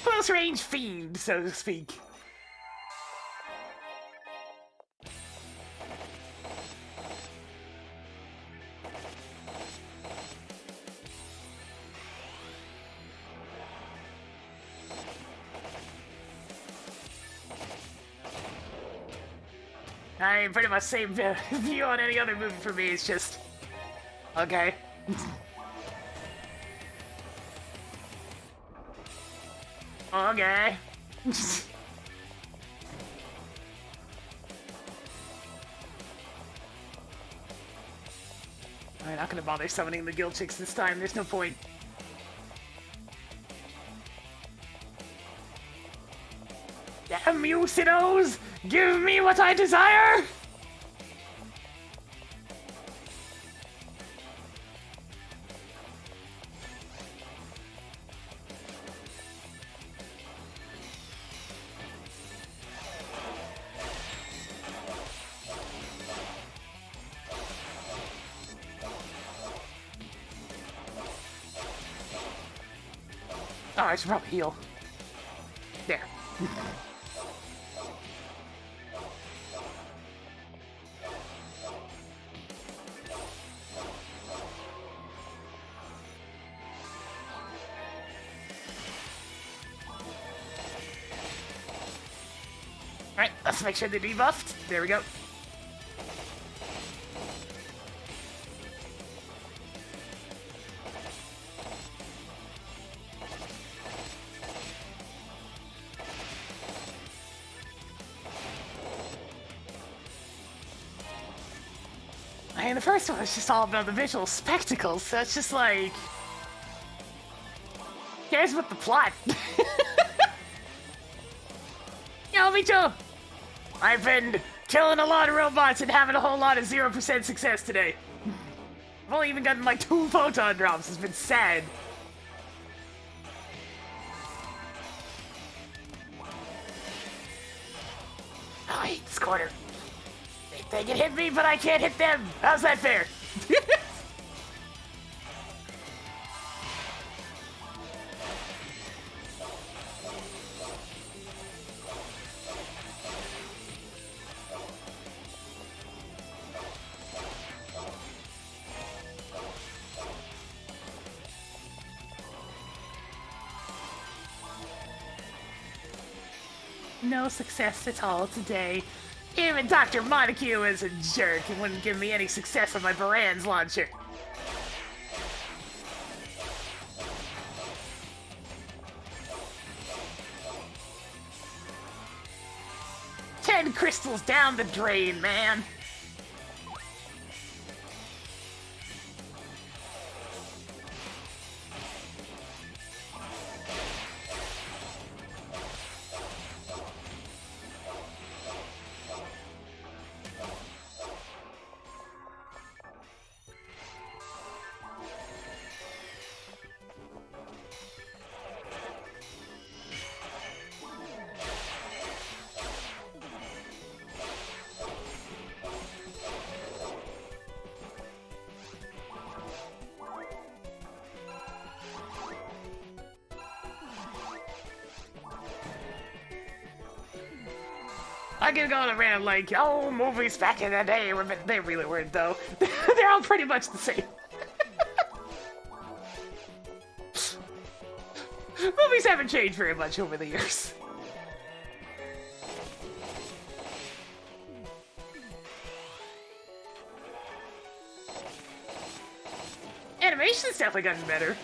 A: Close range fiend, so to speak. I mean, pretty much same view on any other movie for me. It's just okay. Okay. I'm not gonna bother summoning the guild chicks this time. There's no point. Damn you, Sinnohs! Give me what I desire! Oh, I should probably heal. There. Alright, let's make sure they're debuffed. There we go. I mean, the first one was just all about the visual spectacle, so it's just like... who cares about the plot? Yo, me too! I've been killing a lot of robots and having a whole lot of 0% success today. I've only even gotten like 2 photon drops. It's been sad. Oh, I hate this corner. They can hit me, but I can't hit them. How's that fair? no success at all today. Even Dr. Montague is a jerk and wouldn't give me any success on my Baran's launcher. Ten crystals down the drain, man. I can go around like, oh, movies back in the day, they really weren't, though. They're all pretty much the same. Movies haven't changed very much over the years. Animation's definitely gotten better.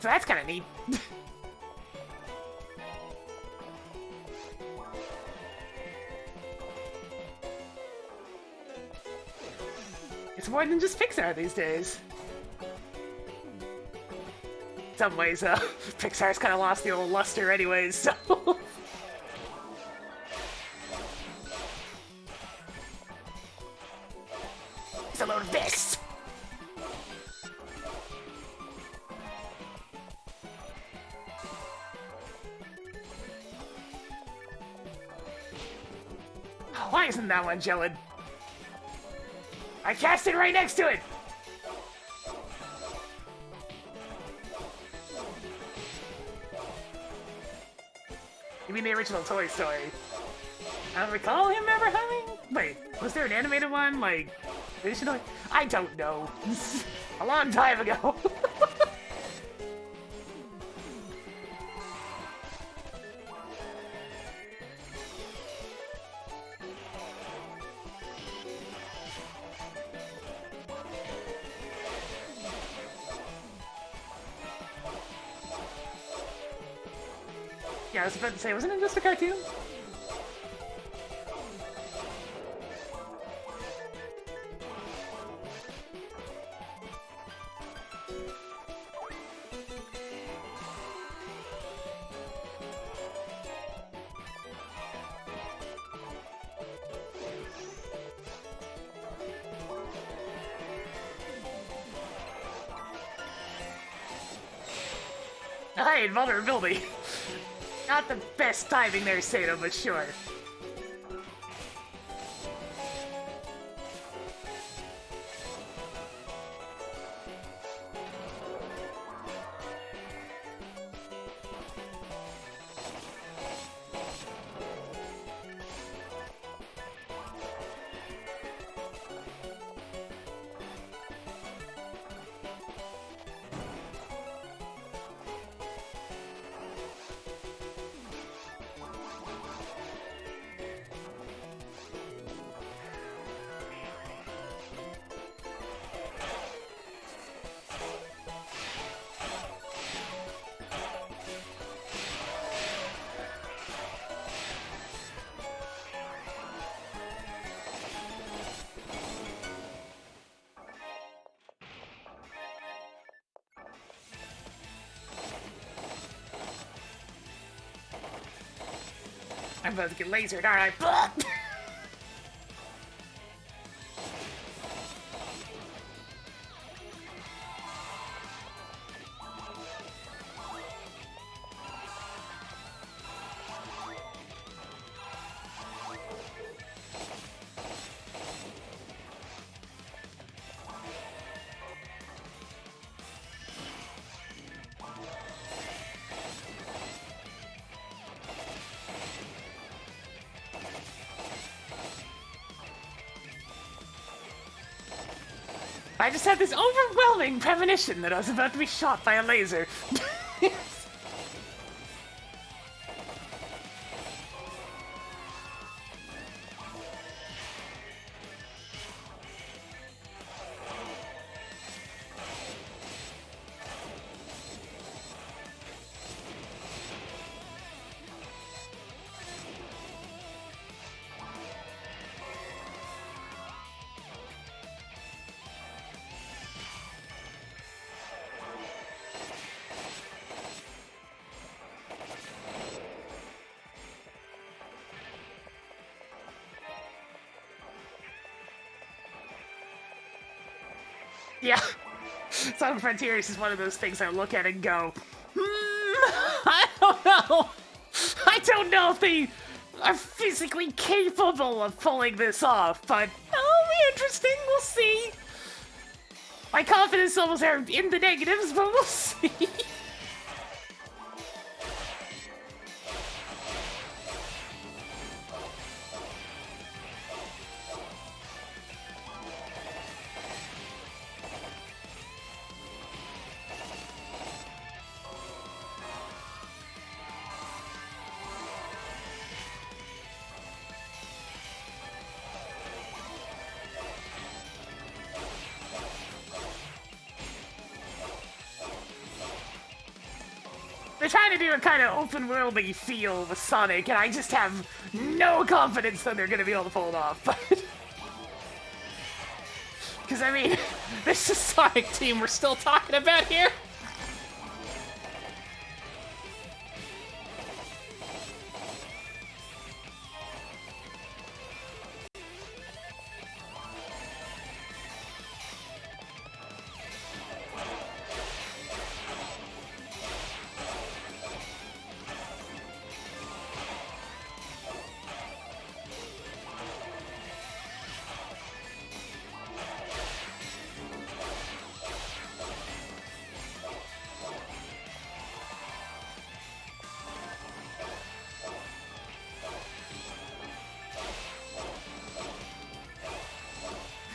A: So that's kind of neat. It's more than just Pixar these days. In some ways, Pixar's kind of lost the old luster anyways, so... It's a load of this! Why isn't that one gelid? I cast it right next to it! You mean the original Toy Story? I don't recall him ever having... Wait, was there an animated one? Like, originally? I don't know. A long time ago. Yeah, I was about to say, wasn't it just a cartoon? Hey, vulnerability. Not the best timing there, Sato, but sure. I'm about to get lasered, aren't I? I just had this overwhelming premonition that I was about to be shot by a laser. Yeah. Sonic Frontiers is one of those things I look at and go, I don't know. I don't know if they are physically capable of pulling this off, but it'll be interesting. We'll see. My confidence levels are in the negatives, but we'll see. They're trying to do a kind of open-worldy feel with Sonic, and I just have no confidence that they're going to be able to pull it off. Because, I mean, this is Sonic Team we're still talking about here.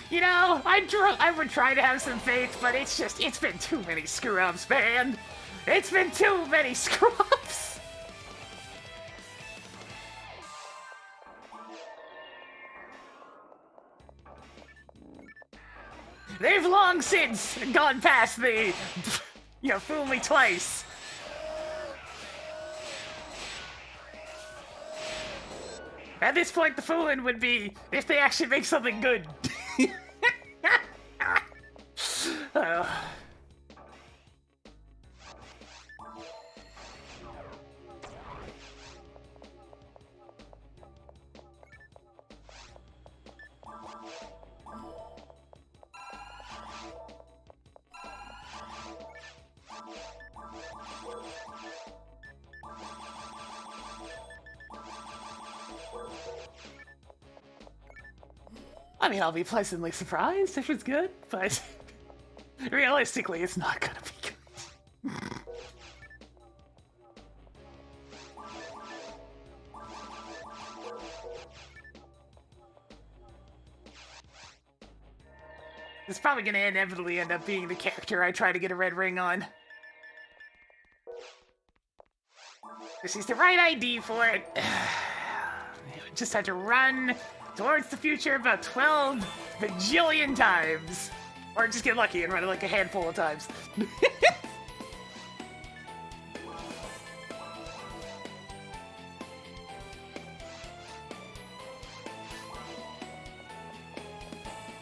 A: You know, I would try to have some faith, but it's been too many screw-ups, man. It's been too many screw-ups. They've long since gone past the, you fool me twice. At this point, the fooling would be if they actually make something good. I mean, I'll be pleasantly surprised if it's good, but realistically, it's not gonna be good. It's probably gonna inevitably end up being the character I try to get a red ring on. This is the right ID for it. Just had to run towards the future about 12 bajillion times. Or just get lucky and run it like a handful of times.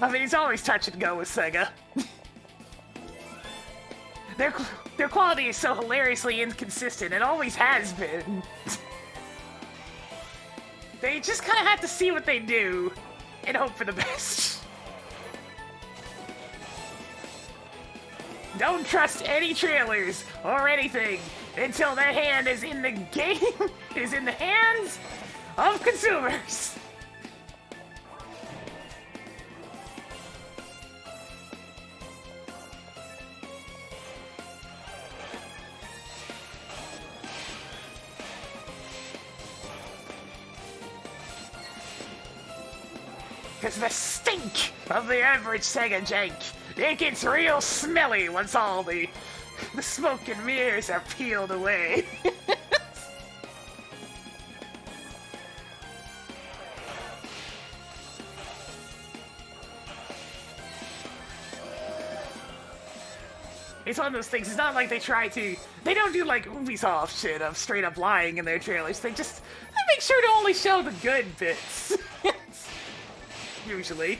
A: I mean, it's always touch and go with Sega. Their quality is so hilariously inconsistent. It always has been. They just kind of have to see what they do and hope for the best. Don't trust any trailers or anything until that hand is in the game, is in the hands of consumers. Because the stink of the average Sega jank, it gets real smelly once all the smoke and mirrors are peeled away. It's one of those things, it's not like they don't do like Ubisoft shit of straight up lying in their trailers. They make sure to only show the good bits. Usually.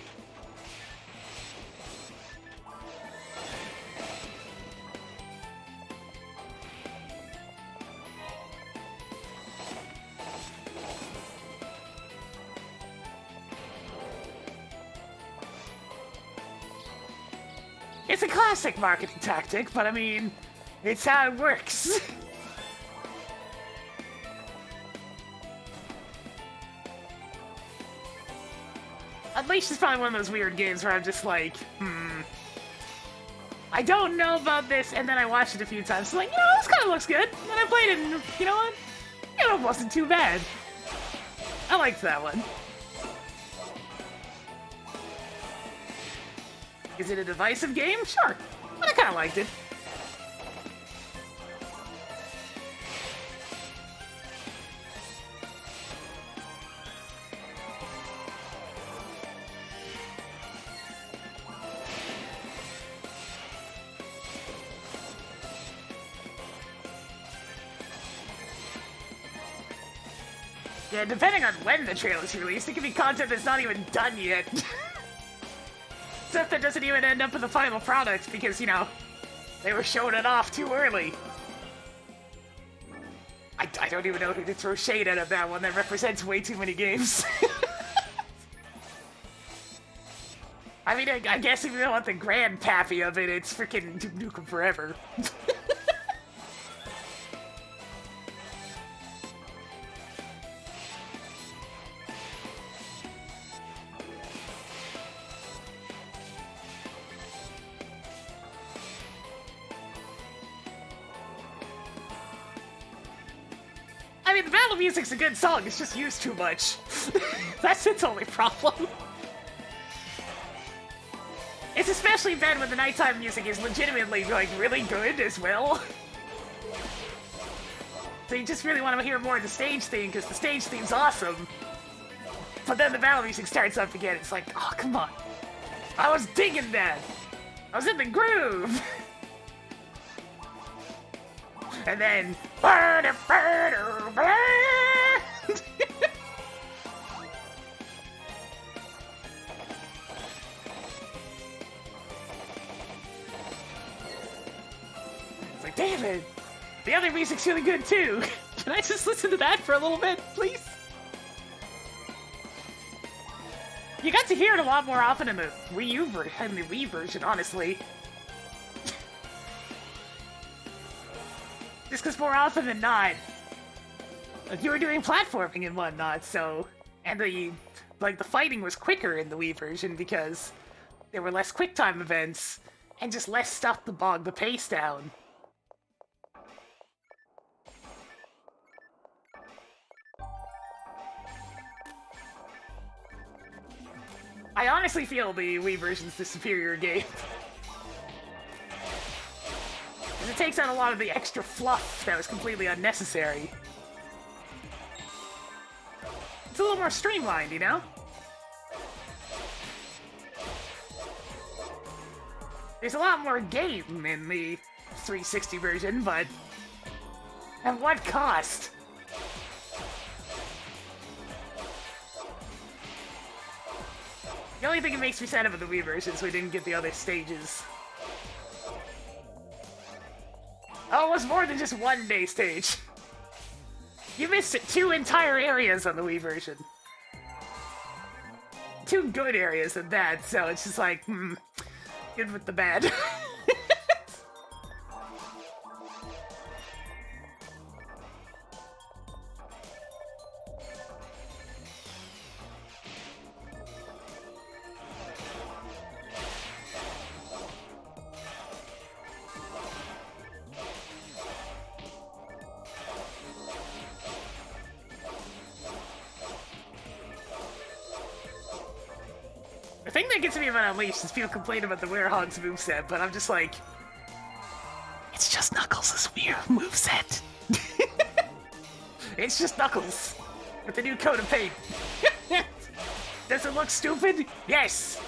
A: It's a classic marketing tactic, but I mean, it's how it works. Unleashed is probably one of those weird games where I'm just like, I don't know about this, and then I watched it a few times, so like, you know, this kind of looks good. And then I played it, and you know what? You know, it wasn't too bad. I liked that one. Is it a divisive game? Sure. But I kind of liked it. Yeah, depending on when the trailer's released, it could be content that's not even done yet. Stuff that doesn't even end up in the final product because, you know, they were showing it off too early. I don't even know who to throw shade at that one. That represents way too many games. I mean, I guess if you don't want the grandpappy of it, it's freaking Duke Nukem Forever. I mean, the battle music's a good song, it's just used too much. That's its only problem. It's especially bad when the nighttime music is legitimately, like, really good as well. So you just really want to hear more of the stage theme, because the stage theme's awesome. But then the battle music starts up again, it's like, oh, come on. I was digging that. I was in the groove. And then... It's like, damn it! The other music's really good too! Can I just listen to that for a little bit, please? You got to hear it a lot more often in the Wii version, honestly. Just because more often than not, you were doing platforming and whatnot, so... And the fighting was quicker in the Wii version because there were less QuickTime events and just less stuff to bog the pace down. I honestly feel the Wii version's the superior game. It takes out a lot of the extra fluff that was completely unnecessary. It's a little more streamlined, you know? There's a lot more game in the 360 version, but at what cost? The only thing that makes me sad about the Wii version is we didn't get the other stages. Oh, it was more than just one day stage. You missed 2 entire areas on the Wii version. 2 good areas at that, so it's just like, good with the bad. thing that gets me about Unleashed is people complain about the Werehog's moveset, but I'm just like... It's just Knuckles' weird moveset. It's just Knuckles. With the new coat of paint. Does it look stupid? Yes!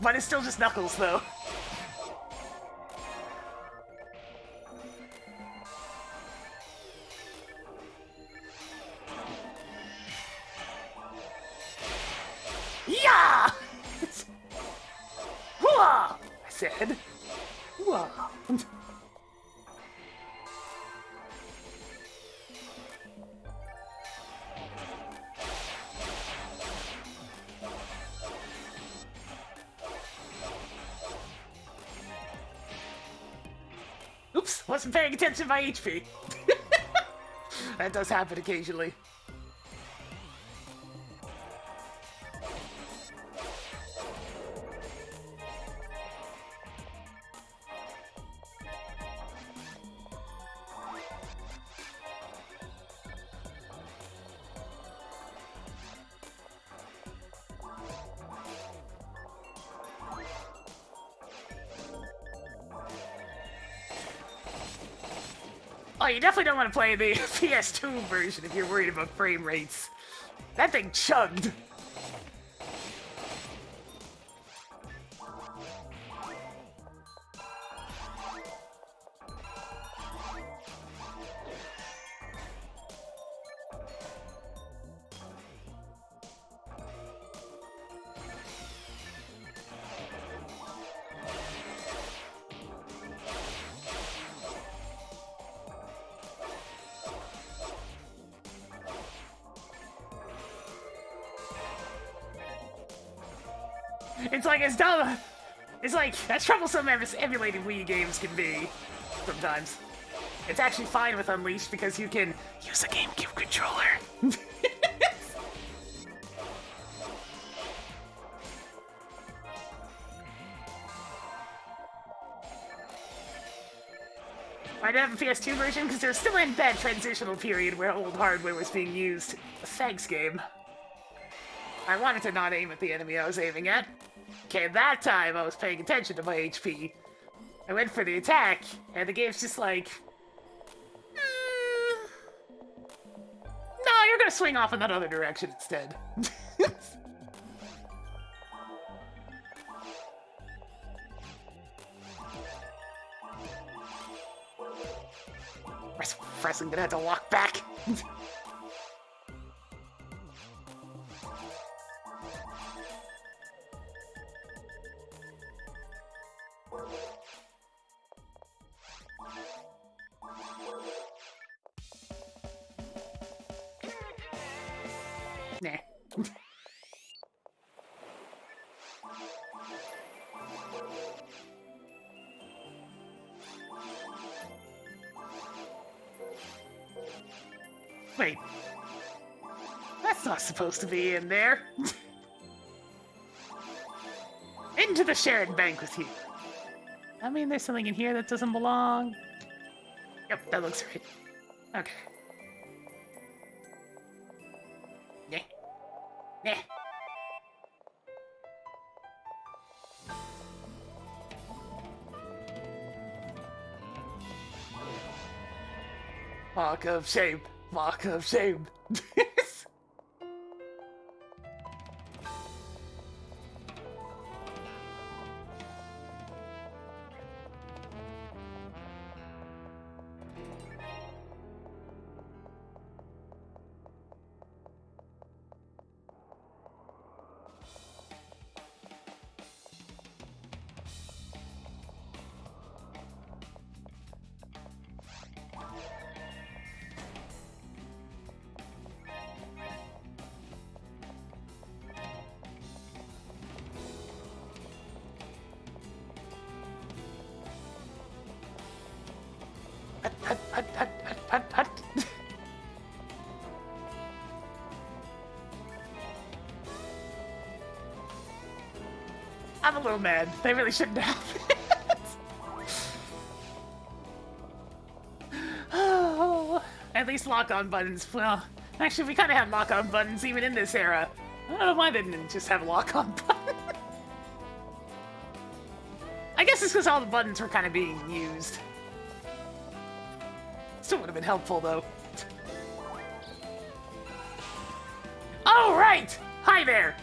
A: But it's still just Knuckles, though. Yeah! Hooah! I said. Hooah! Oops, wasn't paying attention to my HP. That does happen occasionally. Oh, you definitely don't want to play the PS2 version if you're worried about frame rates. That thing chugged. It's like as dumb. It's like as troublesome as emulating Wii games can be sometimes. It's actually fine with Unleashed because you can use a GameCube controller. I didn't have a PS2 version because they're still in that transitional period where old hardware was being used. Thanks, game. I wanted to not aim at the enemy I was aiming at. Okay, that time I was paying attention to my HP. I went for the attack, and the game's just like... No, you're gonna swing off in that other direction instead. I'm gonna have to walk back. Nah. Wait. That's not supposed to be in there. Into the shared bank with you. I mean, there's something in here that doesn't belong. Yep, that looks right. Okay. Nah. Nah. Mark of shame. Mark of shame. I'm a little mad. They really shouldn't have. Oh, at least lock-on buttons. Well, actually, we kind of had lock-on buttons even in this era. I don't know why they didn't just have a lock-on button. I guess it's because all the buttons were kind of being used. Still would have been helpful, though. Oh, right! Hi there!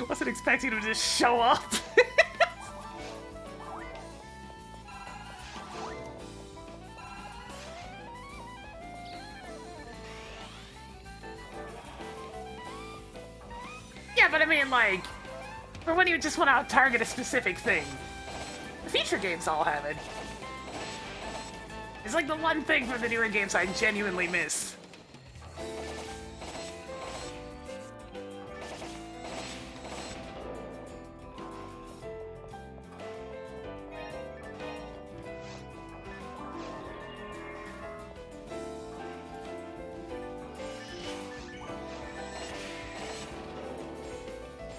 A: Wasn't expecting him to just show up. Yeah, but I mean, like, for when you just want to target a specific thing. The feature games all have it. It's like the one thing from the newer games I genuinely miss.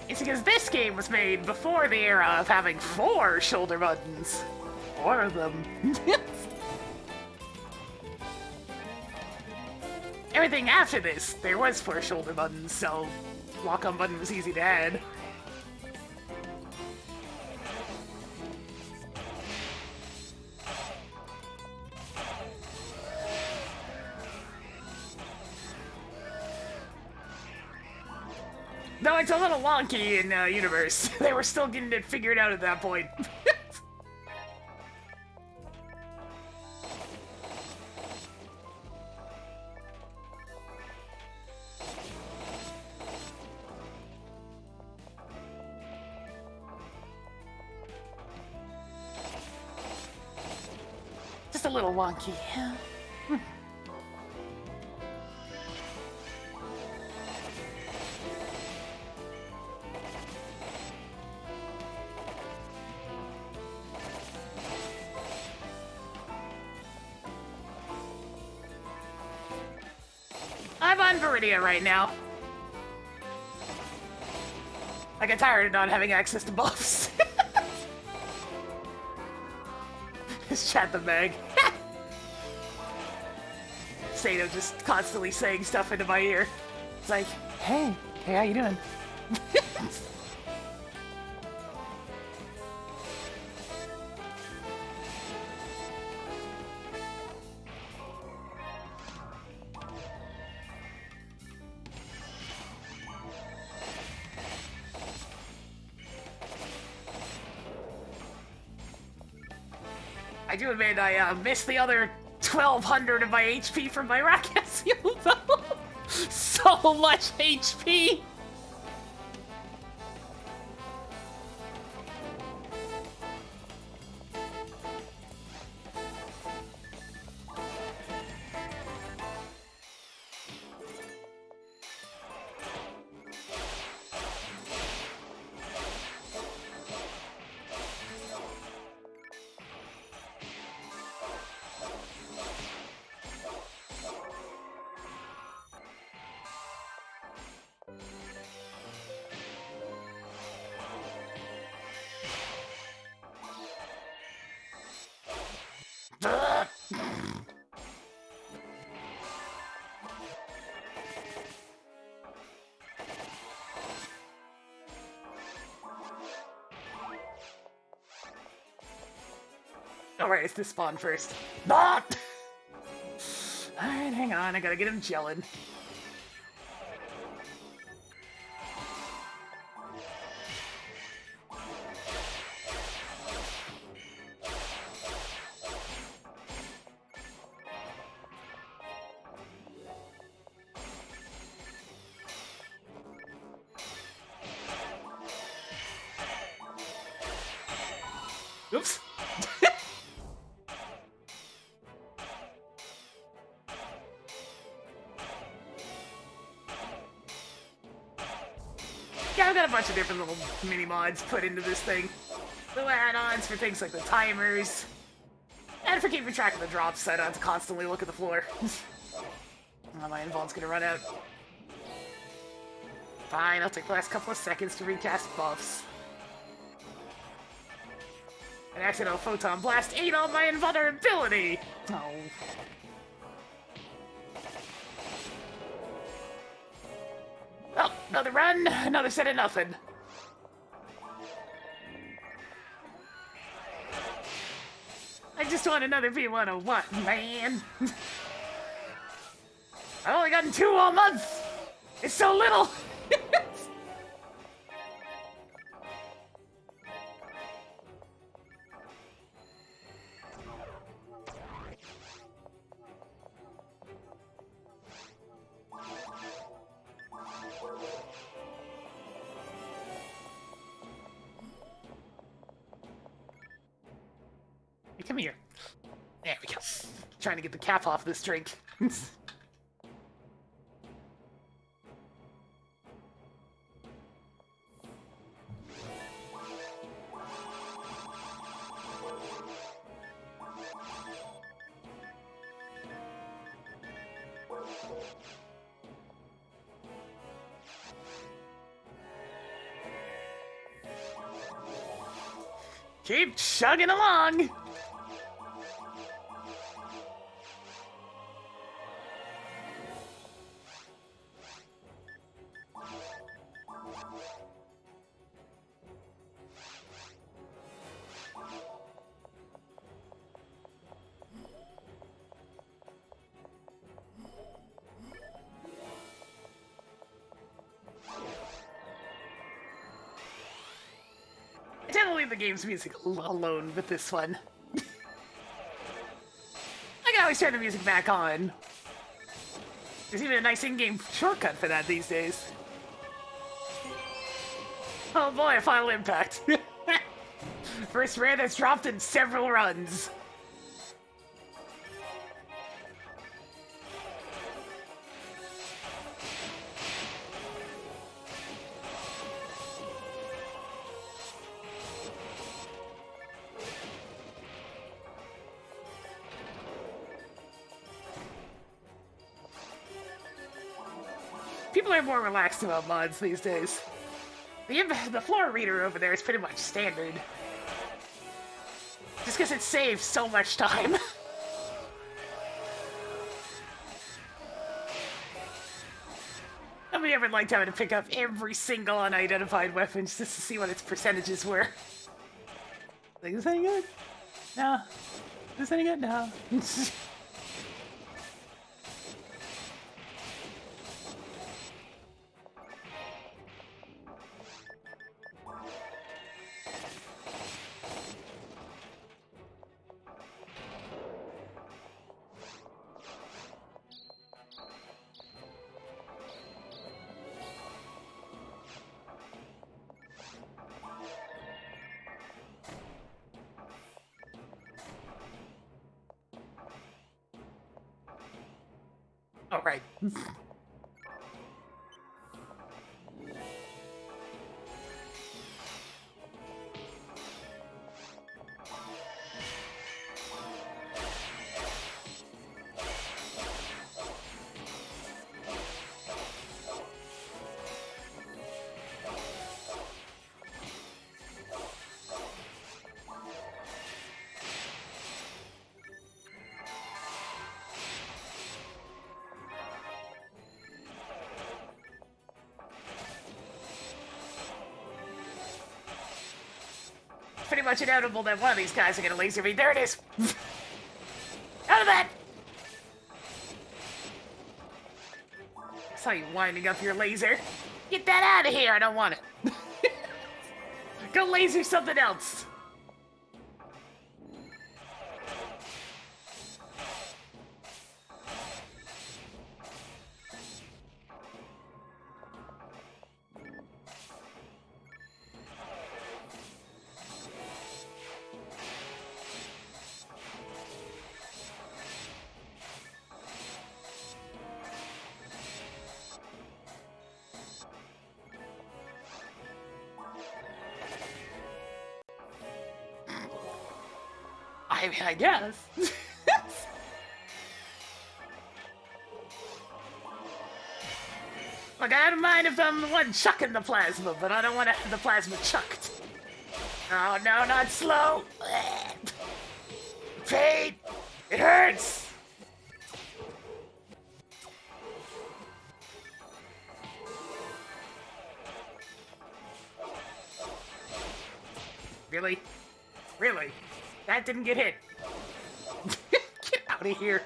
A: It's because this game was made before the era of having 4 shoulder buttons. 4 of them. Everything after this, there was 4 shoulder buttons, so lock-on button was easy to add. No, it's a little wonky in Universe. They were still getting it figured out at that point. Just a little wonky. I'm on Viridia right now. I get tired of not having access to buffs. Just chat the mag. Sato just constantly saying stuff into my ear. It's like, hey, how you doing? I do admit I missed the other 1,200 of my HP from my Rakazio, though. So much HP! Alright, it's this spawn first. Ah! Alright, hang on, I gotta get him gelling. Oops. Yeah, I've got a bunch of different little mini mods put into this thing. Little add-ons for things like the timers. And for keeping track of the drops, so I don't have to constantly look at the floor. Oh, my invuln's gonna run out. Fine, I'll take the last couple of seconds to recast buffs. An accidental photon blast ate all my invulnerability! Oh. Oh, another run, another set of nothing. I just want another V101, man. I've only gotten 2 all month! It's so little! Hey, come here. There we go. Trying to get the cap off this drink. Keep chugging along! I tend to leave the game's music alone with this one. I can always turn the music back on. There's even a nice in-game shortcut for that these days. Oh boy, Final Impact. First rare that's dropped in several runs. People are more relaxed about mods these days. The floor reader over there is pretty much standard. Just because it saves so much time. Nobody ever liked having to pick up every single unidentified weapon just to see what its percentages were. Like, is this any good? No. Is this any good? No. All right. Pretty much inevitable that one of these guys are gonna laser me. There it is! Out of that! I saw you winding up your laser. Get that out of here, I don't want it. Go laser something else. I mean, I guess. Look, I don't mind if I'm the one chucking the plasma, but I don't want to have the plasma chucked. Oh, no, not slow. Pain! It hurts! Really? Really? That didn't get hit. Get out of here.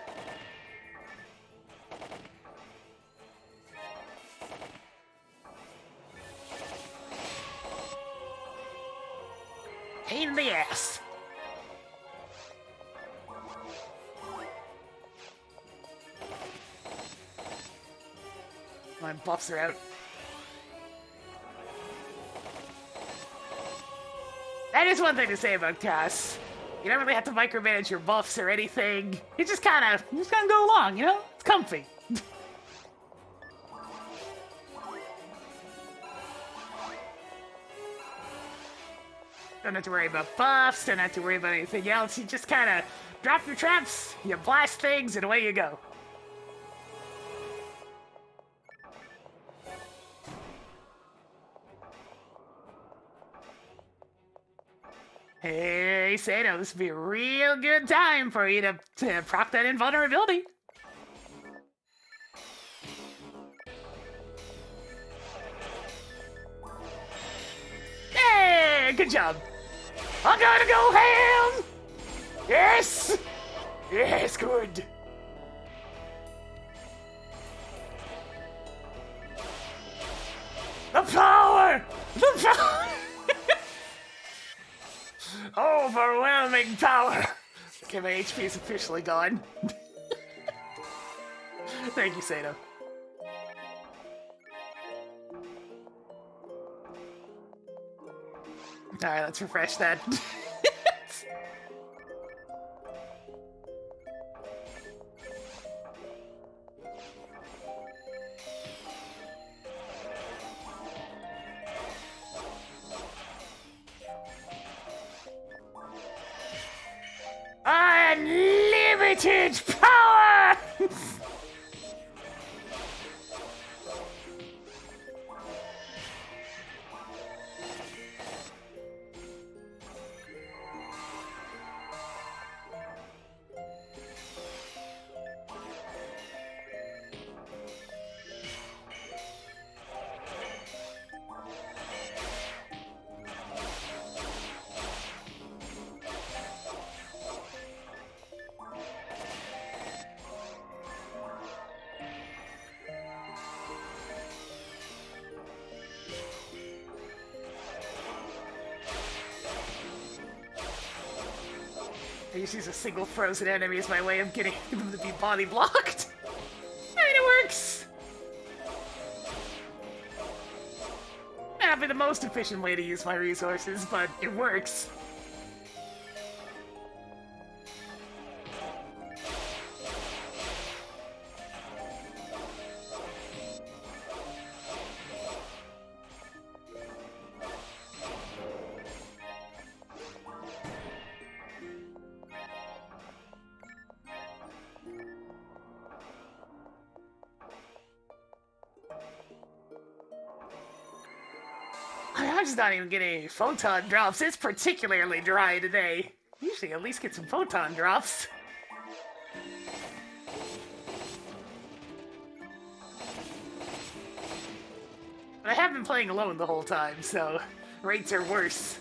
A: Pain in the ass. My buffs are out. That is one thing to say about Cass. You don't really have to micromanage your buffs or anything. You just kind of go along, you know? It's comfy. Don't have to worry about buffs, don't have to worry about anything else. You just kind of drop your traps, you blast things, and away you go. Hey, Sato, this would be a real good time for you to proc that invulnerability. Hey, good job. I'm gonna go ham! Yes! Yes, good. The power! The power! Overwhelming power! Okay, my HP is officially gone. Thank you, Sato. Alright, let's refresh that. Unlimited power! I just use a single frozen enemy as my way of getting them to be body blocked. I mean, it works. May not be the most efficient way to use my resources, but it works. I'm just not even getting any photon drops. It's particularly dry today. Usually at least get some photon drops. But I have been playing alone the whole time, so rates are worse.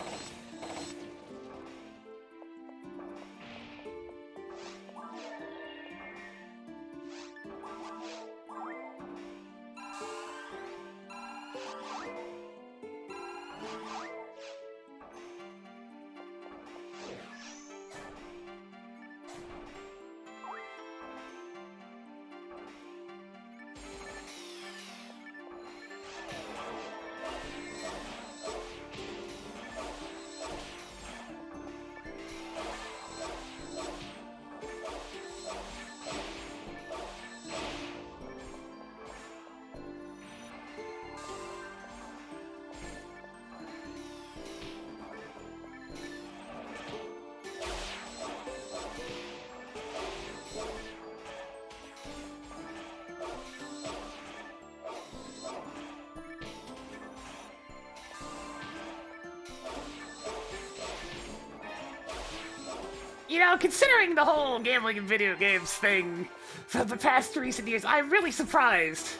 A: You know, considering the whole gambling in video games thing for the past recent years, I'm really surprised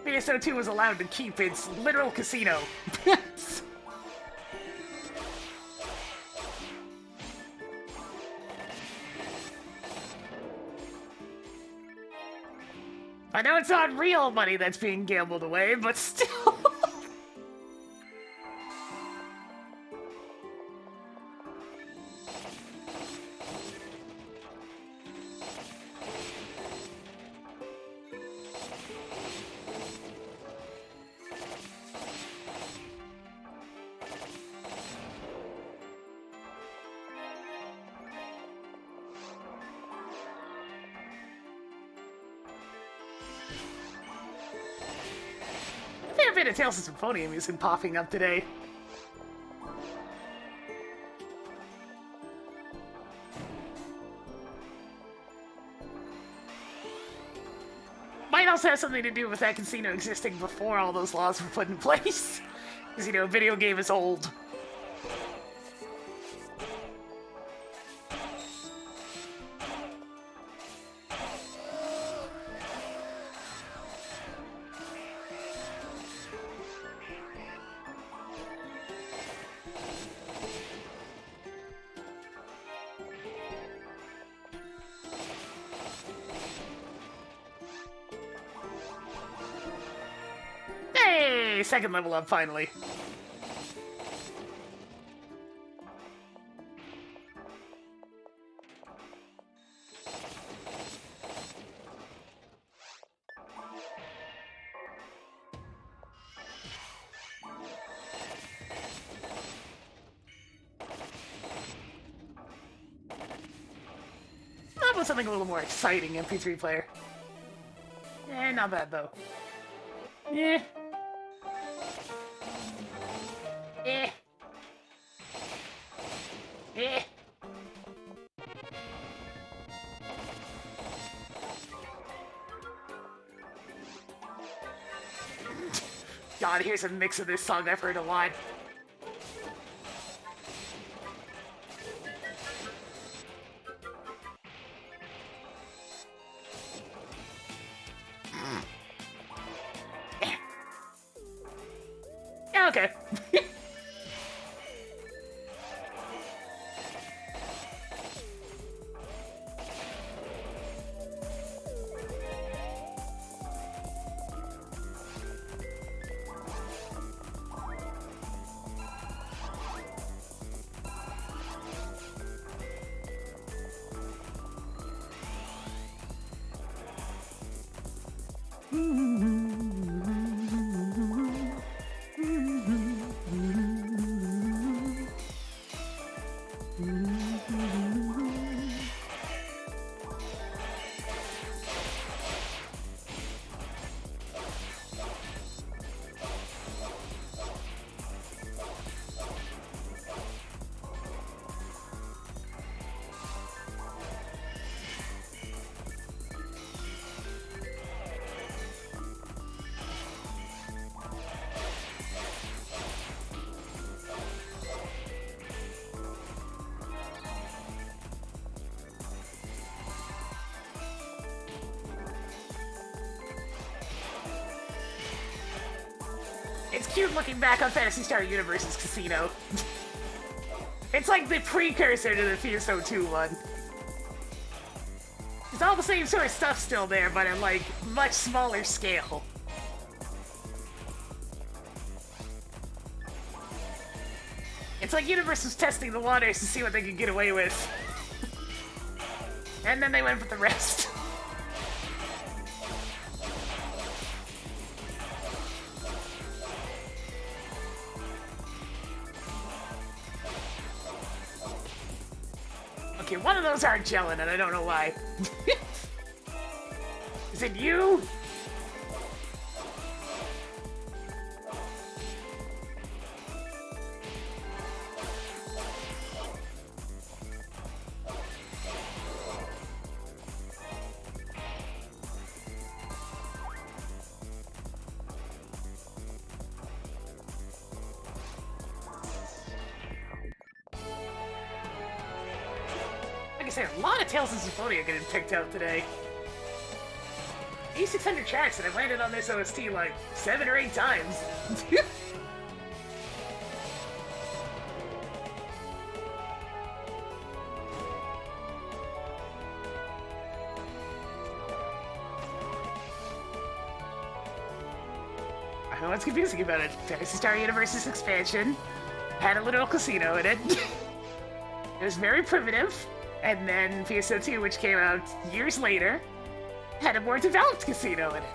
A: VSO2 was allowed to keep its literal casino. I know it's not real money that's being gambled away, but still. A bit of Tales of Symphonium isn't popping up today. Might also have something to do with that casino existing before all those laws were put in place. Because, you know, a video game is old. Hey, second level up finally. That was something a little more exciting, MP3 player. Eh, not bad though. Eh. Eh. Eh. God, here's a mix of this song I've heard a lot. Yeah, okay. It's cute looking back on Phantasy Star Universe's casino. It's like the precursor to the VSO2 one. It's all the same sort of stuff still there, but at like much smaller scale. It's like Universe was testing the waters to see what they could get away with. And then they went with the rest. Okay, one of those aren't gelling, and I don't know why. Is it you? I said, a lot of Tales of Symphonia getting picked out today. 8600 tracks, and I landed on this OST like 7 or 8 times. I don't know what's confusing about it. Phantasy Star Universe's expansion had a literal casino in it. It was very primitive, and then PSO2, which came out years later, had a more developed casino in it.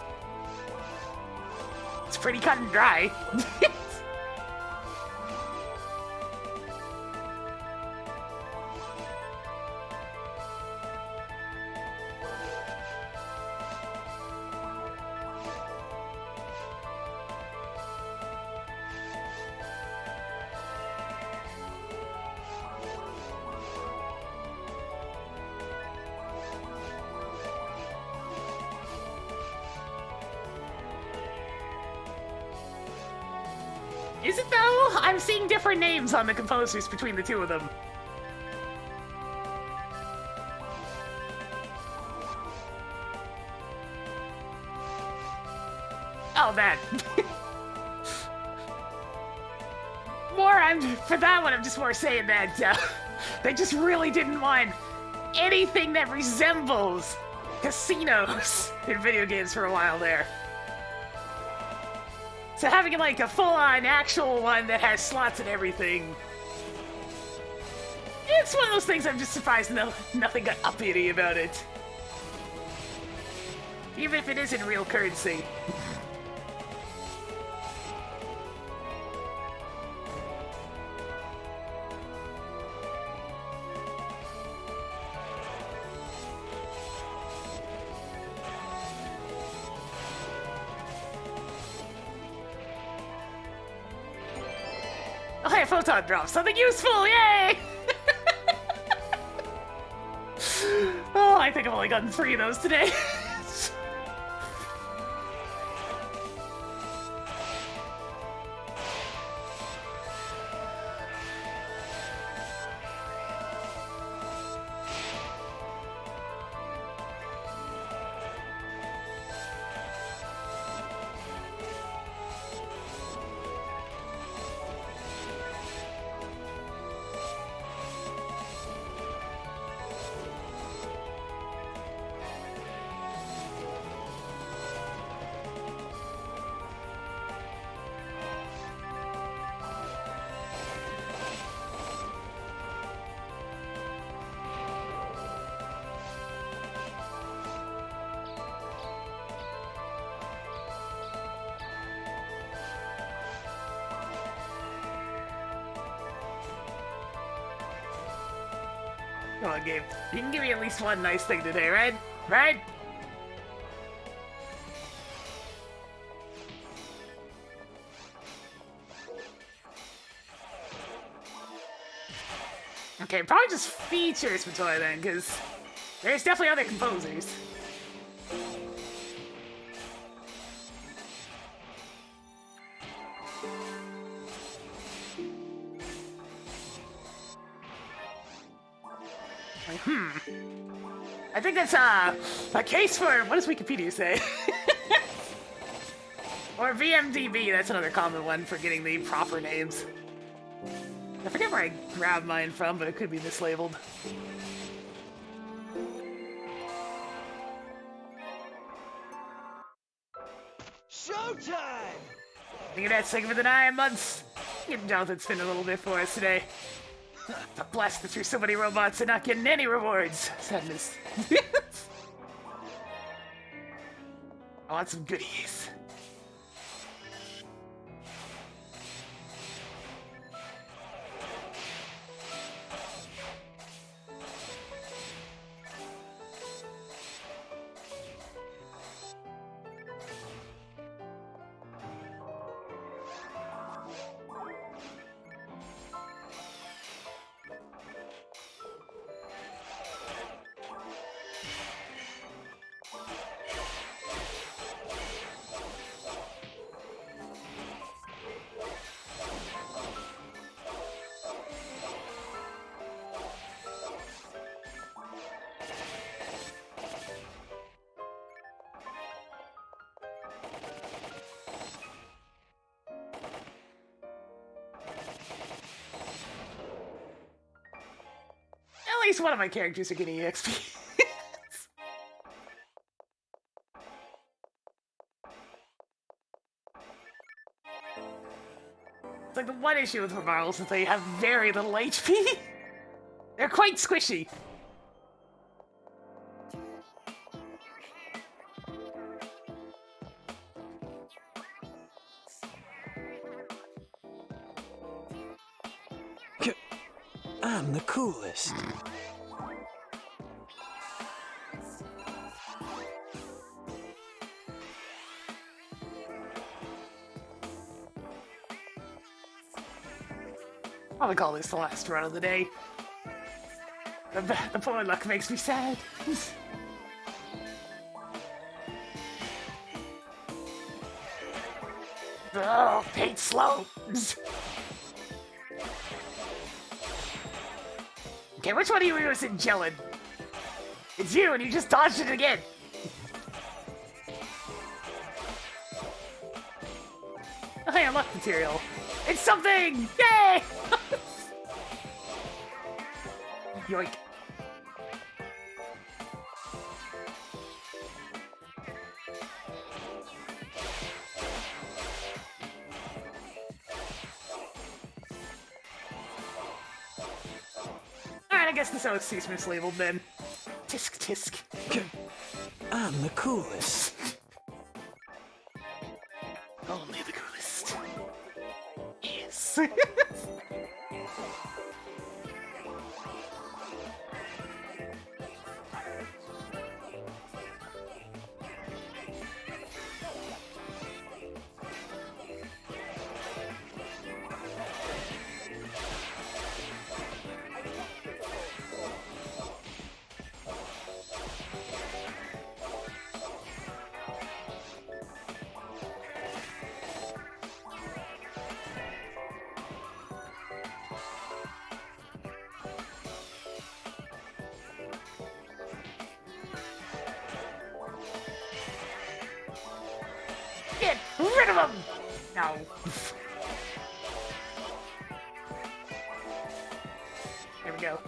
A: It's pretty cut and dry. Is it though? I'm seeing different names on the composers between the two of them. Oh, that. For that one, I'm just more saying that they just really didn't want anything that resembles casinos in video games for a while there. So having like a full-on actual one that has slots and everything, it's one of those things I'm just surprised nothing got uppity about it. Even if it isn't real currency. Oh, hey, photon drop. Something useful! Yay! Oh, I think I've only gotten 3 of those today. Come on, Gabe. You can give me at least one nice thing today, right? Right? Okay, probably just features Matoy then, because there's definitely other composers. I think that's a case for, what does Wikipedia say? Or VMDB, that's another common one for getting the proper names. I forget where I grabbed mine from, but it could be mislabeled.
C: Showtime!
A: Thinking that's sick of the 9 months. Get Jonathan spin a little bit for us today. Blasted through so many robots and not getting any rewards. Sadness. I want some goodies. least one of my characters are getting EXP. It's like the one issue with Remarls is they have very little HP. They're quite squishy.
C: I'm the coolest.
A: I'll call this the last run of the day. The poor luck makes me sad. Oh, paint slow. Okay, which one of you was in gelling? It's you, and you just dodged it again. Oh, hey, unlock material. It's something! Yay! Yoink. Alright, I guess this OXC's mislabeled then. Tisk tisk.
C: I'm the coolest.
A: Only the coolest. Yes. Get rid of him! No. There we go.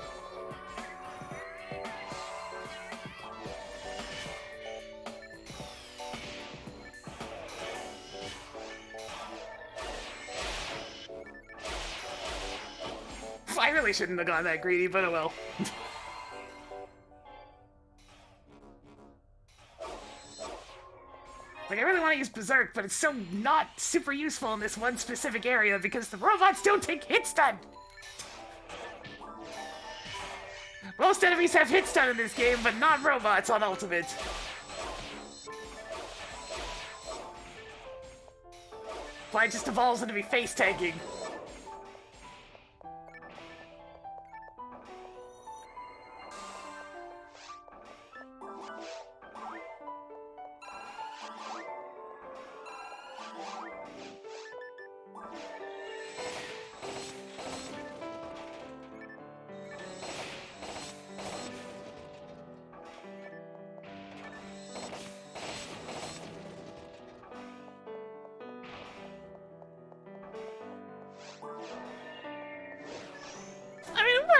A: I really shouldn't have gone that greedy, but oh well. Like, I really want to use Berserk, but it's so not super useful in this one specific area because the robots don't take hit stun! Most enemies have hit stun in this game, but not robots on Ultimate. Why it just evolves into me face tanking.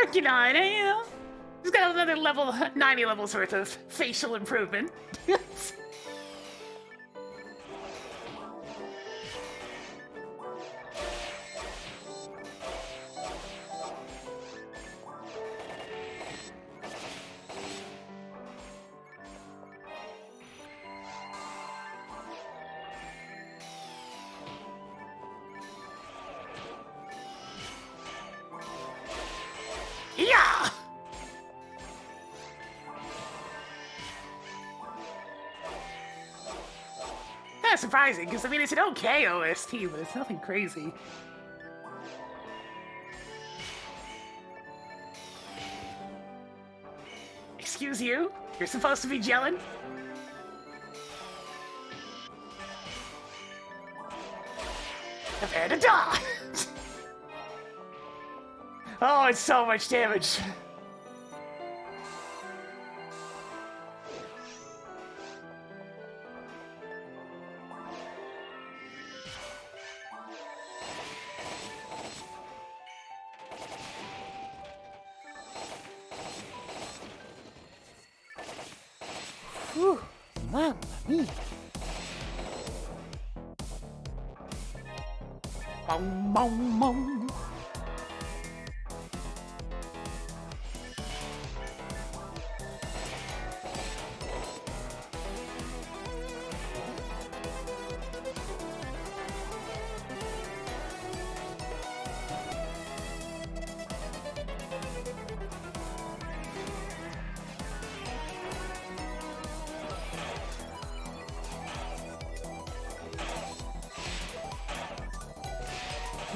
A: Working on it, you know. Just got another level, 90 levels worth of facial improvement. Yeah! Kind of surprising, because I mean, it's an okay OST, but it's nothing crazy. Excuse you? You're supposed to be gelling? Prepare to die! Oh, it's so much damage.
B: Whew, mamma mia.
A: Mom, mom, mom.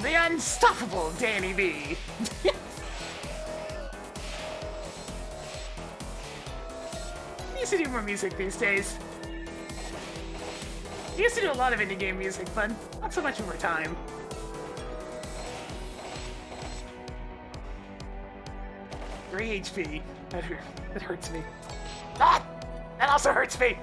A: The unstoppable Danny B. He used to do more music these days. He used to do a lot of indie game music, but not so much over time. 3 HP. That hurts me. Ah! That also hurts me!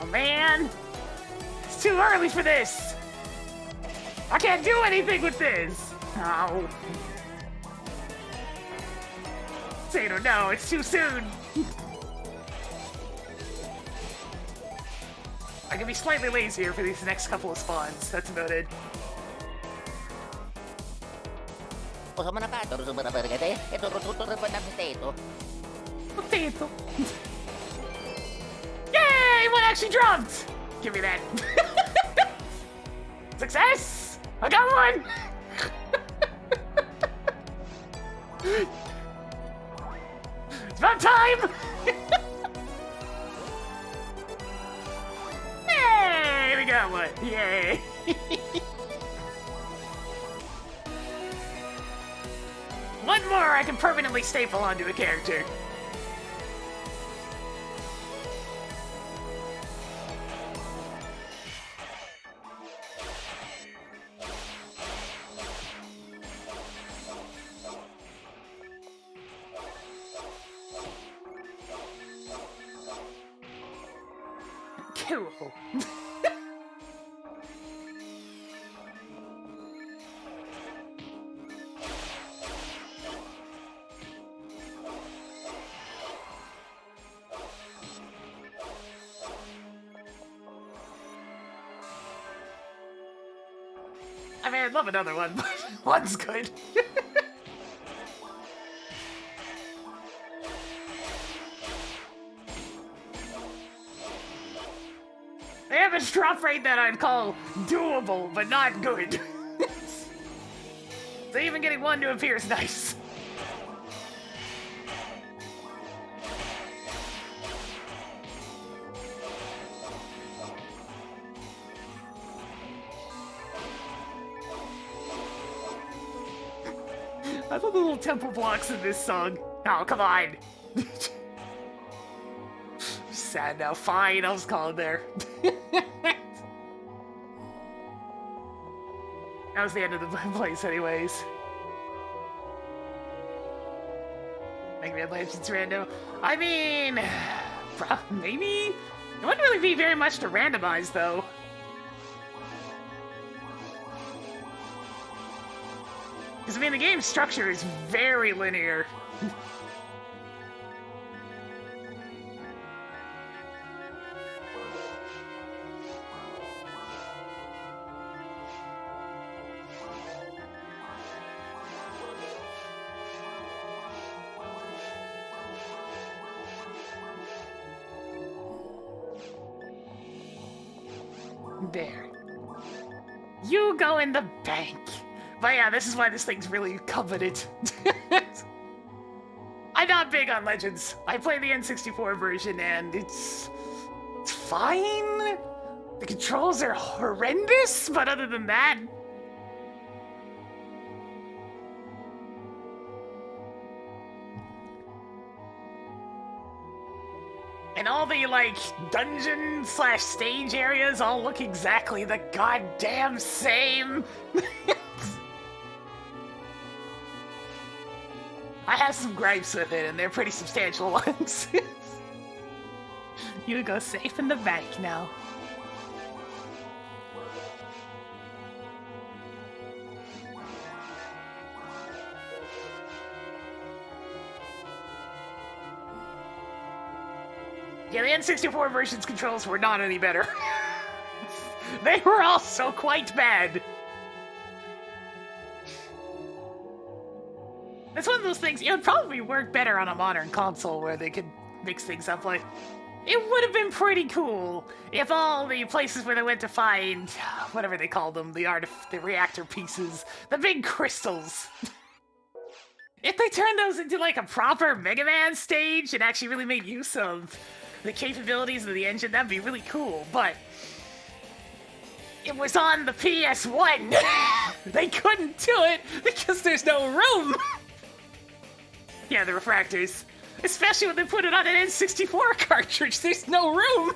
A: Oh man! It's too early for this! I can't do anything with this! Oh. Sato, no, it's too soon! I can be slightly lazier for these next couple of spawns, that's about it. Potato. Yay! One actually dropped! Give me that. Success! I got one! It's about time! Hey! We got one! Yay! One more I can permanently staple onto a character. Cool. I mean, I'd love another one, but one's good. They have a drop rate that I'd call doable, but not good. So even getting one to appear is nice. I love the little temple blocks in this song. Oh, come on. Sad now. Fine, I was calling there. That was the end of the place anyways. Mega Man Legends rando. I mean, maybe? It wouldn't really be very much to randomize though. Because I mean, the game's structure is very linear. There. You go in the bank. But yeah, this is why this thing's really coveted. I'm not big on Legends. I play the N64 version and it's fine, The controls are horrendous, but other than that... And all the, like, dungeon/stage areas all look exactly the goddamn same. I have some gripes with it, and they're pretty substantial ones. You go safe in the bank now. Yeah, the N64 version's controls were not any better. They were also quite bad. It's one of those things, it would probably work better on a modern console where they could mix things up. Like, it would have been pretty cool if all the places where they went to find, whatever they called them, the reactor pieces, the big crystals. If they turned those into like a proper Mega Man stage and actually really made use of the capabilities of the engine, that'd be really cool, but it was on the PS1. They couldn't do it because there's no room. Yeah, the refractors. Especially when they put it on an N64 cartridge, there's no room.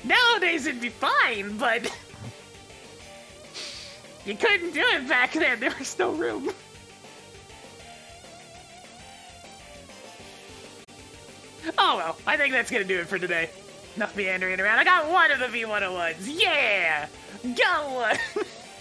A: Nowadays it'd be fine, but you couldn't do it back then. There was no room. Oh well, I think that's gonna do it for today. Enough meandering around. I got one of the V101s. Yeah! Got one!